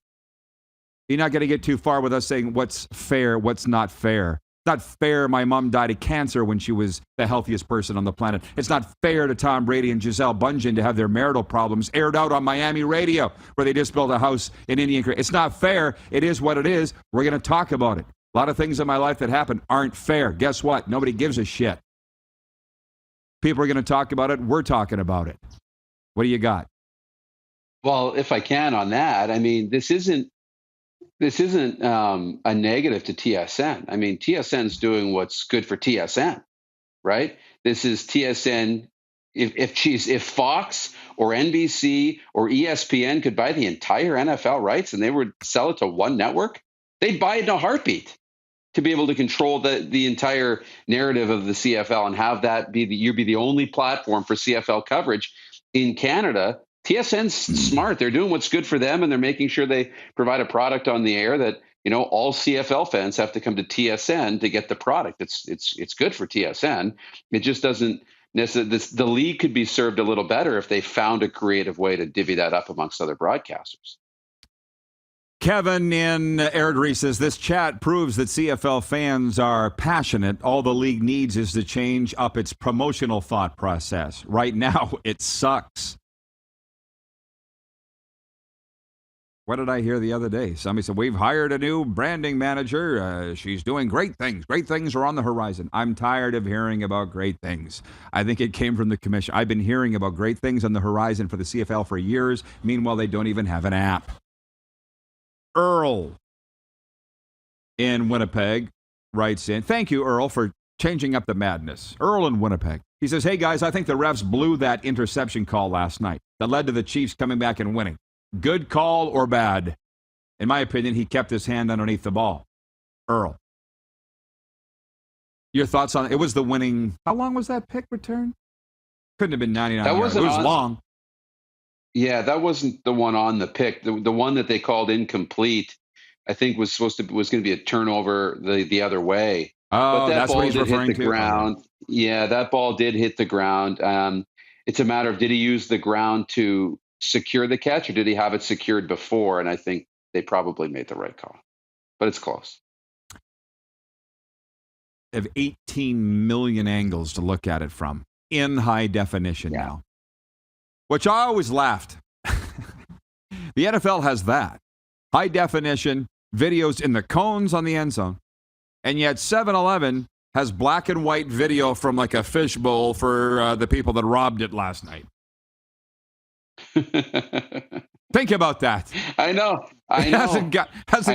You're not going to get too far with us saying what's fair, what's not fair. It's not fair my mom died of cancer when she was the healthiest person on the planet. It's not fair to Tom Brady and Giselle Bundchen to have their marital problems aired out on Miami radio where they just built a house in Indian Creek. It's not fair. It is what it is. We're going to talk about it. A lot of things in my life that happen aren't fair. Guess what? Nobody gives a shit. People are going to talk about it. We're talking about it. What do you got? Well, if I can on that, I mean, this isn't a negative to TSN. I mean, TSN's doing what's good for TSN, right? This is TSN. If Fox or NBC or ESPN could buy the entire NFL rights and they would sell it to one network, they'd buy it in a heartbeat to be able to control the entire narrative of the CFL and have that be the only platform for CFL coverage in Canada. TSN's smart. They're doing what's good for them, and they're making sure they provide a product on the air that, you know, all CFL fans have to come to TSN to get the product. It's good for TSN. It just doesn't necessarily. The league could be served a little better if they found a creative way to divvy that up amongst other broadcasters. Kevin in Airdrie says, this chat proves that CFL fans are passionate. All the league needs is to change up its promotional thought process. Right now, it sucks. What did I hear the other day? Somebody said, we've hired a new branding manager. She's doing great things. Great things are on the horizon. I'm tired of hearing about great things. I think it came from the commission. I've been hearing about great things on the horizon for the CFL for years. Meanwhile, they don't even have an app. Earl in Winnipeg writes in, thank you, Earl, for changing up the madness. Earl in Winnipeg. He says, hey, guys, I think the refs blew that interception call last night that led to the Chiefs coming back and winning. Good call or bad? In my opinion, he kept his hand underneath the ball. Earl. Your thoughts on it? It was the winning. How long was that pick return? Couldn't have been 99 yards. It was long. Yeah, that wasn't the one on the pick. The one that they called incomplete, I think was going to be a turnover the other way. But that that's ball what he's did hit referring the to. ground. Yeah, that ball did hit the ground. It's a matter of, did he use the ground to secure the catch, or did he have it secured before? And I think they probably made the right call. But it's close. Have 18 million angles to look at it from in high definition now, which I always laughed. The NFL has that. High definition videos in the cones on the end zone. And yet 7-Eleven has black and white video from like a fishbowl for the people that robbed it last night. Think about that. I know. It hasn't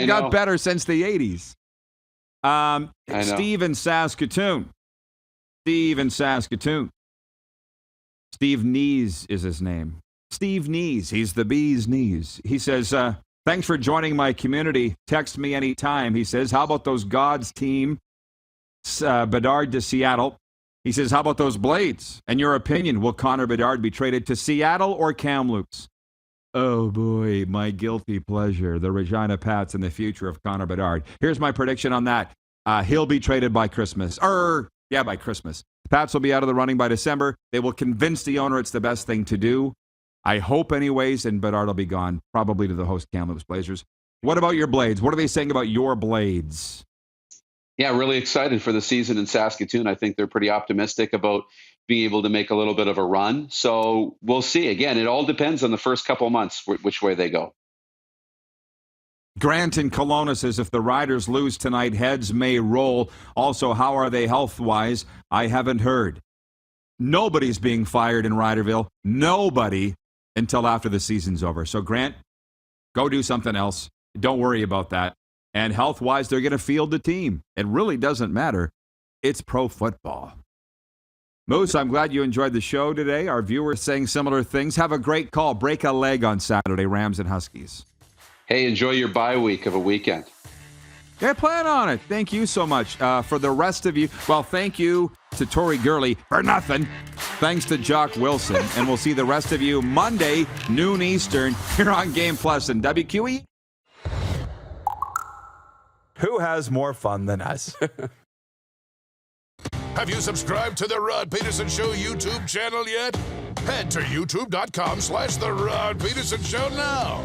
got better since the 80s. Steve in Saskatoon. Steve Nees is his name. Steve Nees. He's the bee's knees. He says, thanks for joining my community. Text me anytime. He says, how about those Gods team? Bedard to Seattle. He says, how about those Blades? In your opinion, will Connor Bedard be traded to Seattle or Kamloops? Oh, boy, my guilty pleasure. The Regina Pats and the future of Connor Bedard. Here's my prediction on that. He'll be traded by Christmas. By Christmas. The Pats will be out of the running by December. They will convince the owner it's the best thing to do. I hope anyways, and Bedard will be gone, probably to the host Kamloops Blazers. What about your Blades? What are they saying about your Blades? Yeah, really excited for the season in Saskatoon. I think they're pretty optimistic about being able to make a little bit of a run. So we'll see. Again, it all depends on the first couple of months, which way they go. Grant in Kelowna says, if the Riders lose tonight, heads may roll. Also, how are they health-wise? I haven't heard. Nobody's being fired in Riderville. Nobody until after the season's over. So, Grant, go do something else. Don't worry about that. And health-wise, they're going to field the team. It really doesn't matter. It's pro football. Moose, I'm glad you enjoyed the show today. Our viewers saying similar things. Have a great call. Break a leg on Saturday, Rams and Huskies. Hey, enjoy your bye week of a weekend. Yeah, plan on it. Thank you so much. For the rest of you, well, thank you to Tori Gurley for nothing. Thanks to Jock Wilson. And we'll see the rest of you Monday, noon Eastern, here on Game Plus and WQE. Who has more fun than us? Have you subscribed to the Rod Pedersen Show YouTube channel yet? Head to youtube.com/The Rod Pedersen Show now.